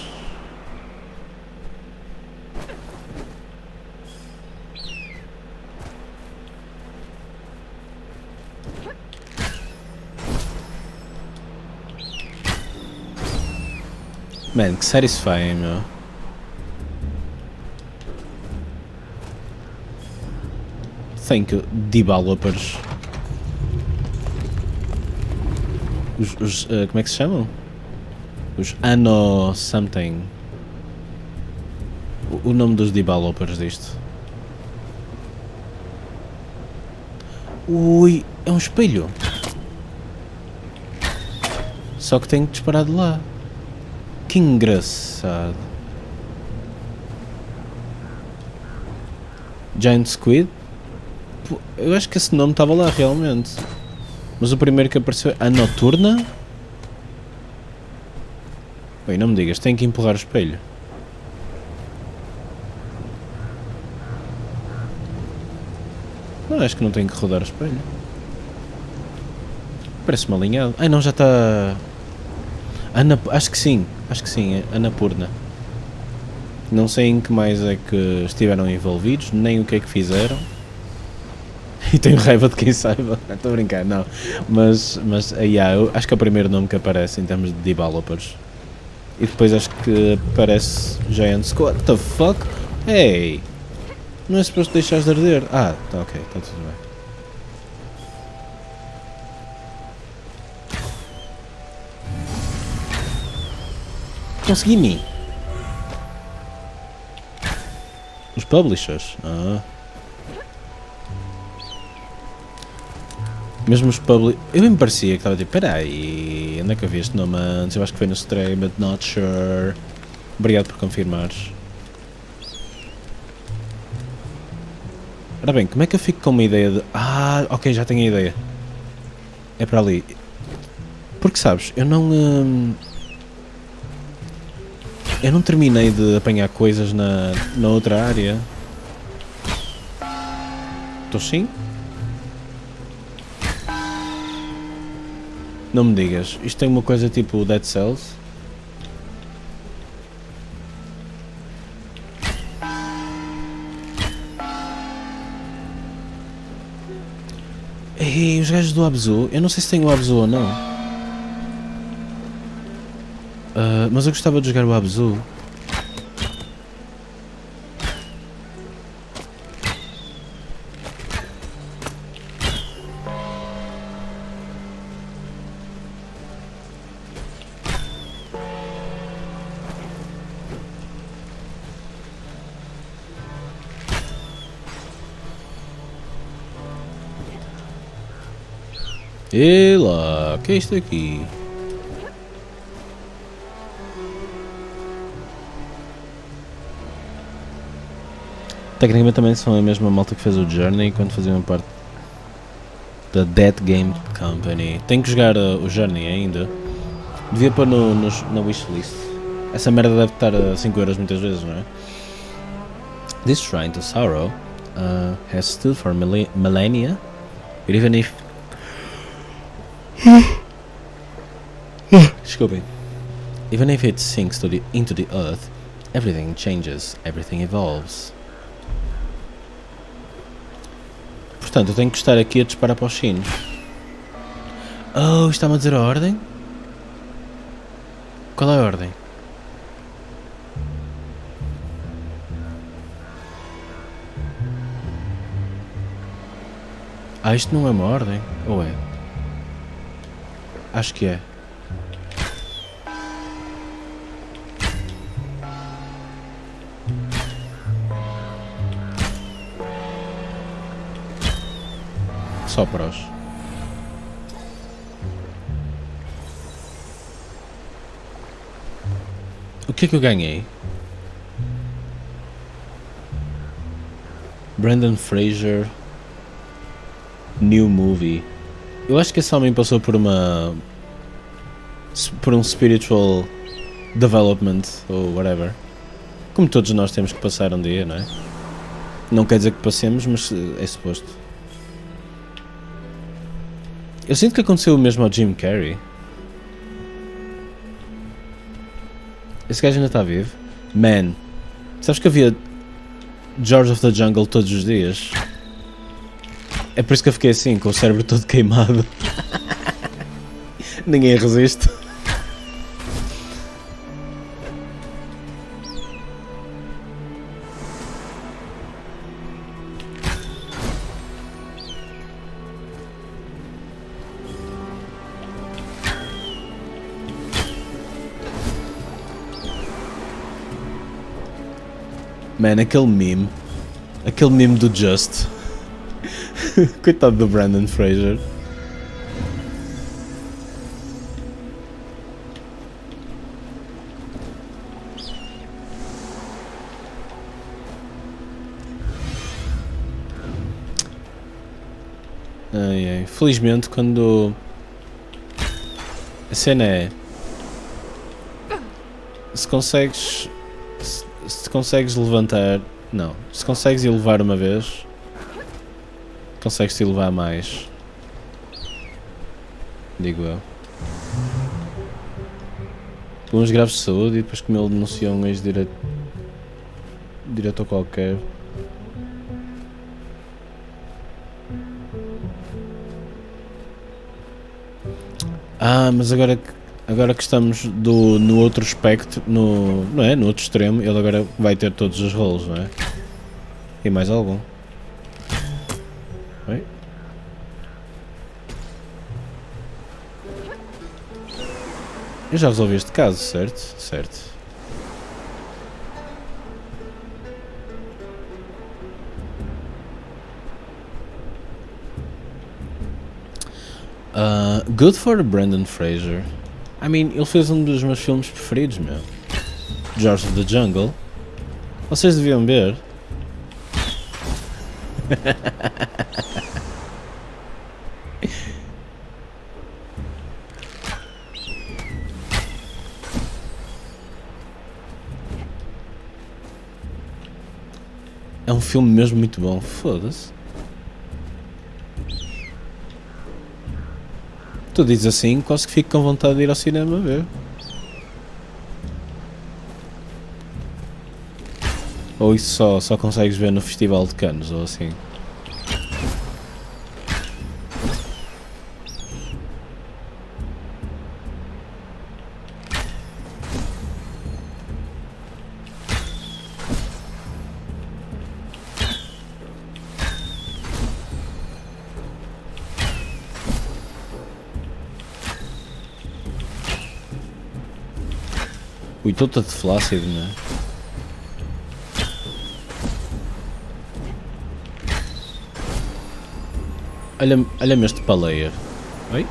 Man, que satisfying, meu. Thank you, developers. Como é que se chamam? Os Anno something. O nome dos developers disto. Ui, é um espelho. Só que tenho que disparar de lá. Que engraçado. Giant Squid? Pô, eu acho que esse nome estava lá realmente. Mas o primeiro que apareceu é a Noturna? Bem, não me digas, tenho que empurrar o espelho. Não, acho que não tenho que rodar o espelho. Parece-me alinhado. Ai não, já está... Acho que sim, é Annapurna. Não sei em que mais é que estiveram envolvidos, nem o que é que fizeram. E tenho raiva de quem saiba. Estou a brincar, não. Mas eu acho que é o primeiro nome que aparece em termos de developers. E depois acho que aparece Giant Squad. What the fuck? Hey! Não é suposto deixares de arder. Ah, tá ok, está tudo bem. Consegui-me! Os publishers? Ah. Mesmo os publishers... Eu me parecia que estava tipo, peraí, onde é que eu vi este nome antes? Eu acho que foi no stream, but not sure. Obrigado por confirmares. Ora bem, como é que eu fico com uma ideia de... Ah, ok, já tenho a ideia. É para ali. Porque sabes, eu não terminei de apanhar coisas na outra área. Estou sim? Não me digas, isto tem uma coisa tipo Dead Cells? Ei, os gajos do Abzu, eu não sei se tenho o Abzu ou não. Mas eu gostava de jogar o Abzu. E lá, o que é isto aqui? Tecnicamente também são a mesma malta que fez o Journey quando faziam parte da Dead Game Company. Tenho que jogar o Journey ainda. Devia pôr na wishlist. Essa merda deve estar a 5€ muitas vezes, não é? This shrine to sorrow has stood for millennia, but even if Desculpem. Even if it sinks into the earth, everything changes, everything evolves. Portanto, eu tenho que estar aqui a disparar para os sinos. Oh, está-me a dizer a ordem? Qual é a ordem? Ah, isto não é uma ordem? Ou é? Acho que é. Só para os. O que é que eu ganhei? Brendan Fraser New Movie. Eu acho que esse homem passou por um spiritual development ou whatever. Como todos nós temos que passar um dia, não é? Não quer dizer que passemos, mas é suposto. Eu sinto que aconteceu o mesmo ao Jim Carrey. Esse gajo ainda está vivo? Man, sabes que havia George of the Jungle todos os dias? É por isso que eu fiquei assim, com o cérebro todo queimado. Ninguém resiste. Man, aquele meme do Just. Coitado do Brendan Fraser. Ai, ai. Felizmente, quando a cena é se consegues levantar, não, se consegues elevar uma vez, consegues-te elevar mais, digo eu. Problemas graves de saúde e depois como ele denunciou um ex-diretor qualquer. Ah, mas agora que estamos no outro espectro, não é? No outro extremo, ele agora vai ter todos os rolos, não é? E mais algum. Oi? Eu já resolvi este caso, certo? Certo. Good for Brendan Fraser. I mean, ele fez um dos meus filmes preferidos, meu. George of the Jungle. Vocês deviam ver. É um filme mesmo muito bom. Foda-se. Tu dizes assim, quase que fico com vontade de ir ao cinema ver. Ou isso só consegues ver no Festival de Cannes, ou assim. Ui, estou todo flácido, não é? Olha-me este paleia. Oi?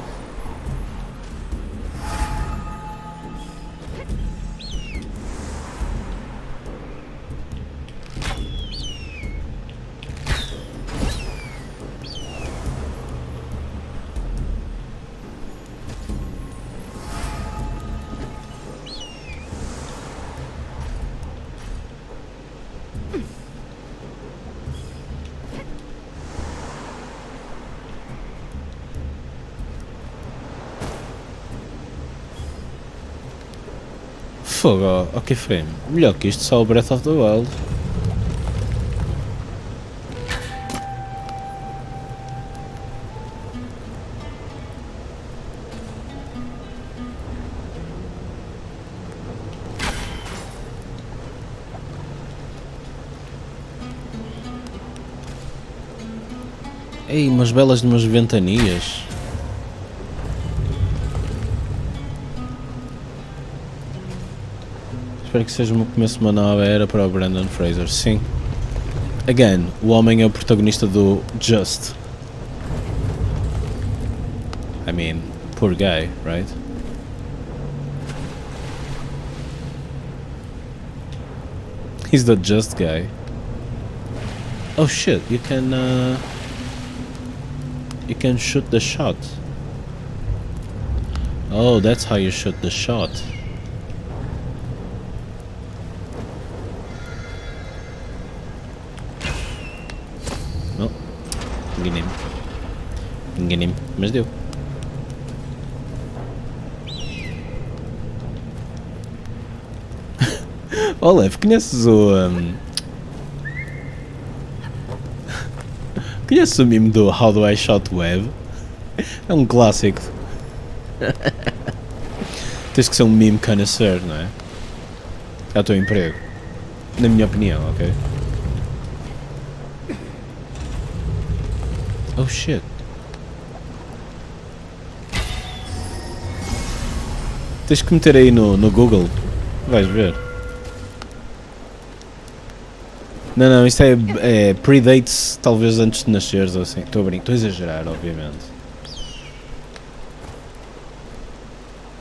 Fogo, ok frame. Melhor que isto, só o Breath of the Wild. Ei, umas belas de umas ventanias. Espero que seja o começo de uma nova era para o Brandon Fraser. Sim. Again, o homem é o protagonista do Just. I mean, poor guy, right? He's the just guy. Oh shit, you can shoot the shot. Oh, that's how you shoot the shot. No, enganei-me. Enganei-me, mas deu. Olaf, conheces o... Conheces o meme do How Do I Shot Web? É um clássico. Tens que ser um meme connoisseur, não é? É o teu emprego. Na minha opinião, ok? Oh shit. Tens que meter aí no Google. Vais ver. Não, isto é predates talvez antes de nasceres ou assim. Estou a brincar, estou a exagerar, obviamente.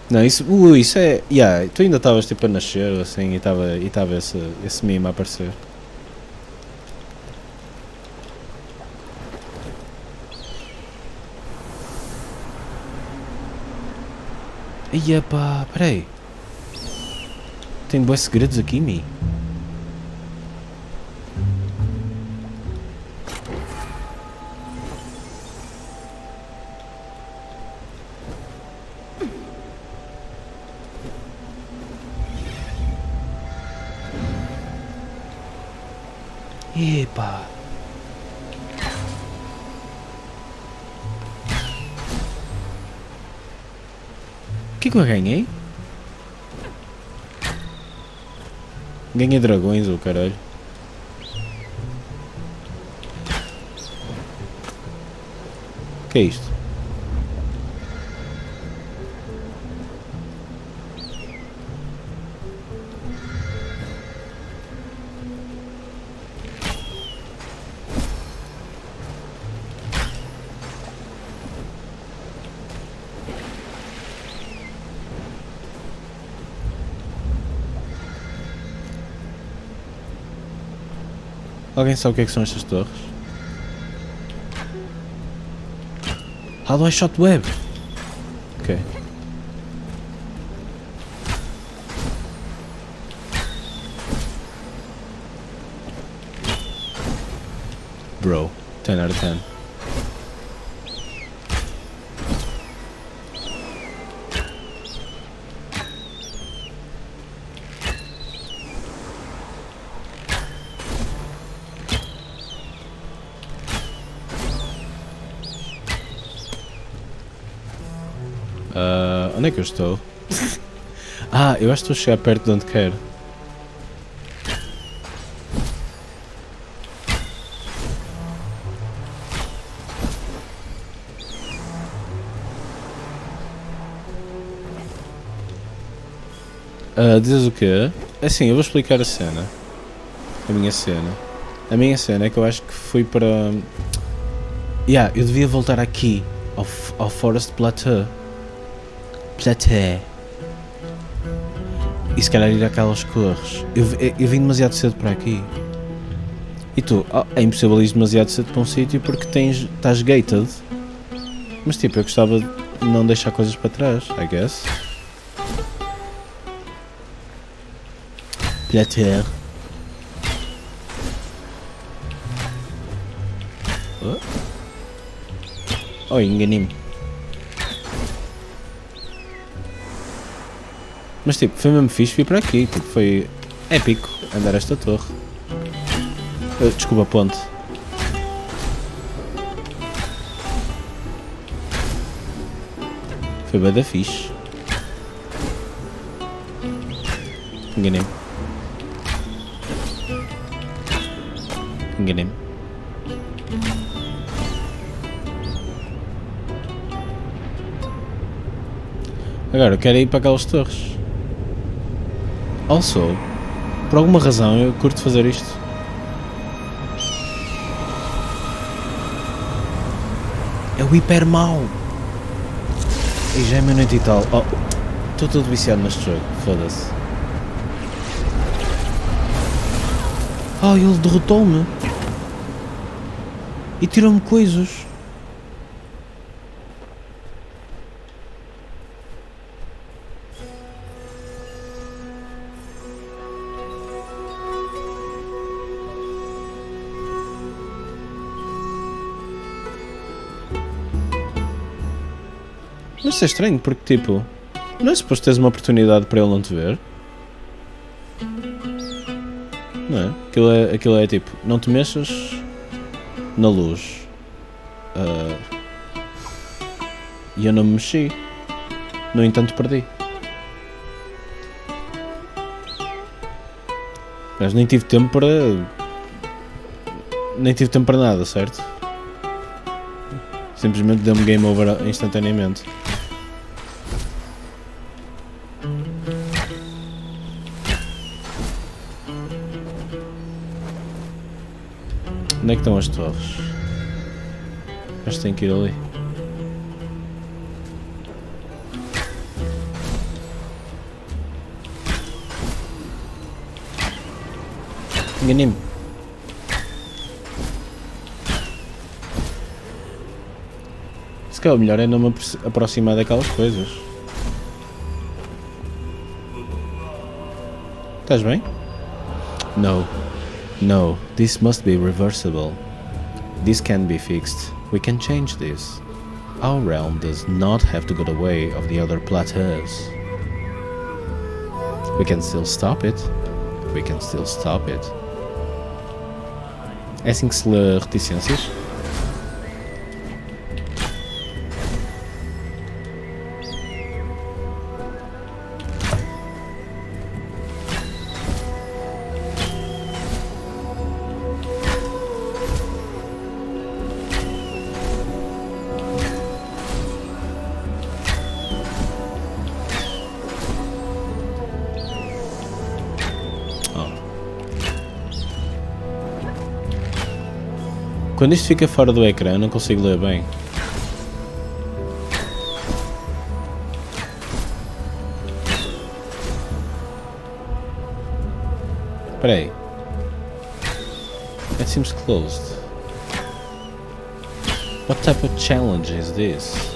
Não, isso é... Yeah, tu ainda estavas tipo a nascer ou assim e estava esse meme a aparecer. Ia pá, peraí. Tem bons segredos aqui, Mi. Epa! O que eu ganhei? Ganhei dragões, o caralho. O que é isto? Alguém sabe o que é que são estas torres? How do I shot web? Ok. Bro, 10 out of 10. Onde é que eu estou? Eu acho que estou a chegar perto de onde quero. Dizes o quê? Assim, eu vou explicar a cena. A minha cena. A minha cena é que eu acho que fui para... eu devia voltar aqui, ao Forest Plateau. E se calhar ir àquelas cores. Eu vim demasiado cedo para aqui. E tu? É impossível ir demasiado cedo para um sítio porque estás gated. Mas tipo, eu gostava de não deixar coisas para trás, I guess. Plateau. Oh, enganei-me. Mas tipo, foi mesmo fixe vir para aqui. Tipo, foi épico andar esta torre. Desculpa, ponte. Foi bem da fixe. Enganei-me. Enganei-me. Agora eu quero ir para aquelas torres. Also, por alguma razão eu curto fazer isto. É o hiper mau. E já é meia-noite e tal. Oh, estou todo viciado neste jogo. Foda-se. Oh, ele derrotou-me. E tirou-me coisas. Mas isso é estranho, porque tipo, não é suposto teres uma oportunidade para ele não te ver? Não é? Aquilo é tipo, não te mexas na luz. E eu não me mexi. No entanto perdi. Mas nem tive tempo para... Nem tive tempo para nada, certo? Simplesmente deu-me game over instantaneamente. Onde é que estão as torres? Acho que tem que ir ali. Enganei-me. Se calhar o melhor é não me aproximar daquelas coisas. Estás bem? No. No, this must be reversible. This can be fixed. We can change this. Our realm does not have to go the way of the other plateaus. We can still stop it. We can still stop it. É assim que se lê reticências? Quando isto fica fora do ecrã, eu não consigo ler bem. Espera aí. That seems closed. What type of challenge is this?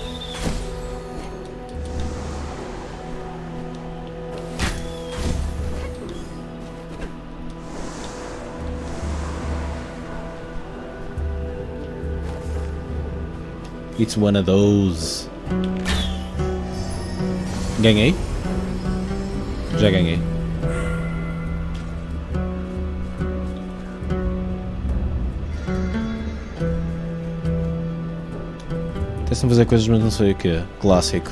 It's one of those. Ganhei? Já ganhei. Testa-me fazer coisas, mas não sei o que. Clássico.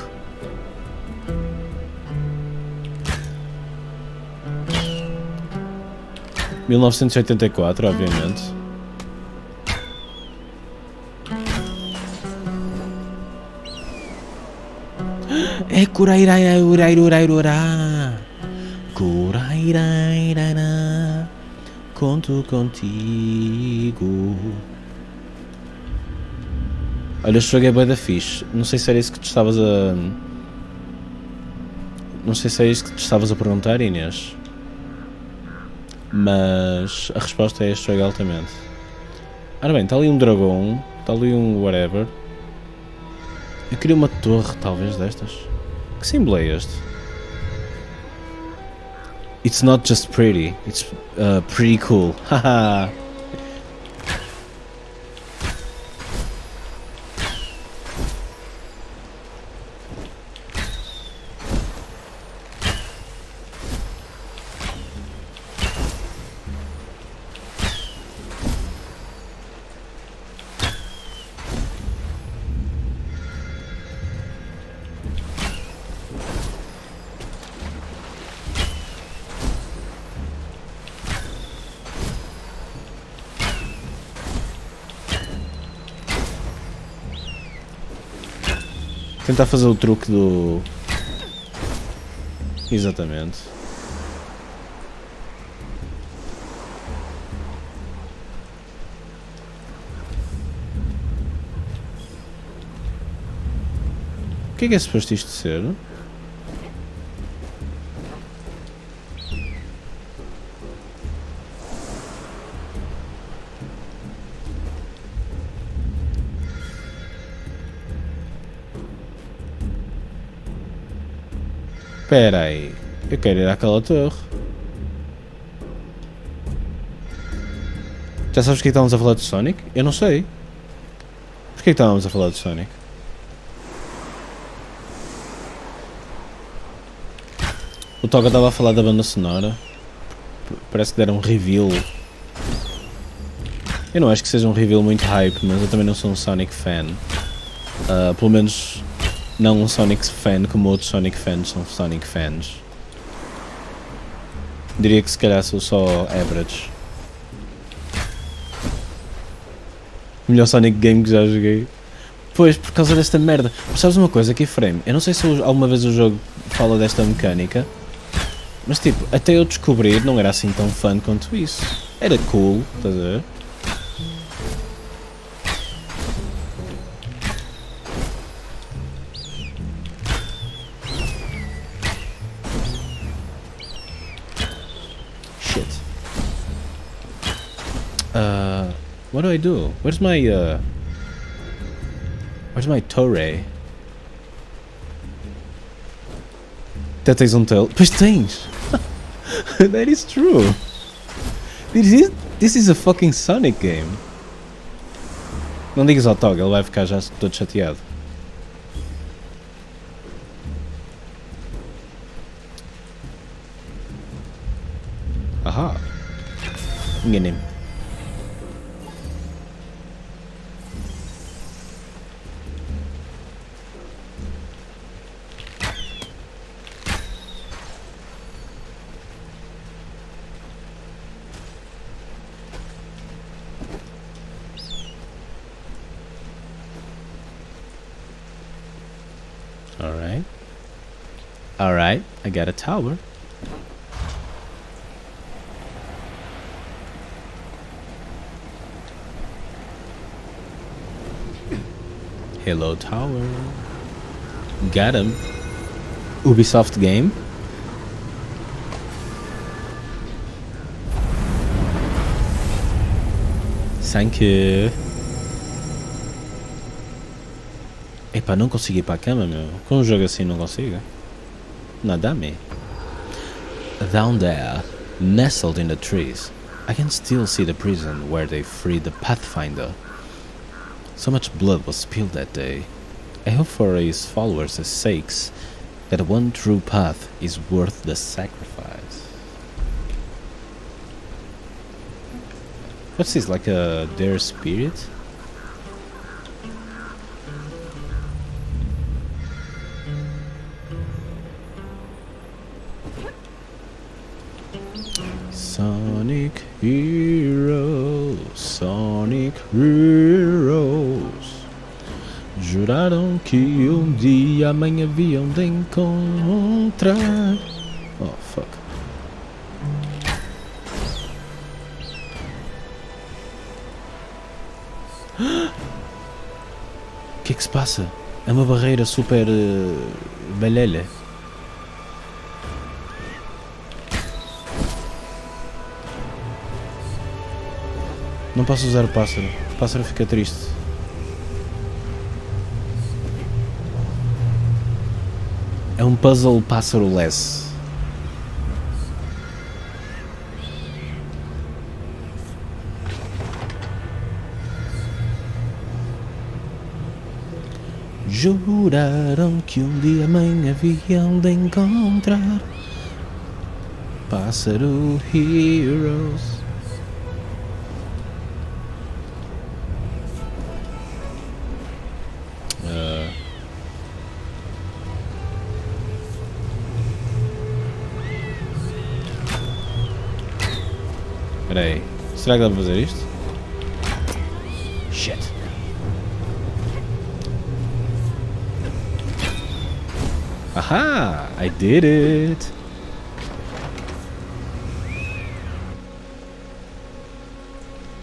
...1984, obviamente. É Curairairairairá. Curairairairá. Conto contigo. Olha, este jogo é bué da fixe. Não sei se era isso que tu estavas a... Não sei se é isso que tu estavas a perguntar, Inês. Mas a resposta é este jogo altamente. Ora bem, está ali um dragão. Está ali um whatever. Eu queria uma torre, talvez, destas. Que símbolo é este? It's not just pretty, it's pretty cool. Haha. Tentar fazer o truque do... Exatamente. O que é suposto isto ser? Espera aí, eu quero ir àquela torre. Já sabes porque estávamos a falar de Sonic? Eu não sei. Porquê estávamos a falar de Sonic? O Toga estava a falar da banda sonora. Parece que deram um reveal. Eu não acho que seja um reveal muito hype, mas eu também não sou um Sonic fan. Pelo menos não um Sonic fan como outros Sonic fans são Sonic fans. Diria que se calhar sou só average. O melhor Sonic game que já joguei. Pois, por causa desta merda. Mas sabes uma coisa, Keyframe? Eu não sei se alguma vez o jogo fala desta mecânica. Mas tipo, até eu descobrir não era assim tão fun quanto isso. Era cool, estás a ver? Shit. What do I do? Where's my torre? Até tens um tail. Pois tens! That is true! This is a fucking Sonic game. Não digas ao Tog, ele vai ficar já todo chateado. Aha! Enganei-me. Alright, I got a tower. Hello tower. Got him. Ubisoft game. Thank you. Epá, não consigo ir para a cama, meu. Com um jogo assim não consigo. Nadame. Down there, nestled in the trees, I can still see the prison where they freed the Pathfinder. So much blood was spilled that day. I hope for his followers' sakes that one true path is worth the sacrifice. What's this, like their spirit? Sonic Heroes juraram que dia amanhã haviam de encontrar. Oh fuck. O que é que se passa? É uma barreira super balhelha. Não posso usar o pássaro. O pássaro fica triste. É um puzzle pássaro-less. Juraram que dia amanhã haviam de encontrar. Pássaro Heroes. Espera aí, será que dá para fazer isto? Shit. Aha! I did it!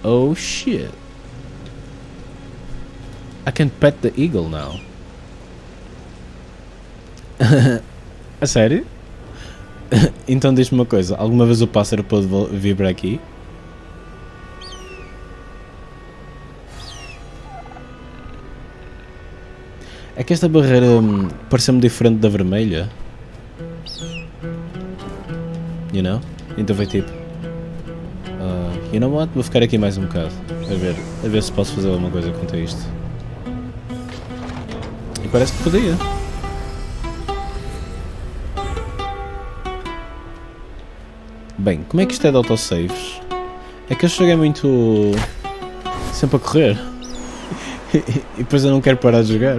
Oh shit! I can pet the eagle now. A sério? Então diz-me uma coisa, alguma vez o pássaro pôde vir para aqui? É que esta barreira pareceu-me diferente da vermelha. You know? Então foi tipo... you know what? Vou ficar aqui mais um bocado. A ver se posso fazer alguma coisa quanto a isto. E parece que podia. Bem, como é que isto é de autosaves? É que eu cheguei muito... sempre a correr. E depois eu não quero parar de jogar.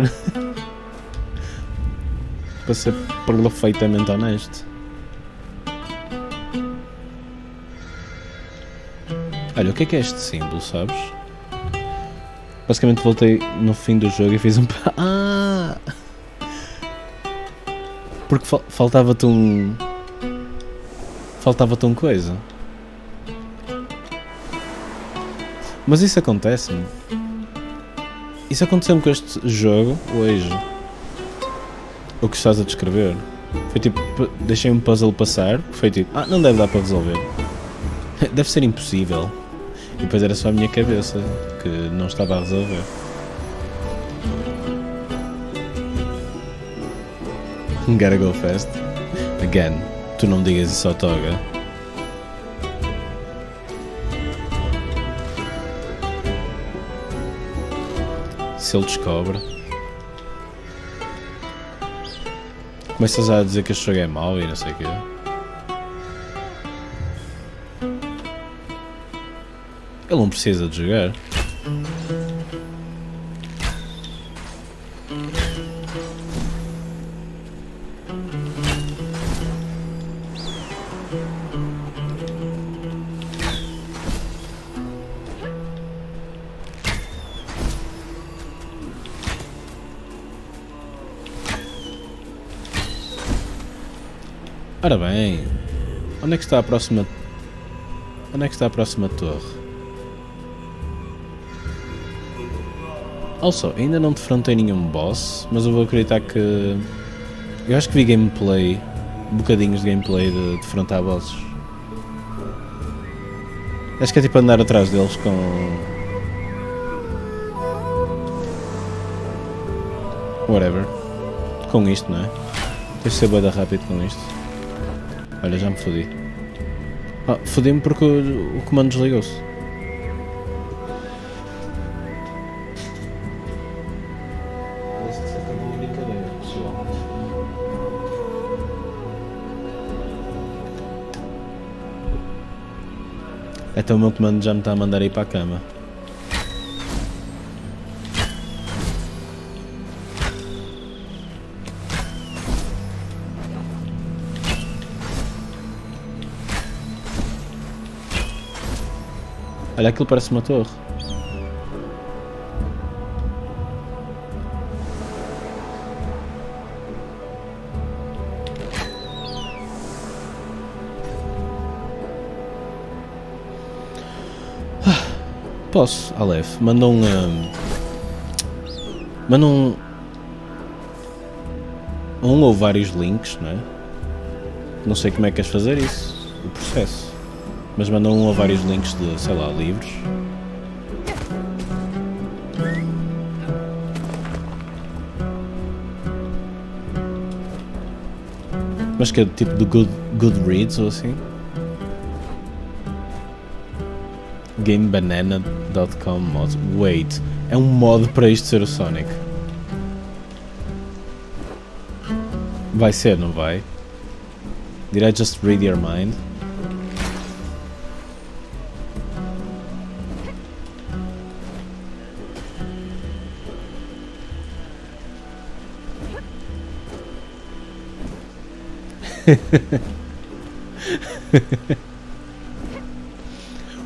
Para ser perfeitamente honesto. Olha, o que é este símbolo, sabes? Basicamente voltei no fim do jogo e fiz um... Ah! Porque faltava-te um... Faltava-te uma coisa. Mas isso acontece-me. Isso aconteceu-me com este jogo hoje. O que estás a descrever. Foi tipo, deixei um puzzle passar. Foi tipo, não deve dar para resolver. Deve ser impossível. E depois era só a minha cabeça que não estava a resolver. Gotta go fast. Again, tu não digas isso ao Toga. Se ele descobre. Começas a dizer que este jogo é mau e não sei o quê. Ele não precisa de jogar. Ora bem, onde é que está a próxima... Onde é que está a próxima torre? Also, ainda não defrontei nenhum boss, mas eu vou acreditar que... Eu acho que vi gameplay, bocadinhos de gameplay de defrontar bosses. Acho que é tipo andar atrás deles com... Whatever. Com isto, não é? Tens de ser bué da rápido com isto. Olha, já me fodi. Fodi-me porque o comando desligou-se. Então o meu comando já me está a mandar ir para a cama. Olha, aquilo parece uma torre. Posso, Aleph. Manda um ou vários links, não é? Não sei como é que queres fazer isso, o processo. Mas manda um ou vários links de, sei lá, livros. Mas que é tipo do Goodreads ou assim? GameBanana.com mod. Wait, é um mod para isto ser o Sonic. Vai ser, não vai? Did I just read your mind?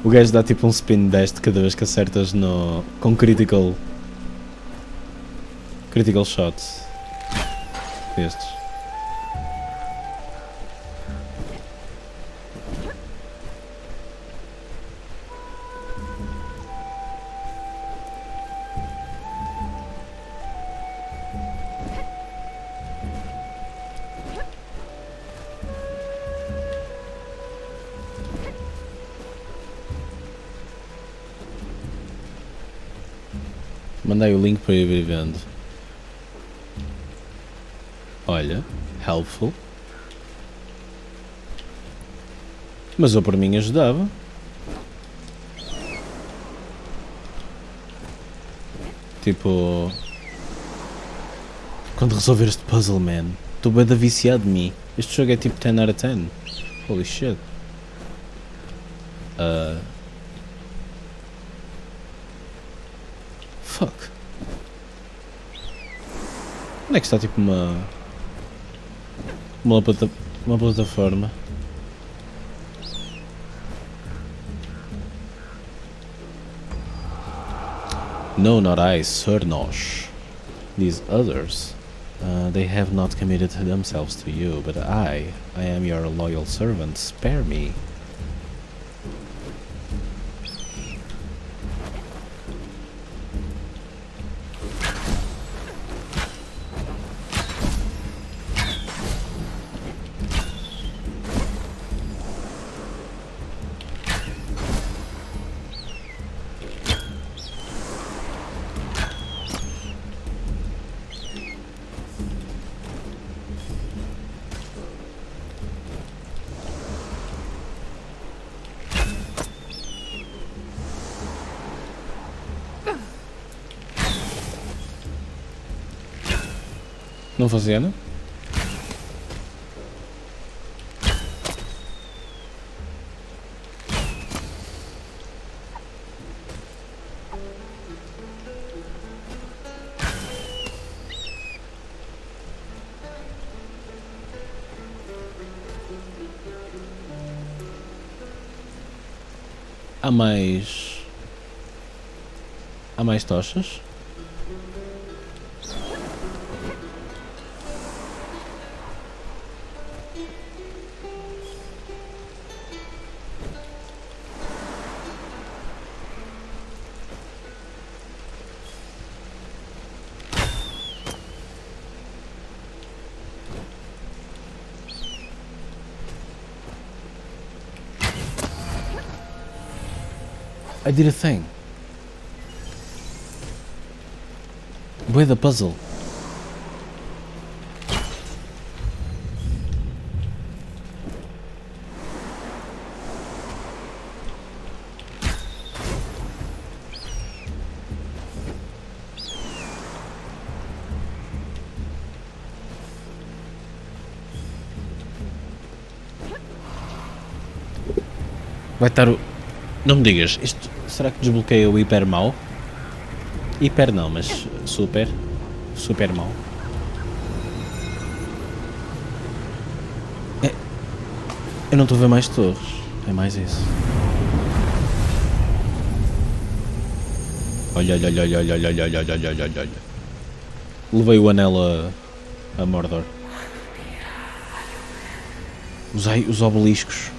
O gajo dá tipo um spin dash de cada vez que acertas com critical shots destes. mandei o link para ir vendo. Olha, helpful. Mas eu por mim ajudava. Tipo... Quando resolver este puzzle, man. Estou bem viciado de mim. Este jogo é tipo 10 out of 10. Holy shit. Fuck. Onde é que está tipo uma plataforma? No, not I, Cernos. These others, they have not committed themselves to you, but I am your loyal servant. Spare me. Não funciona? Há mais tochas? I did a thing. Bué da puzzle. Vai estar o... Não me digas, isto será que desbloqueia o hiper mau? Hiper não, mas super mau. É, eu não estou a ver mais torres, é mais isso. Olha. Levei o anel a Mordor. Usei os obeliscos.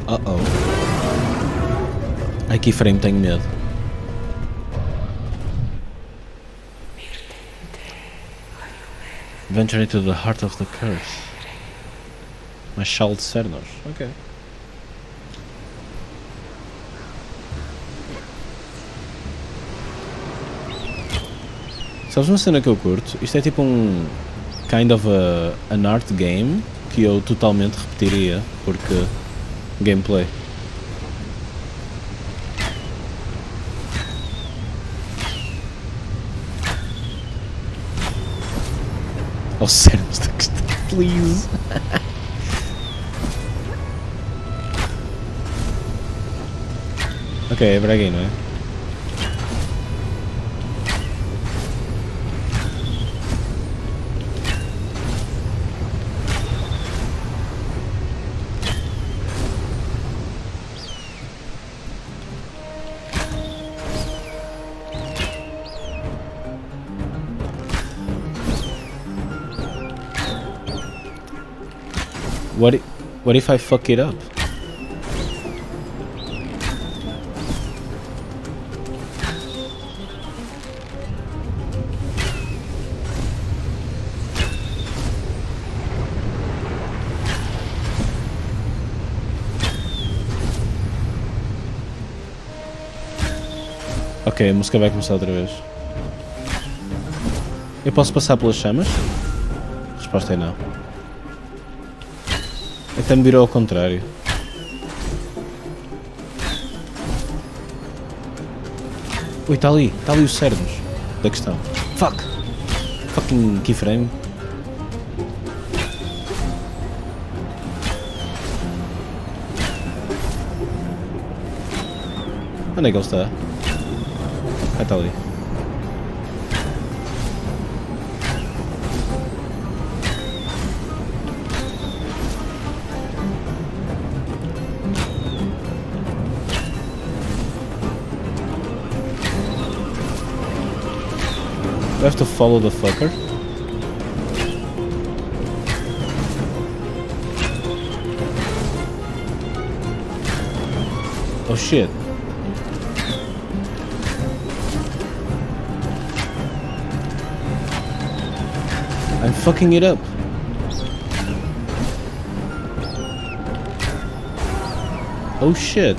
Uh-oh. Ai, keyframe, tenho medo. Venture into the heart of the curse. Machado de Cernos. Ok. Sabes uma cena que eu curto? Isto é tipo um... kind of an art game que eu totalmente repetiria, porque... gameplay. Oh, sério, please. Ok, é para aqui, não é? What if I fuck it up? Ok, a música vai começar outra vez. Eu posso passar pelas chamas? A resposta é não. Até me virou ao contrário. Ui, está ali o cerne da questão. Fuck! Fucking keyframe. Onde é que ele está? Ah, está ali. Do I have to follow the fucker? Oh shit. I'm fucking it up. Oh shit.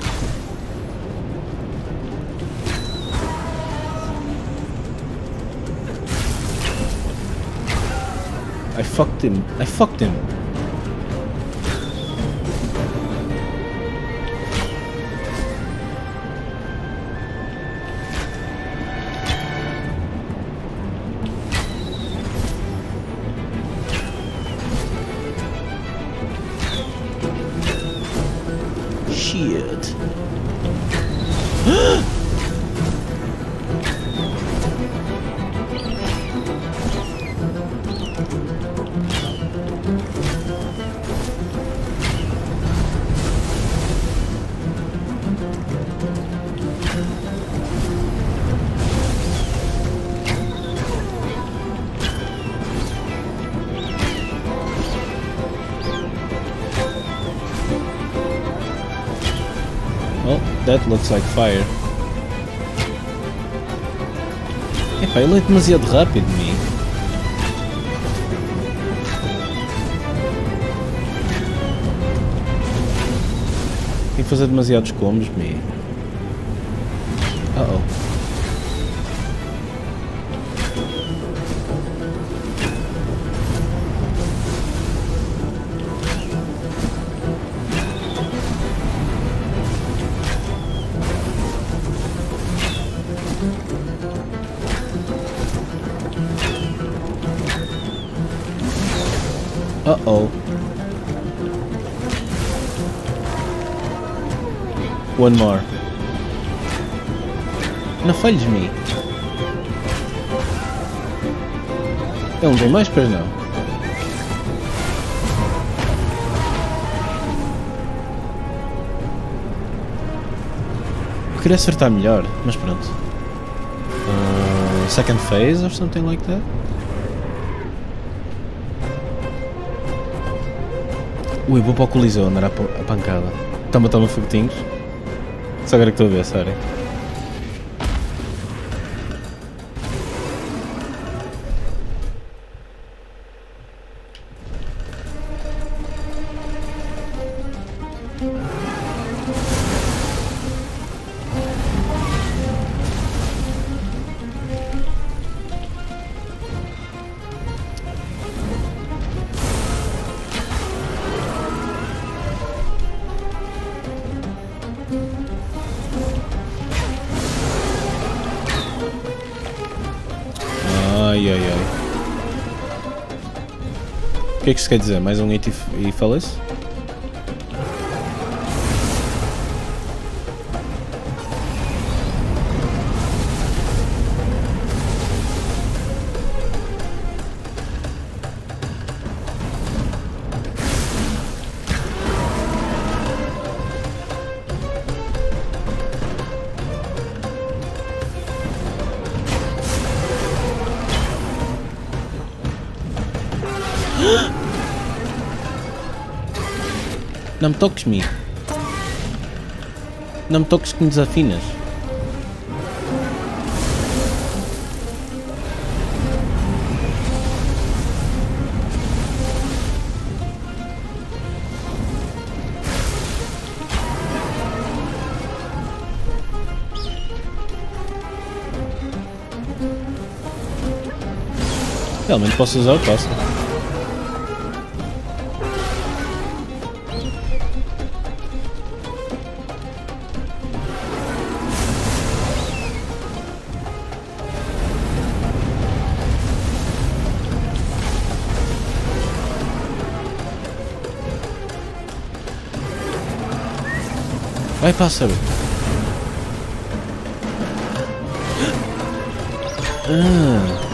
I fucked him. I fucked him. Shit. Well, that looks like fire. Epá, ele é demasiado rápido, me. Tem que fazer demasiados combos, me. Uh-oh. Uh-oh. One more. Não falhes, me. Ele não tem mais, pois não? Eu queria acertar melhor, mas pronto. Second phase or something like that? Ui, vou para o coliseu andar a pancada. Toma foguetinhos. Só agora que estou a ver, sério. Ai ai ai. O que é que isso quer dizer? Mais um hit e fala-se? Não me toques, Mi. Não me toques que me desafinas. Realmente posso usar o passo. Vai, pássaro! Ah.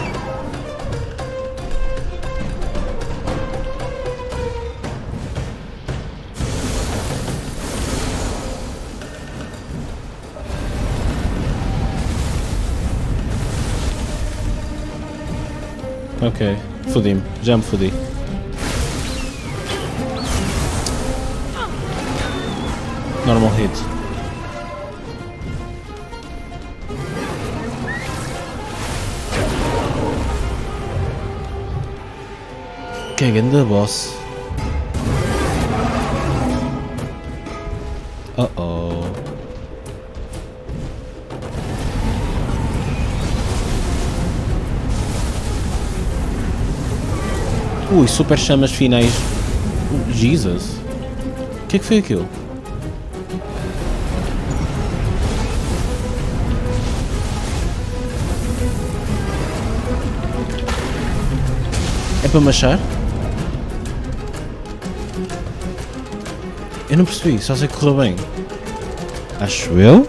Ok, fodi-me, já me fodi. Normal hit. Que grande boss. Oh. Ui, super chamas finais. Jesus. O que é que foi aquilo? É para machar? Eu não percebi, só sei que correu bem. Acho eu?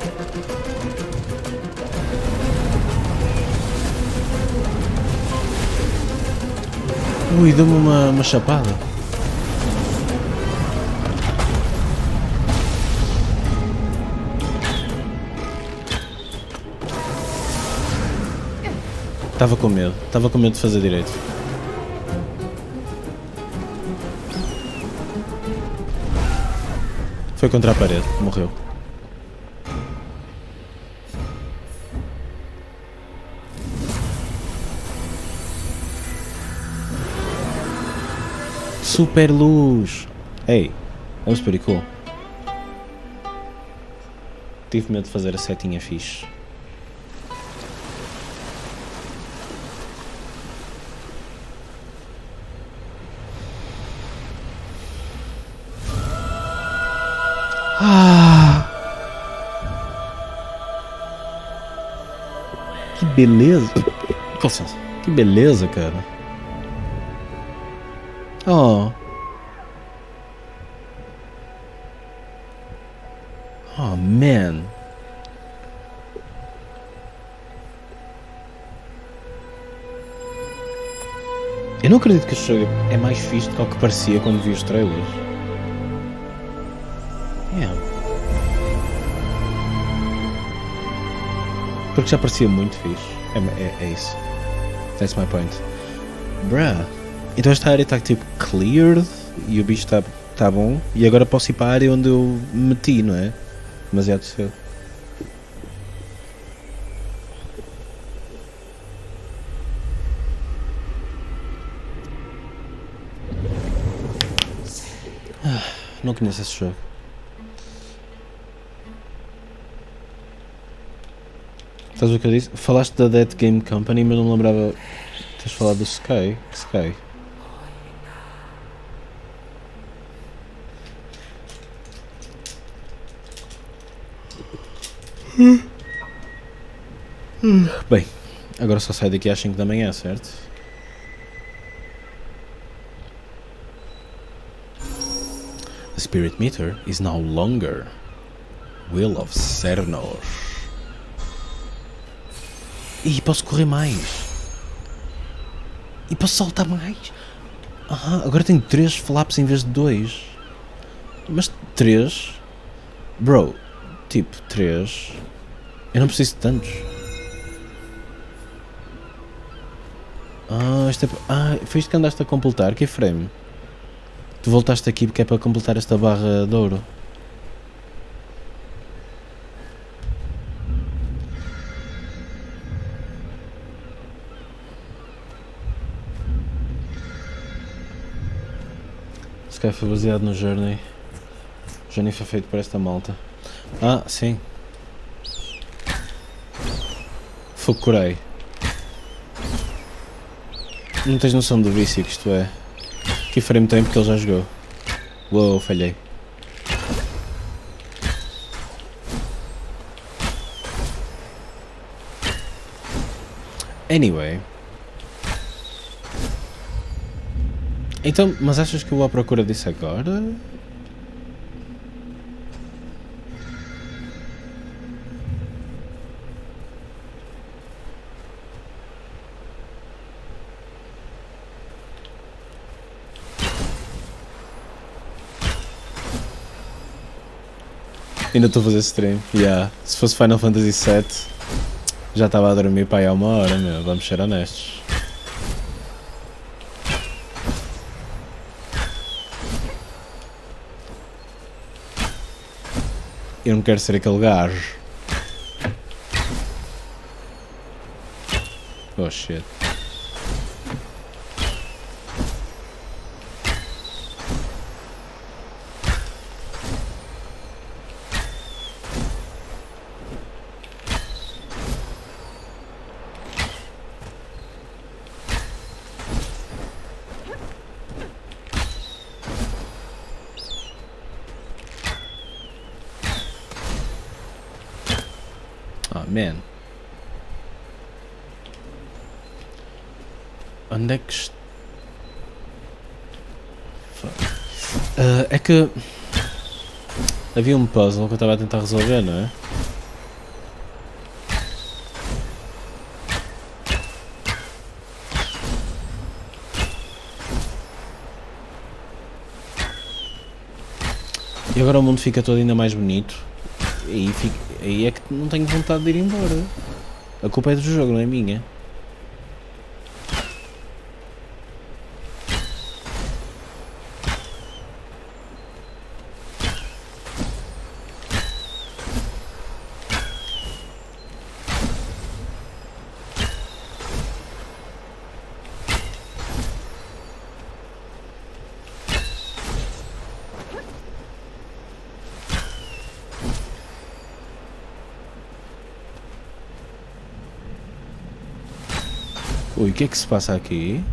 Ui, deu-me uma chapada. Estava com medo de fazer direito. Foi contra a parede, morreu. Super luz! Ei, that was pretty cool. Tive medo de fazer a setinha fixe. Que beleza! Com licença. Que beleza, cara. Oh. Oh, man. Eu não acredito que este jogo é mais fixe do que o que parecia quando vi os trailers. Yeah. Porque já parecia muito fixe. É isso. That's my point. Bruh. Então esta área está tipo cleared e o bicho está bom. E agora posso ir para a área onde eu meti, não é? Demasiado cedo. Não conheço esse jogo. Estás o que eu disse? Falaste da Dead Game Company, mas não me lembrava de teres falado do Sky. Bem, agora só sai daqui às 5 da manhã, certo? The spirit meter is now longer. Will of Cernor. E posso correr mais. E posso saltar mais. Agora tenho 3 flaps em vez de 2. Mas 3? Bro, tipo 3. Eu não preciso de tantos. Foi isto que andaste a completar? Que frame? Tu voltaste aqui porque é para completar esta barra de ouro. Se calhar foi baseado no Journey. O Journey foi feito por esta malta. Sim. Fogo curei. Não tens noção do vício que isto é. Que frame tem porque ele já jogou. Uou, falhei. Anyway. Então, mas achas que eu vou à procura disso agora? Ainda estou a fazer stream. Yeah. Se fosse Final Fantasy VII, já estava a dormir para aí há 1 hora, meu. Vamos ser honestos. Eu não quero ser aquele gajo. Oh shit. Oh man. Onde é que é que havia um puzzle que eu estava a tentar resolver, não é? E agora o mundo fica todo ainda mais bonito. E aí é que não tenho vontade de ir embora. A culpa é do jogo, não é minha. Ui, o que é que se passa aqui?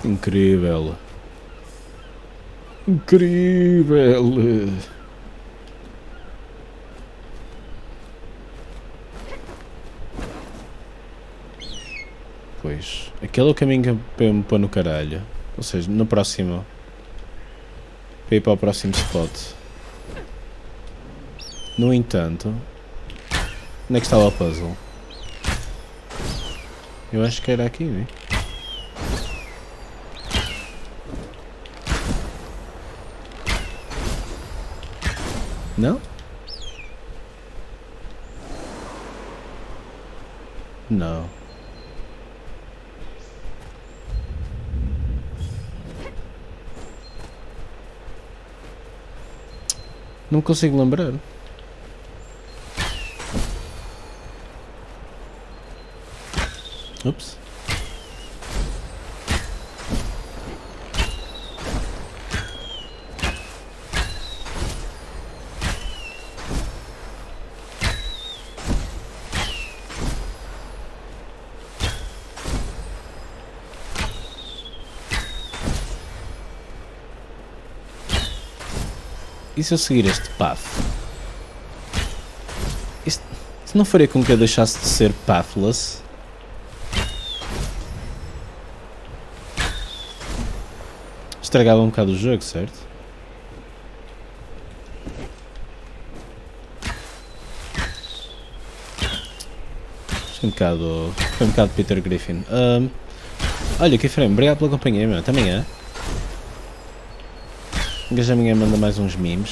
Incrível. Incrível. Pois, aquele é o caminho para eu me pôr no caralho. Ou seja, no próximo. Para ir para o próximo spot. No entanto, onde é que estava o puzzle? Eu acho que era aqui, não é? Não? Não. Não consigo lembrar. Ups. E se eu seguir este path? Isto não faria com que eu deixasse de ser Pathless? Estragava um bocado o jogo, certo? Foi um bocado Peter Griffin. Olha, Keyframe, obrigado pela companhia, meu. Até amanhã. O gajo amanhã manda mais uns memes.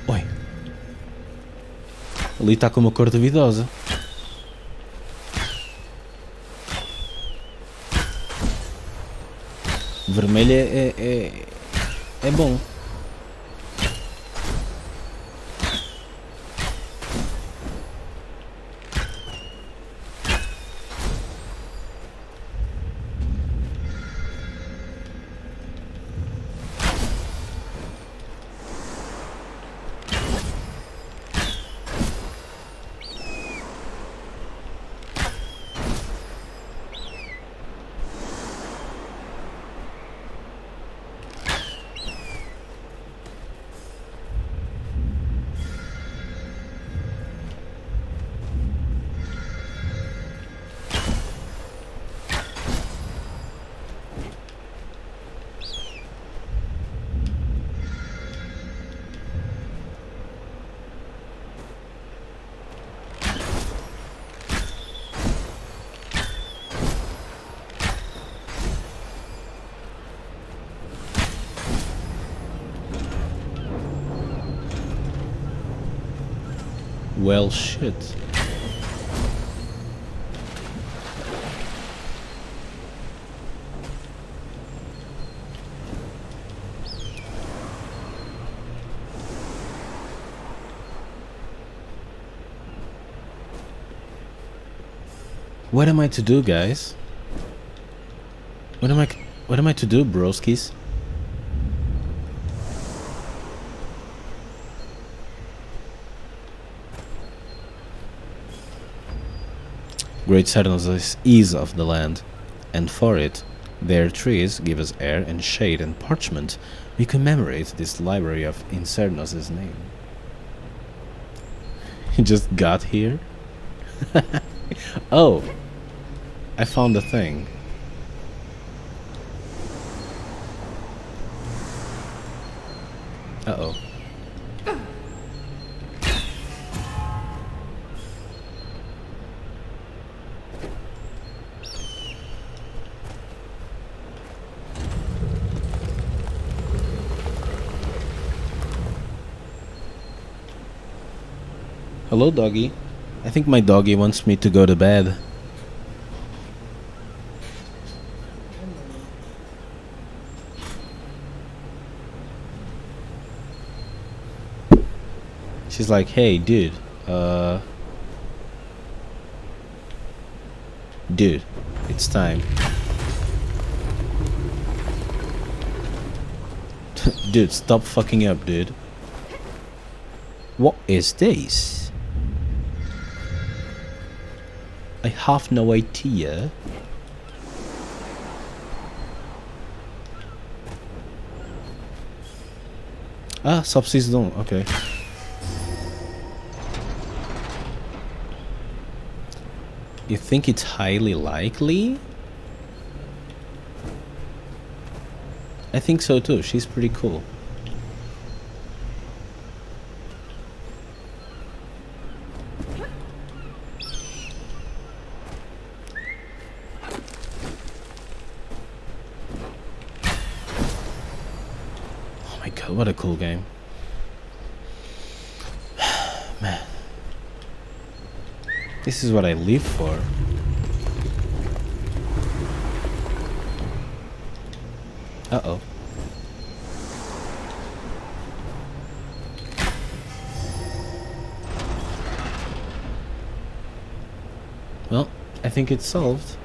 Oi. Ali está com uma cor duvidosa. Vermelho é bom. Well, shit. What am I to do, guys? What am I to do, broskis? Great Cernus is of the land, and for it, their trees give us air and shade and parchment. We commemorate this library of in Cernus' name. He just got here? Oh! I found a thing. Uh-oh. Hello, doggy. I think my doggy wants me to go to bed. She's like, hey, dude, dude, it's time. Dude, stop fucking up, dude. What is this? I have no idea. Ah, subsistence, okay. You think it's highly likely? I think so too, she's pretty cool. Oh my god, what a cool game. Man. This is what I live for. Uh-oh. Well, I think it's solved.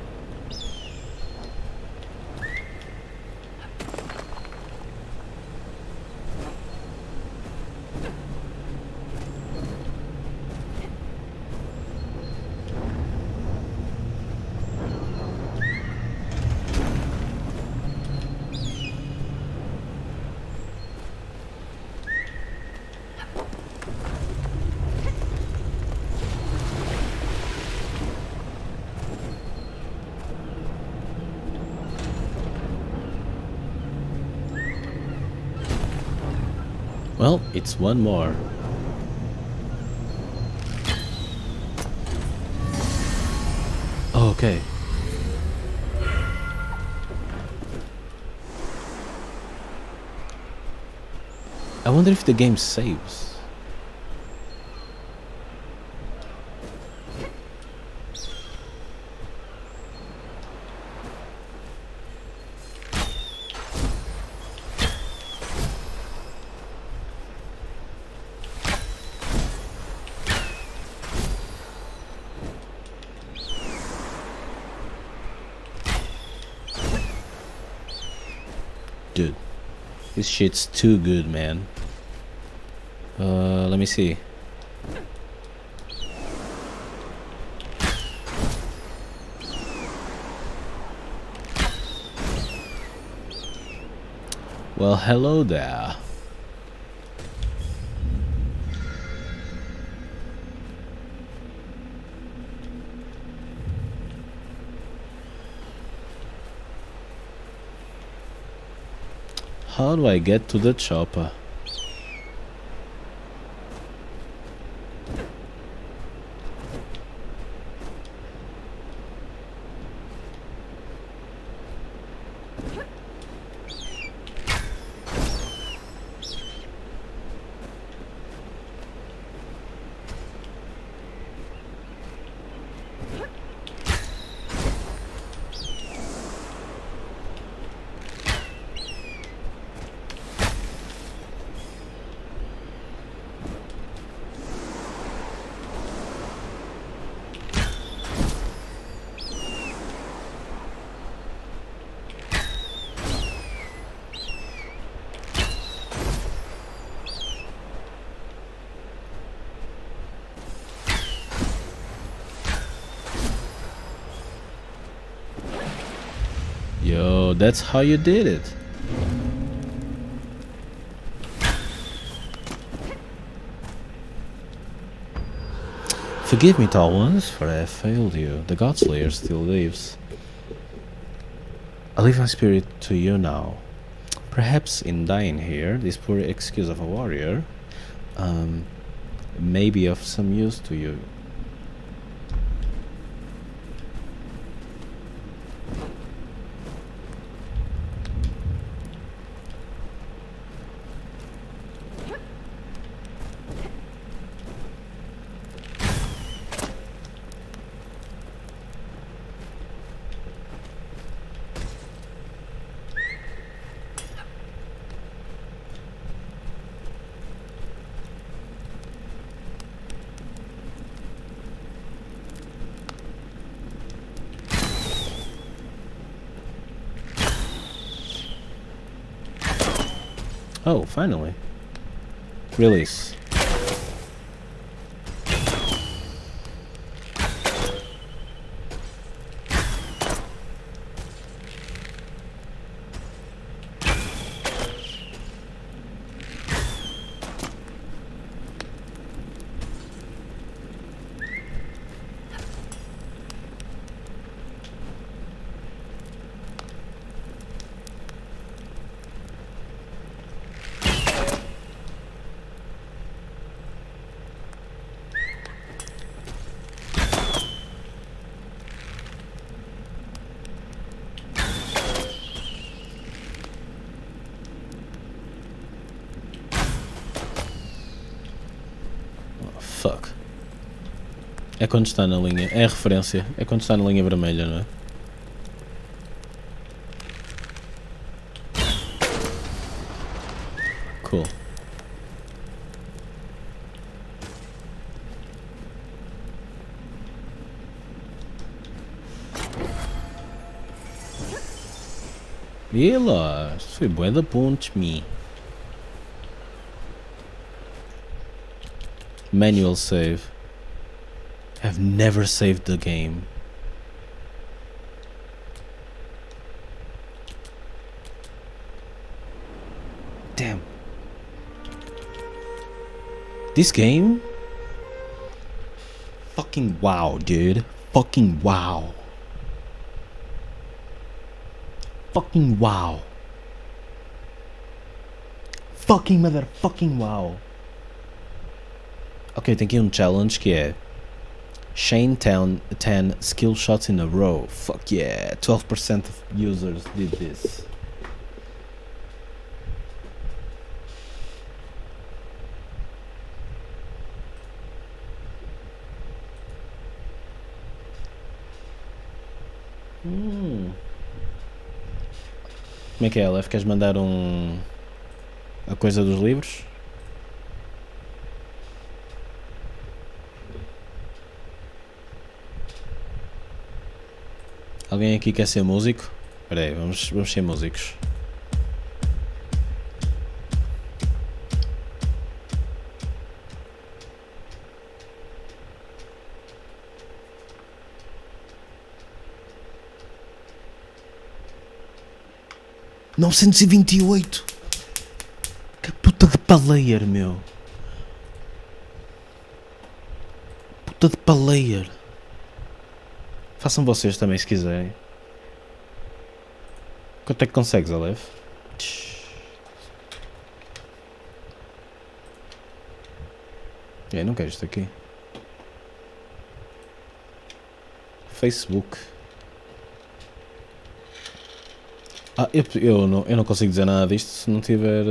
Well, it's one more. Oh, okay. I wonder if the game saves. dude. This shit's too good, man. Let me see. Well, hello there. How do I get to the chopper? Yo, that's how you did it. Forgive me, tall ones, for I have failed you. The Godslayer still lives. I leave my spirit to you now. Perhaps in dying here, this poor excuse of a warrior may be of some use to you. Oh, finally. Release. Fuck. É quando está na linha. É a referência. É quando está na linha vermelha, não é? Cool. E lá, isso foi bué da pontes, me. Manual save. I've never saved the game. Damn. This game? Fucking wow, dude. Fucking wow. Fucking wow. Fucking motherfucking wow. Ok, tem aqui um challenge que é Shane 10 skill shots in a row. Fuck yeah, 12% of users did this. Como é que é, Lef? Queres mandar a coisa dos livros? Alguém aqui quer ser músico? Espera aí, vamos ser músicos. 928! Que puta de palayer, meu! Puta de palayer! Façam vocês também se quiserem. Quanto é que consegues, Aleph? Não quero isto aqui. Facebook. Eu não consigo dizer nada disto se não tiver...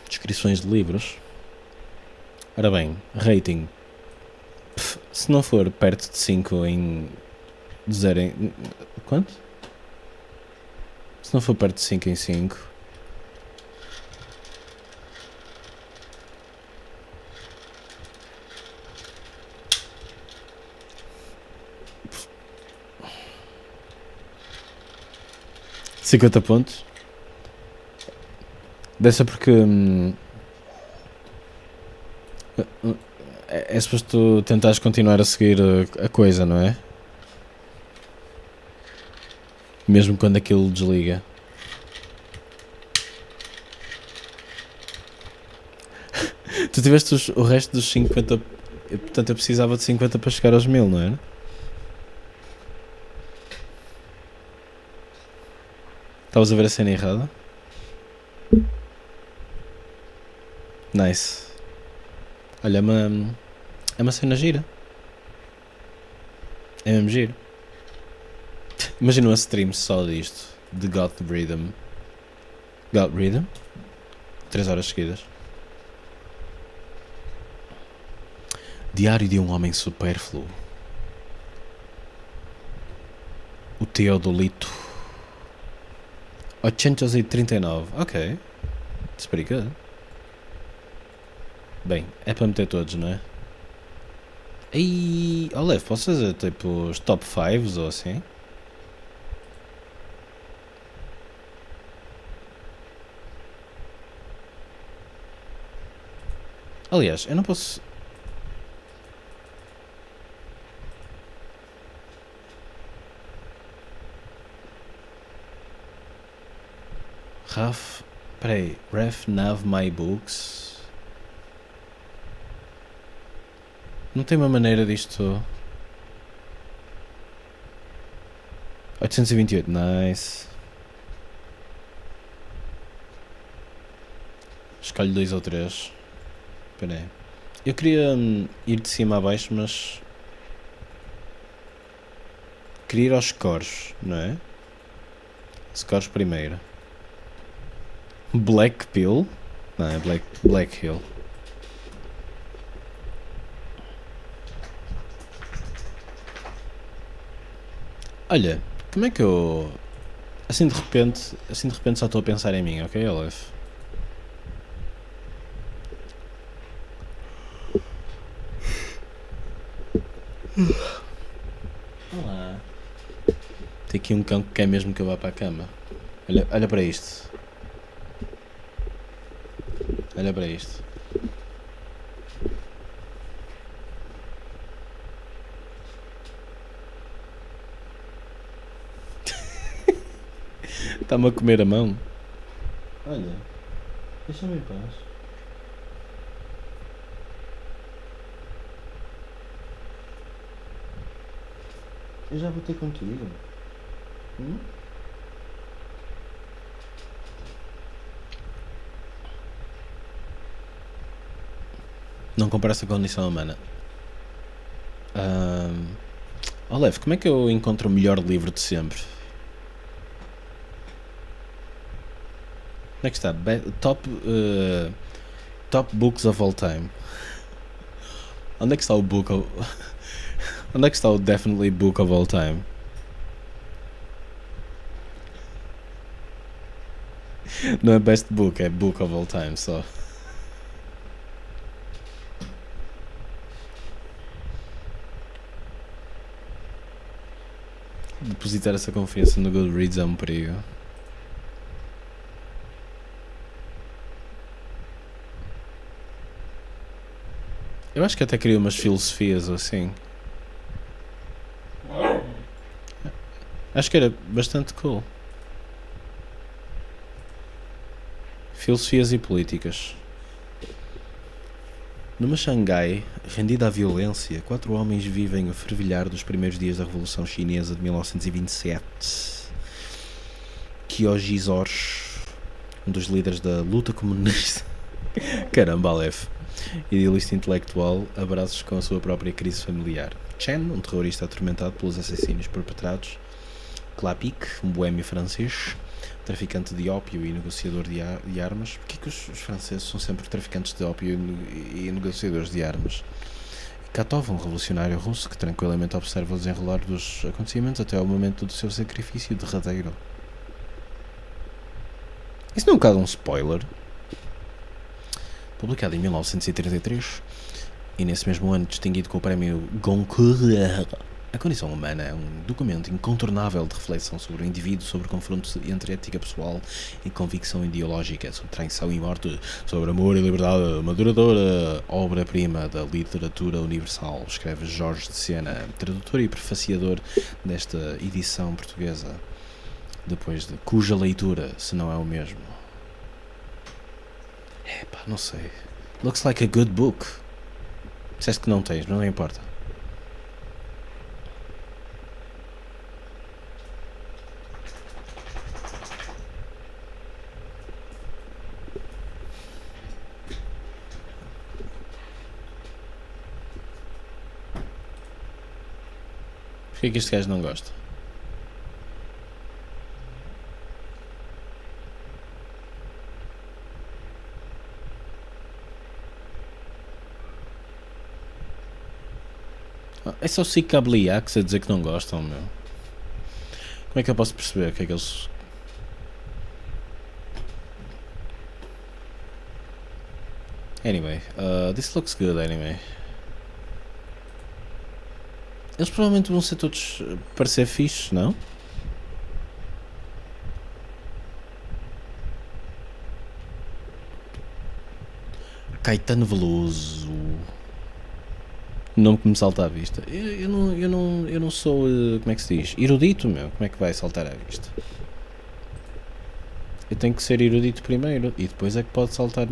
Descrições de livros. Ora bem, rating. Se não for perto de 5 em... de 0 em... Quanto? Se não for perto de 5 em 5... $50 pontos. Dessa porque... é suposto tu tentares continuar a seguir a coisa, não é? Mesmo quando aquilo desliga. Tu tiveste o resto dos 50... Portanto eu precisava de 50 para chegar aos 1000, não era? Estavas a ver a cena errada? Nice. Olha, é uma cena gira. É mesmo giro. Imagina uma stream só disto. De God Rhythm. God Rhythm? 3 horas seguidas. Diário de um homem supérfluo. O Teodolito. 839. Ok. That's pretty good. Bem, é para meter todos, não é? E olha, posso fazer tipo os top 5 ou assim? Aliás, eu não posso... Raf... Peraí, Ref Nav My Books... Não tem uma maneira disto... 828, nice. Escolhe 2 ou 3. Espera aí. Eu queria ir de cima a baixo, mas... Queria ir aos scores, não é? Scores primeiro. Black Pill? Não, é Black Hill. Olha, como é que eu... Assim de repente só estou a pensar em mim, ok, Aleph? Olá. Tem aqui um cão que quer mesmo que eu vá para a cama. Olha para isto. Olha para isto. Está-me a comer a mão. Olha, deixa-me em paz. Eu já vou ter contigo. Não compara-se a condição humana. Olef, como é que eu encontro o melhor livro de sempre? Onde é que está? Top Books of All Time. Onde é que está o Book of... Onde é que está o Definitely Book of All Time? Não é Best Book, é Book of All Time só. Depositar essa confiança no Goodreads é um perigo. Eu acho que até queria umas filosofias ou assim. Acho que era bastante cool. Filosofias e políticas. Numa Xangai, rendida à violência, 4 homens vivem o fervilhar dos primeiros dias da Revolução Chinesa de 1927. Kyoji Zorch, um dos líderes da luta comunista. Caramba, Aleph. Idealista intelectual, abraços com a sua própria crise familiar. Chen, um terrorista atormentado pelos assassínios perpetrados. Clapic, um boêmio francês, traficante de ópio e negociador de armas. Porquê que os franceses são sempre traficantes de ópio e negociadores de armas? Katov, um revolucionário russo que tranquilamente observa o desenrolar dos acontecimentos até ao momento do seu sacrifício derradeiro. Isso não é um bocado um spoiler? Publicado em 1933 e nesse mesmo ano distinguido com o prémio Goncourt. A condição humana é um documento incontornável de reflexão sobre o indivíduo, sobre o confronto entre ética pessoal e convicção ideológica, sobre traição e morte, sobre amor e liberdade, uma duradoura obra-prima da literatura universal, escreve Jorge de Sena, tradutor e prefaciador desta edição portuguesa, depois de cuja leitura, se não é o mesmo. Epá, não sei. Looks like a good book. Disseste que não tens, mas não importa. Porquê que este gajo não gosta? É só cicabliacs a dizer que não gostam, meu. Como é que eu posso perceber o que é que eles... Anyway, this looks good anyway. Eles provavelmente vão ser todos parecer fixe, não? Caetano Veloso. Nome que me salta à vista. Eu não sou, como é que se diz? Erudito, meu. Como é que vai saltar à vista? Eu tenho que ser erudito primeiro e depois é que pode saltar.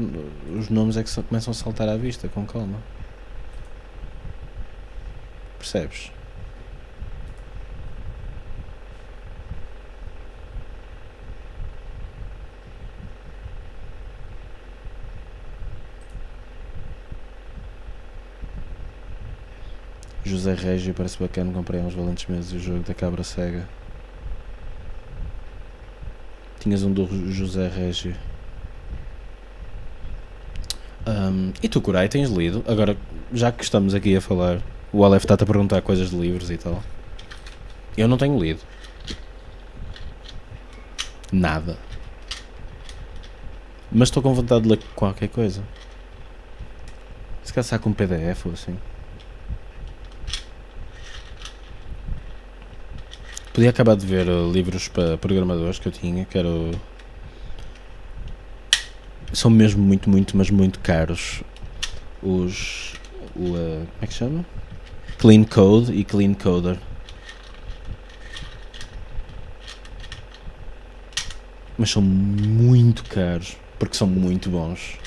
Os nomes é que começam a saltar à vista, com calma. Percebes? José Régio parece bacana, comprei há uns valentes meses o jogo da cabra cega. Tinhas um do José Régio. E tu, Kurai, tens lido? Agora, já que estamos aqui a falar, o Aleph está-te a perguntar coisas de livros e tal. Eu não tenho lido. Nada. Mas estou com vontade de ler qualquer coisa. Se calhar com um PDF ou assim. Podia acabar de ver livros para programadores que eu tinha, que era são mesmo muito, mas muito caros. Como é que chama? Clean Code e Clean Coder. Mas são muito caros, porque são muito bons.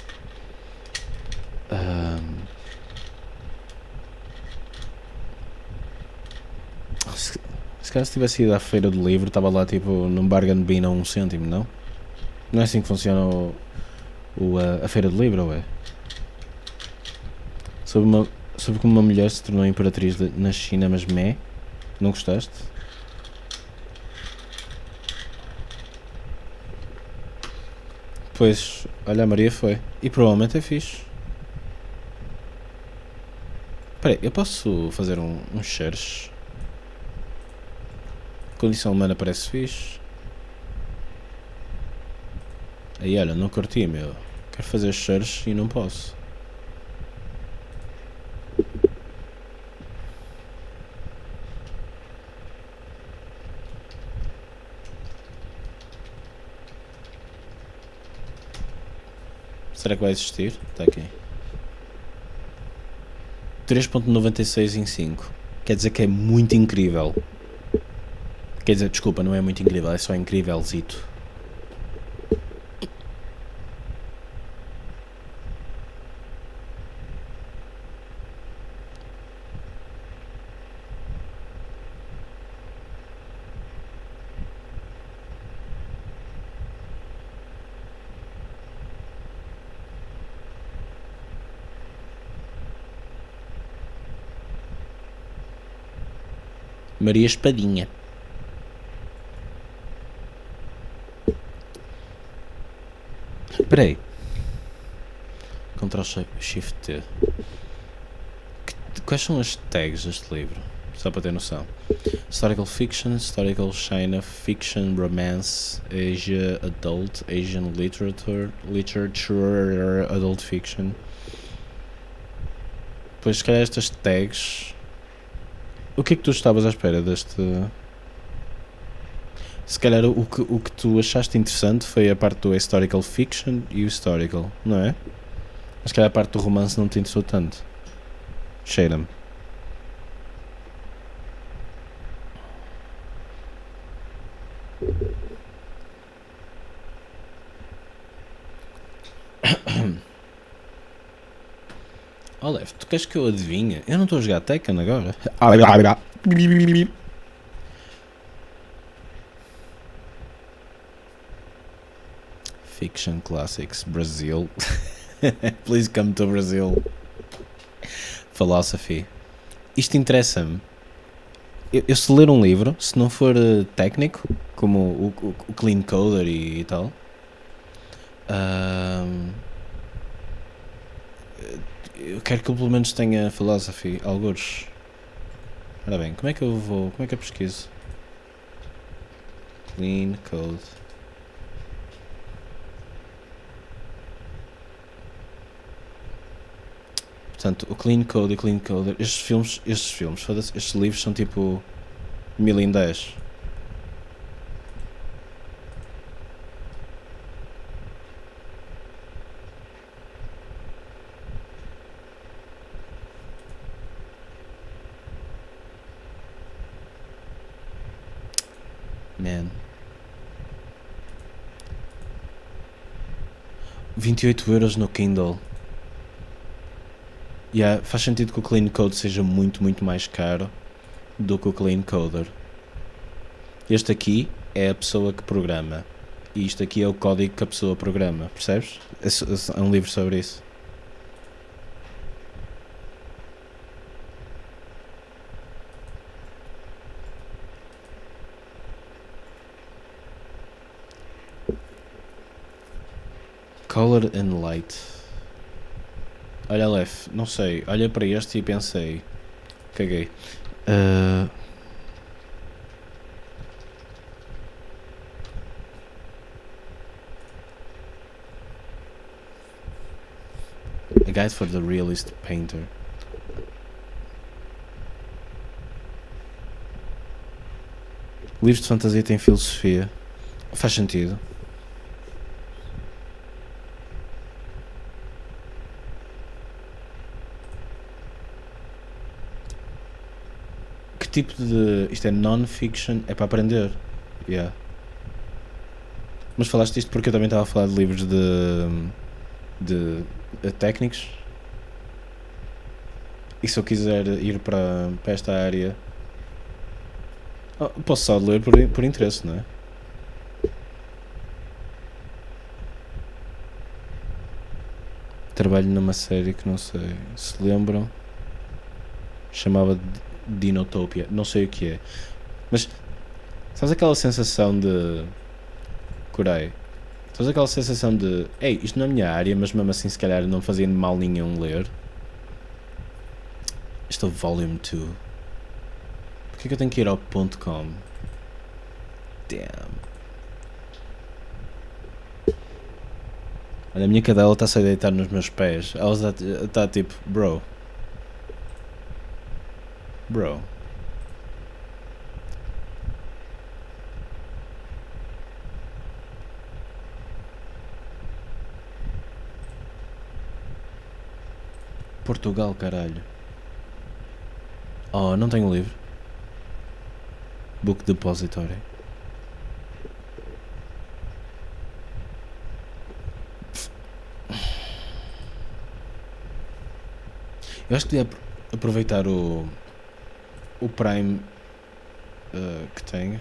Se calhar se tivesse ido à feira do livro, estava lá tipo num bargain bin a 1 cêntimo, não? Não é assim que funciona a feira do livro, ou é? Sobre como uma mulher se tornou imperatriz na China, mas não gostaste? Pois, olha, a Maria foi. E provavelmente é fixe. Espera aí, eu posso fazer um search? Condição humana parece fixe. Aí olha, não curti, meu. Quero fazer search e não posso. Será que vai existir? Está aqui. 3.96 em 5. Quer dizer que é muito incrível. Quer dizer, desculpa, não é muito incrível, é só incrívelzito. Maria Espadinha. Espera aí. Ctrl Shift T. Quais são as tags deste livro? Só para ter noção. Historical Fiction, Historical China Fiction, Romance, Asia Adult, Asian Literature, Adult Fiction. Pois se calhar estas tags. O que é que tu estavas à espera deste? Se calhar o que tu achaste interessante foi a parte do Historical Fiction e o Historical, não é? Mas se calhar a parte do romance não te interessou tanto. Cheira-me. Olha, tu queres que eu adivinhe? Eu não estou a jogar Tekken agora. Fiction Classics Brazil. Please come to Brazil. Philosophy. Isto interessa-me. Eu se ler um livro, se não for técnico, como o Clean Coder e tal, eu quero que ele pelo menos tenha Philosophy, algures. Ora bem, como é que eu pesquiso? Clean Code. Portanto, o Clean Code e o Clean Coder, estes livros são tipo 1010. Man. 28€ no Kindle. Yeah, faz sentido que o Clean Code seja muito mais caro do que o Clean Coder. Este aqui é a pessoa que programa. E isto aqui é o código que a pessoa programa. Percebes? É um livro sobre isso. Color and Light. Olha, Lef, não sei. Olha para este e pensei. Caguei. A Guide for the Realist Painter. Livros de fantasia têm filosofia. Faz sentido. Tipo de. Isto é non-fiction, é para aprender. Yeah. Mas falaste isto porque eu também estava a falar de livros de técnicos. E se eu quiser ir para esta área, posso só ler por interesse, não é? Trabalho numa série que não sei se lembram. Chamava Dinotopia, não sei o que é, mas sabes aquela sensação de Corei? Sabes aquela sensação de ei, isto não é a minha área, mas mesmo assim se calhar não fazia mal nenhum ler. Este é o Volume 2. Porquê que eu tenho que ir ao .com? Damn. Olha, a minha cadela está-se a deitar nos meus pés. Ela está tipo, bro. Portugal, caralho. Oh, não tenho o livro. Book Depository. Eu acho que devia aproveitar o Prime que tenho.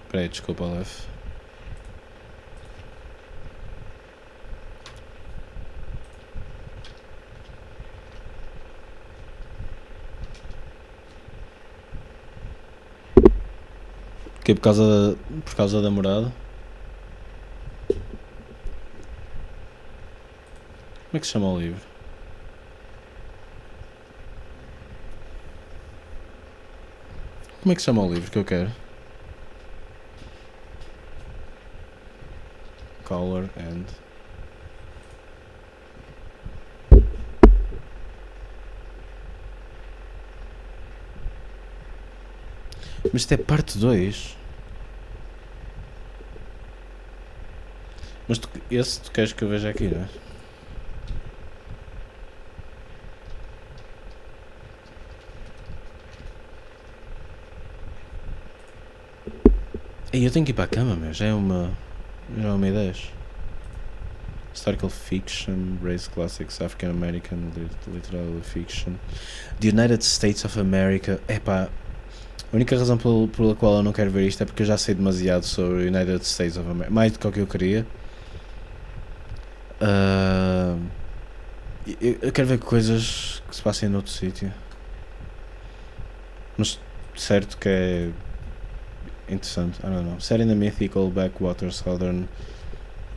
Espera aí, desculpa, Lef. Que é por causa da morada? Como é que se chama o livro? Como é que se chama o livro que eu quero? Color and... Mas isto é parte 2. Mas esse tu queres que eu veja aqui, não é? E eu tenho que ir para a cama, meu. Já é uma 10. Historical Fiction, Race Classics, African American, Literary Fiction, The United States of America. Epá, a única razão pela qual eu não quero ver isto é porque eu já sei demasiado sobre o United States of America, mais do que o que eu queria. Eu quero ver coisas que se passem noutro sítio. Mas certo que é interessante. I don't know. Set in the mythical backwater southern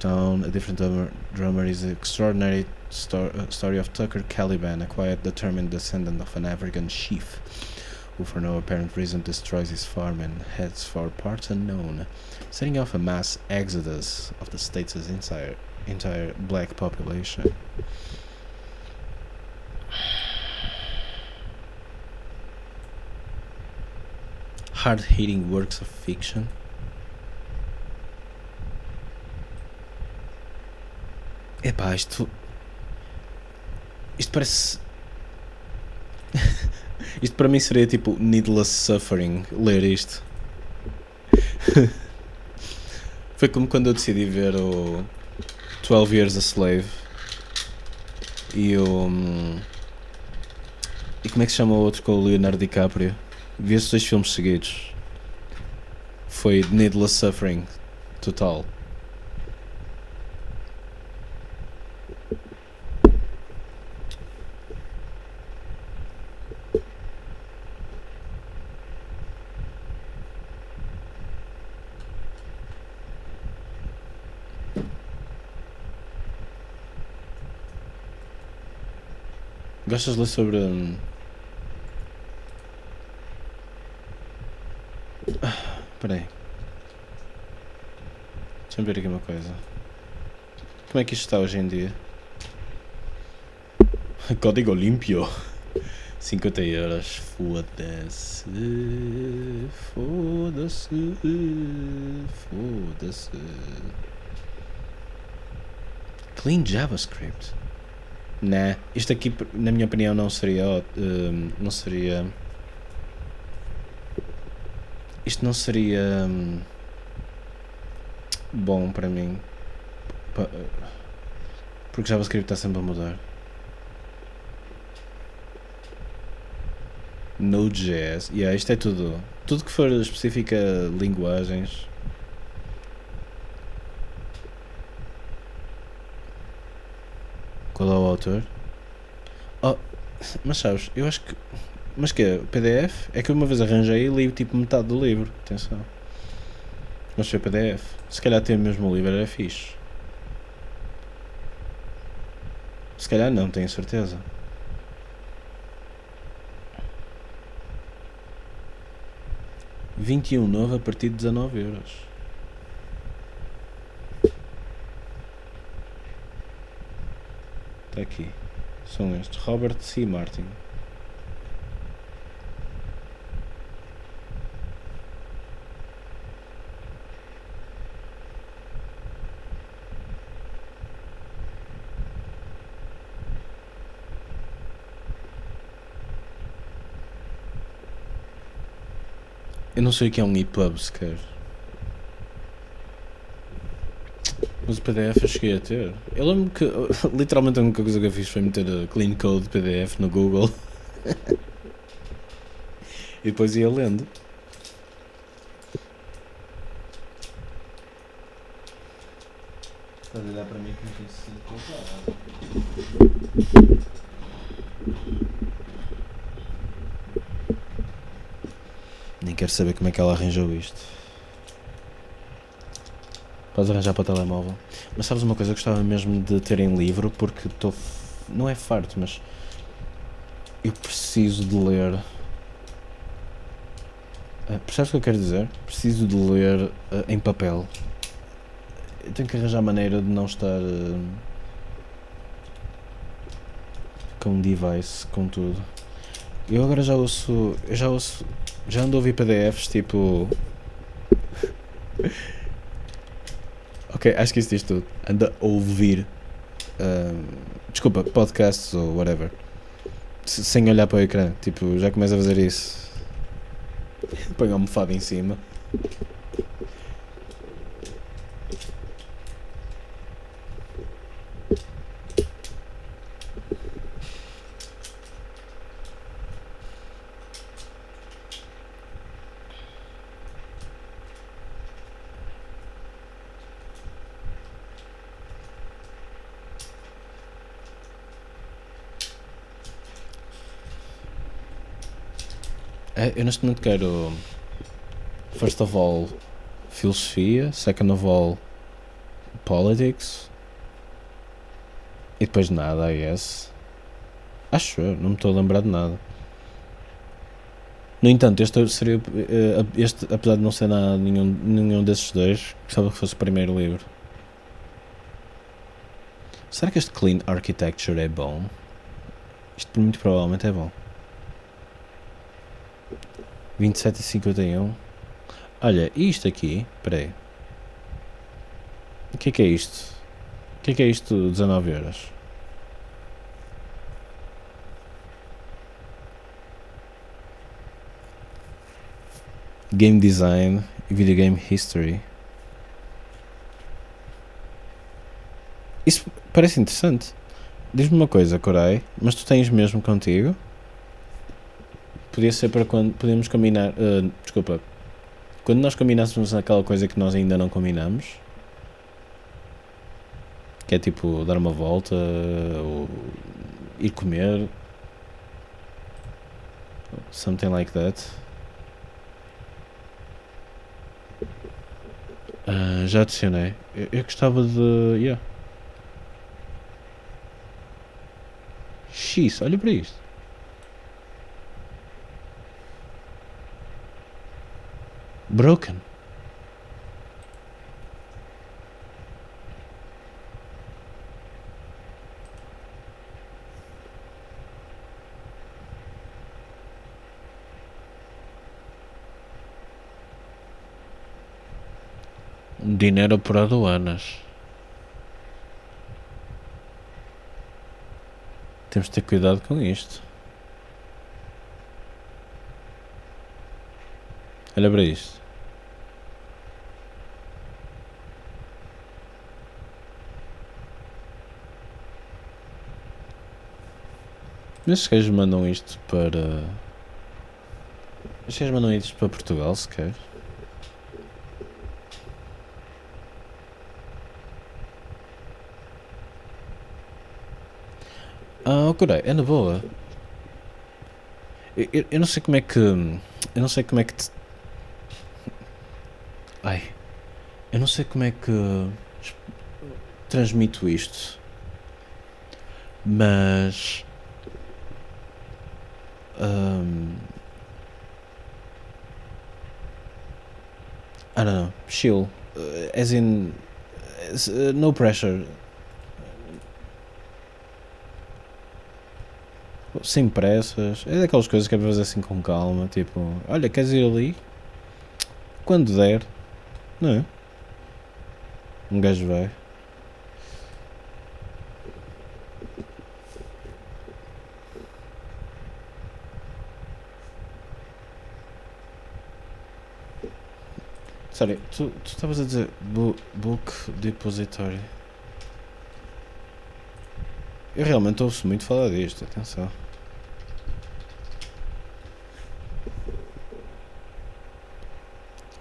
town, a different drummer is the extraordinary story of Tucker Caliban, a quiet, determined descendant of an African chief who for no apparent reason destroys his farm and heads for parts unknown, setting off a mass exodus of the state's entire black population. Hard-hitting works of fiction. Epá, isto parece... Isto para mim seria tipo needless suffering, ler isto. Foi como quando eu decidi ver o 12 Years a Slave e o... E como é que se chama o outro com o Leonardo DiCaprio? Vi esses 2 filmes seguidos. Foi needless suffering total. Gostas de ler sobre... Espera aí. Deixa-me ver aqui uma coisa. Como é que isto está hoje em dia? Código limpio. 50€. Foda-se. Foda-se. Foda-se. Clean JavaScript. Nah, isto aqui, na minha opinião, não seria... não seria... Isto não seria... bom para mim. Porque JavaScript está sempre a mudar. Node.js. Yeah, isto é tudo. Tudo que for específica linguagens. Qual é o autor? Oh, mas sabes, eu acho que... Mas que é? PDF? É que eu uma vez arranjei e li tipo metade do livro. Atenção. Mas foi PDF. Se calhar ter mesmo o livro era fixe. Se calhar não, tenho certeza. R$21 novo a partir de 19€. Está aqui. São estes. Robert C. Martin. Eu não sei o que é um EPUB sequer. Mas o PDF eu cheguei a ter. Eu lembro que literalmente a única coisa que eu fiz foi meter clean code PDF no Google e depois ia lendo. Estás a olhar para mim como se fosse complicado. Nem quero saber como é que ela arranjou isto. Podes arranjar para o telemóvel. Mas sabes uma coisa? Eu gostava mesmo de ter em livro porque estou. Não é farto, mas eu preciso de ler. Percebes o que eu quero dizer? Preciso de ler em papel. Eu tenho que arranjar maneira de não estar com um device, com tudo. Eu agora já ouço. Já ando a ouvir PDFs tipo. Ok, acho que isso diz tudo. Anda a ouvir. Desculpa, podcasts ou whatever. Sem olhar para o ecrã. Tipo, já começo a fazer isso. Põe a almofada em cima. Eu neste momento quero, first of all, filosofia, second of all, politics, e depois nada, I guess. Acho eu, não me estou a lembrar de nada. No entanto, este seria, apesar de não ser nada, nenhum desses dois, gostava que fosse o primeiro livro. Será que este Clean Architecture é bom? Isto muito provavelmente é bom. 27,51. Olha, e isto aqui? Espera aí. O que é isto? O que é isto 19 euros? Game Design e Videogame History. Isso parece interessante. Diz-me uma coisa, Corai, mas tu tens mesmo contigo? Podia ser para quando podemos combinar. Desculpa. Quando nós combinássemos aquela coisa que nós ainda não combinamos, que é tipo dar uma volta ou ir comer, something like that. Já adicionei. Eu gostava de. Yeah. X, olha para isto. Broken. Dinheiro por aduanas. Temos de ter cuidado com isto. Olha para isto. Mas estes gajos mandam isto para. Estes gajos mandam isto para Portugal, se quer. Ok, é na boa. Eu não sei como é que. Eu não sei como é que. Ai. Eu não sei como é que. Transmito isto. Mas. I don't know. Chill. As in. No pressure. Sem pressas. É daquelas coisas que é para fazer assim com calma. Tipo, olha, queres ir ali? Quando der. Não é? Um gajo vai. Sorry, tu estavas a dizer book depository. Eu realmente ouço muito falar disto, atenção.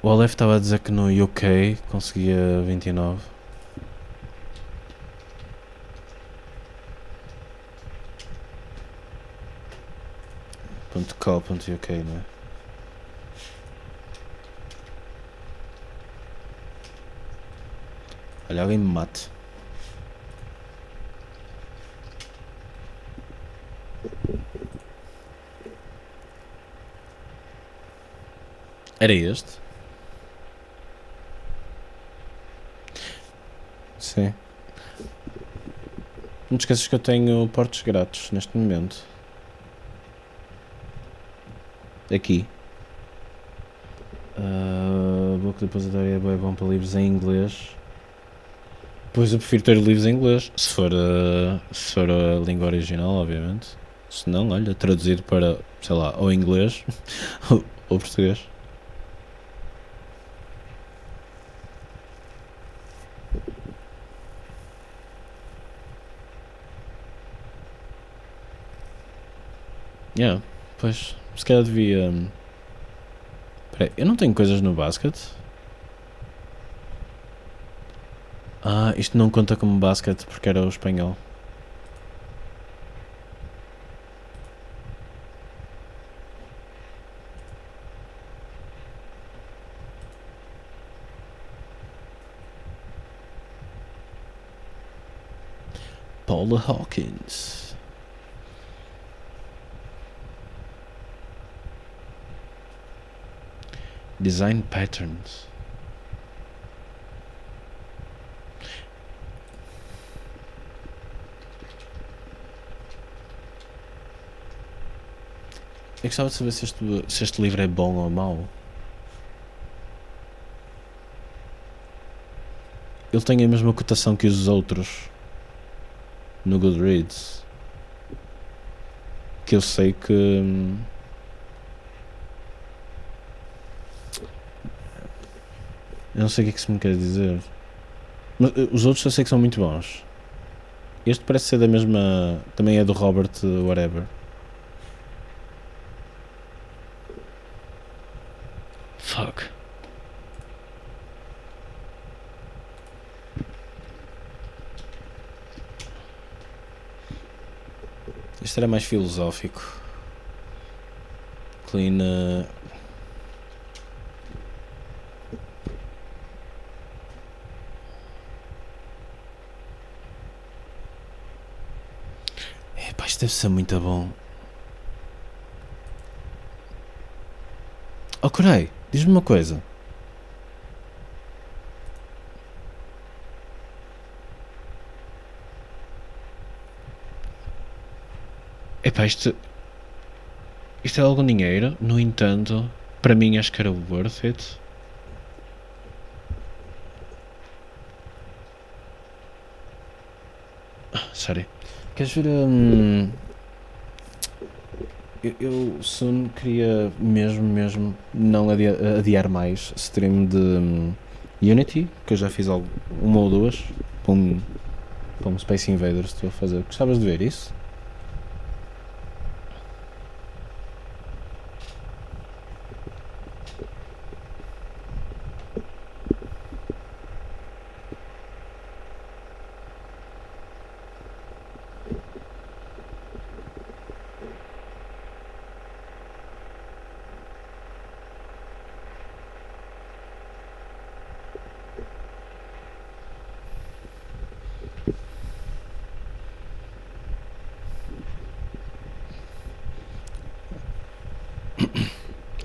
O Aleph estava a dizer que no UK conseguia 29. .co.uk, não é? Olha, alguém me mate. Era este? Sim. Não te esqueças que eu tenho portos grátis neste momento. Aqui. Book Depository é bem bom para livros em inglês. Pois eu prefiro ter livros em inglês. Se for a língua original, obviamente. Se não, olha, traduzido para, sei lá, ou inglês ou português. Yeah, pois, se calhar devia... Peraí, eu não tenho coisas no basket? Ah, isto não conta como basket porque era o espanhol. Paula Hawkins. Design patterns. Eu gostava de saber se este livro é bom ou mau. Ele tem a mesma cotação que os outros no Goodreads. Que eu sei que... Eu não sei o que é que isso me quer dizer. Mas os outros eu sei que são muito bons. Este parece ser da mesma... Também é do Robert whatever. Fuck. Este era mais filosófico. Clean... Epá, isto deve ser muito bom. Oh, Corei, diz-me uma coisa. Epá, isto é algum dinheiro, no entanto, para mim acho que era worth it. Sorry. Queres ver eu soon queria mesmo não adiar mais stream de Unity, que eu já fiz uma ou duas para um Space Invaders estou a fazer. Gostavas de ver isso?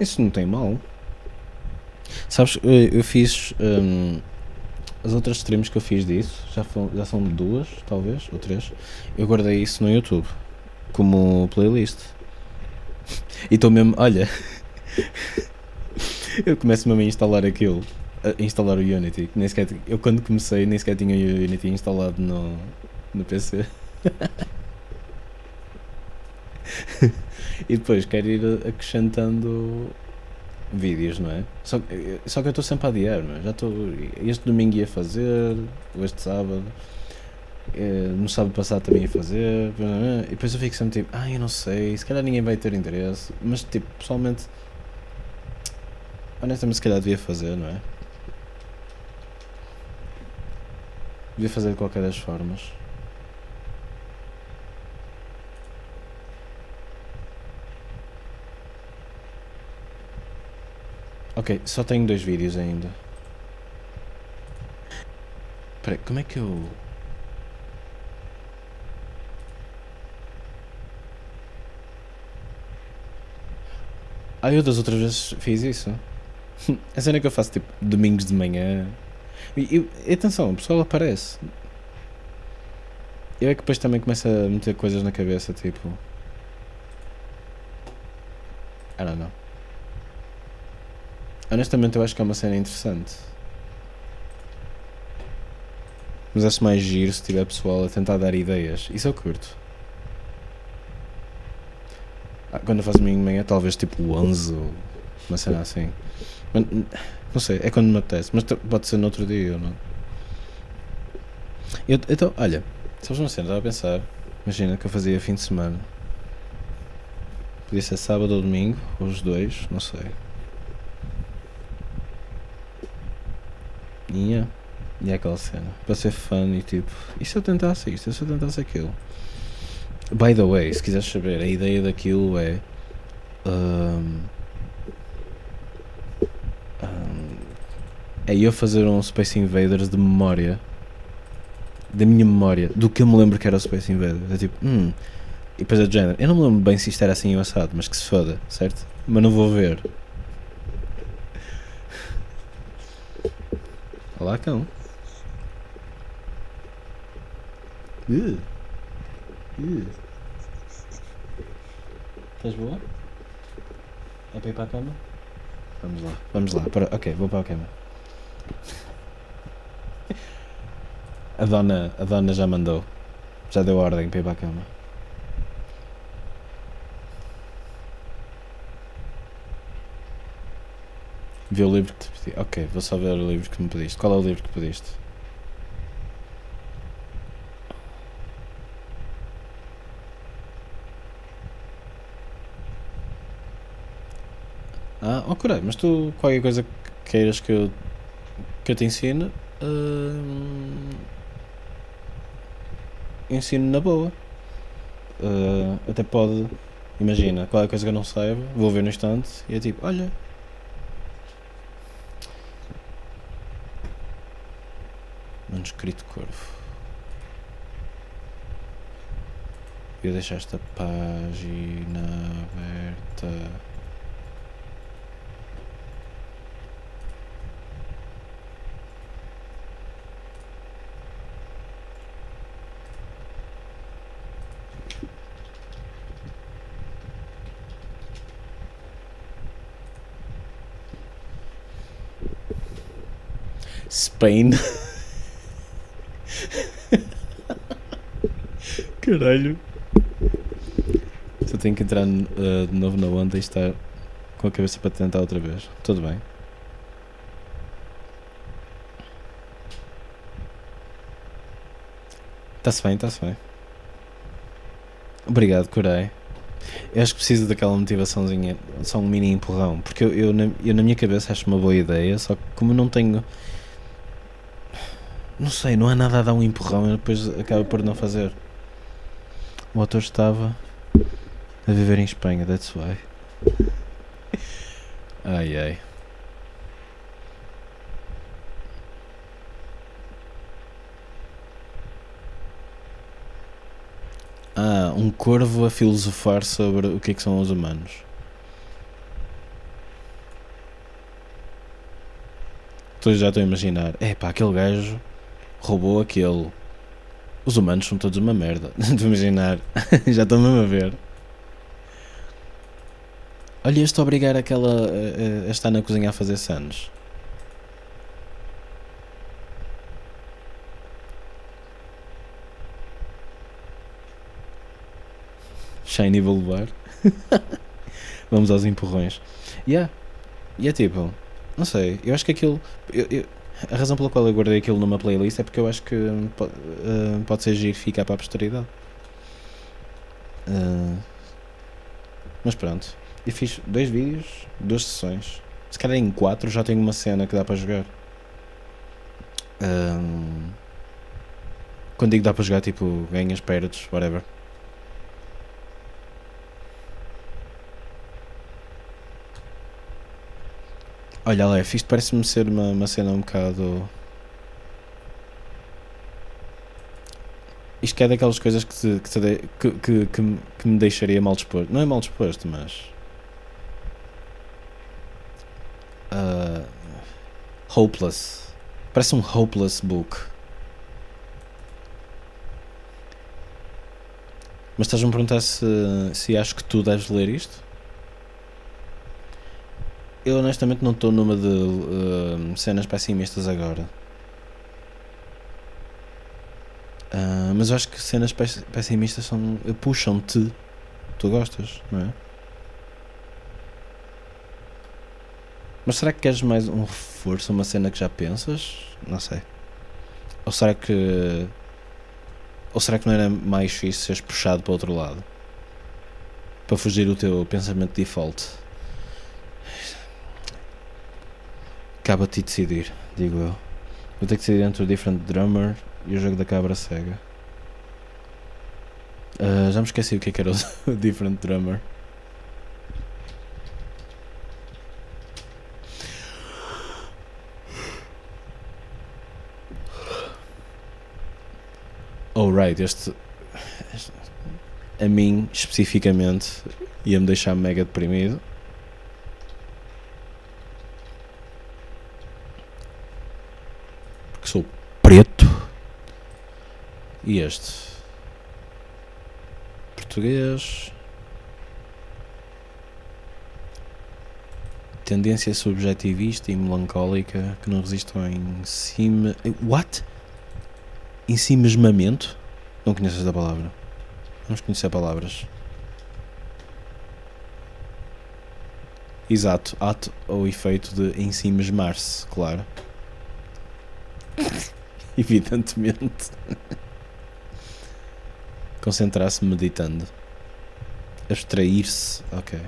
Isso não tem mal. Sabes, eu fiz as outras streams que eu fiz disso, já são duas, talvez, ou três. Eu guardei isso no YouTube como playlist. E estou mesmo, olha, eu começo mesmo a instalar aquilo, a instalar o Unity. Nem sequer, eu quando comecei nem sequer tinha o Unity instalado no PC. E depois quero ir acrescentando vídeos, não é? Só que eu estou sempre a adiar, mas já estou. Este domingo ia fazer, ou este sábado, no sábado passado também ia fazer, e depois eu fico sempre tipo, eu não sei, se calhar ninguém vai ter interesse, mas tipo, pessoalmente, honestamente, se calhar devia fazer, não é? Devia fazer de qualquer das formas. Ok, só tenho 2 vídeos ainda. Espera, como é que eu... eu das outras vezes fiz isso. A cena é que eu faço tipo domingos de manhã. E atenção, o pessoal aparece. Eu é que depois também começo a meter coisas na cabeça, tipo... I don't know. Honestamente eu acho que é uma cena interessante. Mas acho mais giro se tiver pessoal a tentar dar ideias. Isso eu curto. Quando eu faço domingo de manhã, talvez tipo 11 ou uma cena assim. Mas, não sei, é quando me apetece. Mas pode ser no outro dia ou não. Então, olha, sabes uma cena, estava a pensar. Imagina que eu fazia fim de semana. Podia ser sábado ou domingo, ou os dois, não sei. E é aquela cena. Para ser fã e tipo, e se eu tentasse isto? E se eu tentasse aquilo? By the way, se quiseres saber, a ideia daquilo é. É eu fazer um Space Invaders de memória. Da minha memória. Do que eu me lembro que era o Space Invaders. É tipo, E depois é de género. Eu não me lembro bem se isto era assim ou assado, mas que se foda, certo? Mas não vou ver. Olá, cão. Estás boa? É para ir para a cama? Vamos lá. Ok, vou para a cama. A dona já mandou. Já deu ordem para ir para a cama. Vê o livro que te pedi. Ok, vou só ver o livro que me pediste. Qual é o livro que pediste? Ok, mas tu, qualquer coisa que queiras que eu te ensine, ensino na boa. Até pode, imagina, qualquer coisa que eu não saiba, vou ver no instante e é tipo, olha. Manuscrito Corvo. Eu deixo esta página aberta. Spain. Caralho. Só tenho que entrar de novo na onda e estar com a cabeça para tentar outra vez. Tudo bem. Está-se bem. Obrigado, Corei. Eu acho que preciso daquela motivaçãozinha, só um mini empurrão. Porque eu na minha cabeça acho uma boa ideia, só que como eu não tenho... Não sei, não há nada a dar um empurrão e depois acaba por não fazer. O autor estava a viver em Espanha, that's why. Ai. Um corvo a filosofar sobre o que é que são os humanos. Já estou a imaginar. Aquele gajo roubou aquele. Os humanos são todos uma merda. Estou a imaginar. Já estou mesmo a ver. Olha, este a obrigar aquela a estar na cozinha a fazer sanos. Shiny Boulevard. Vamos aos empurrões. E é tipo, não sei, eu acho que aquilo. A razão pela qual eu guardei aquilo numa playlist é porque eu acho que pode ser giro ficar para a posteridade. Mas pronto, eu fiz 2 vídeos, 2 sessões. Se calhar em 4 já tenho uma cena que dá para jogar. Quando digo dá para jogar, tipo, ganhas perdes, whatever. Olha, Aleph, isto parece-me ser uma cena um bocado. Isto que é daquelas coisas que me deixaria mal disposto. Não é mal disposto, mas. Hopeless. Parece um hopeless book. Mas estás-me a perguntar se acho que tu deves ler isto? Eu honestamente não estou numa de cenas pessimistas agora. Mas eu acho que cenas pessimistas puxam-te. Tu gostas, não é? Mas será que queres mais um reforço, uma cena que já pensas? Não sei. Ou será que não era mais fixe seres puxado para o outro lado? Para fugir do teu pensamento default? Cabe a ti decidir, digo eu. Vou ter que decidir entre o Different Drummer e o jogo da cabra cega. Já me esqueci o que era o Different Drummer. Oh right, este a mim especificamente ia-me deixar mega deprimido. Porque sou preto. E este português. Tendência subjetivista e melancólica que não resiste ao cima. What? Ensimismamento? Não conheço esta palavra. Vamos conhecer palavras. Exato, ato ou efeito de ensimismar-se, claro. Evidentemente. Concentrar-se meditando. Abstrair-se, ok.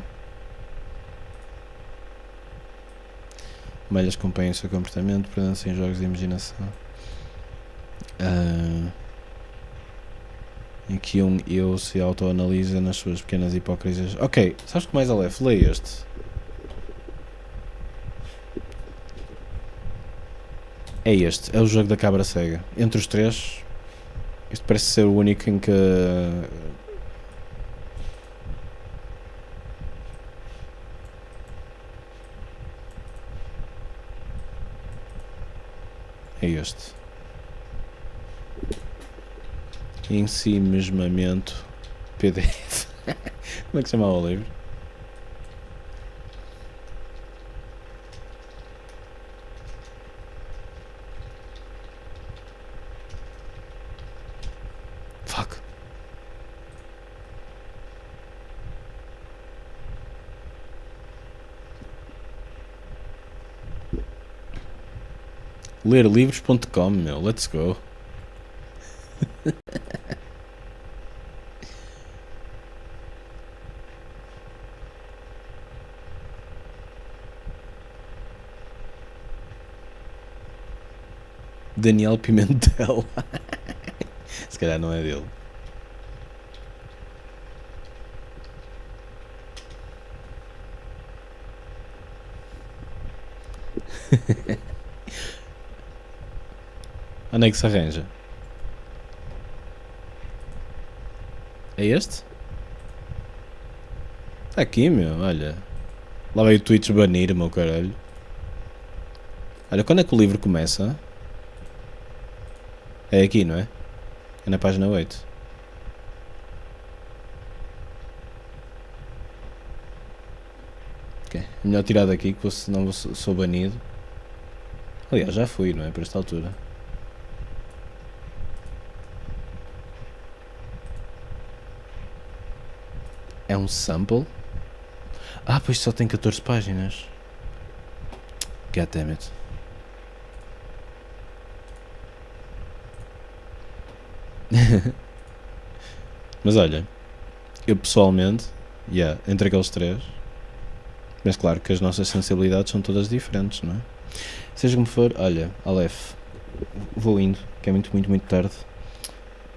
Malhas acompanham o seu comportamento, prendendo-se em jogos de imaginação. Em que eu se autoanalisa nas suas pequenas hipocrisias. Ok, sabes que mais Aleph? Lê este. É este, é o jogo da cabra cega. Entre os três, este parece ser o único em que. É este. Ensimismamento PDF. Como é que se chamava o livro? Fuck. Lerlivros.com, meu, let's go. Daniel Pimentel. Se calhar não é dele. Onde é que se arranja? É este? Está aqui, meu, olha. Lá veio o Twitch banir, meu caralho. Olha, quando é que o livro começa? É aqui, não é? É na página 8. Ok, melhor tirar daqui que senão sou banido. Aliás, já fui, não é? Por esta altura. É um sample? Ah, pois só tem 14 páginas. God damn it. Mas olha, eu pessoalmente, entre aqueles três, mas claro que as nossas sensibilidades são todas diferentes, não é? Seja como for, olha, Aleph, vou indo, que é muito, muito, muito tarde.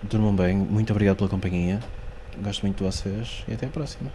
Durmam bem, muito obrigado pela companhia, gosto muito de vocês e até a próxima.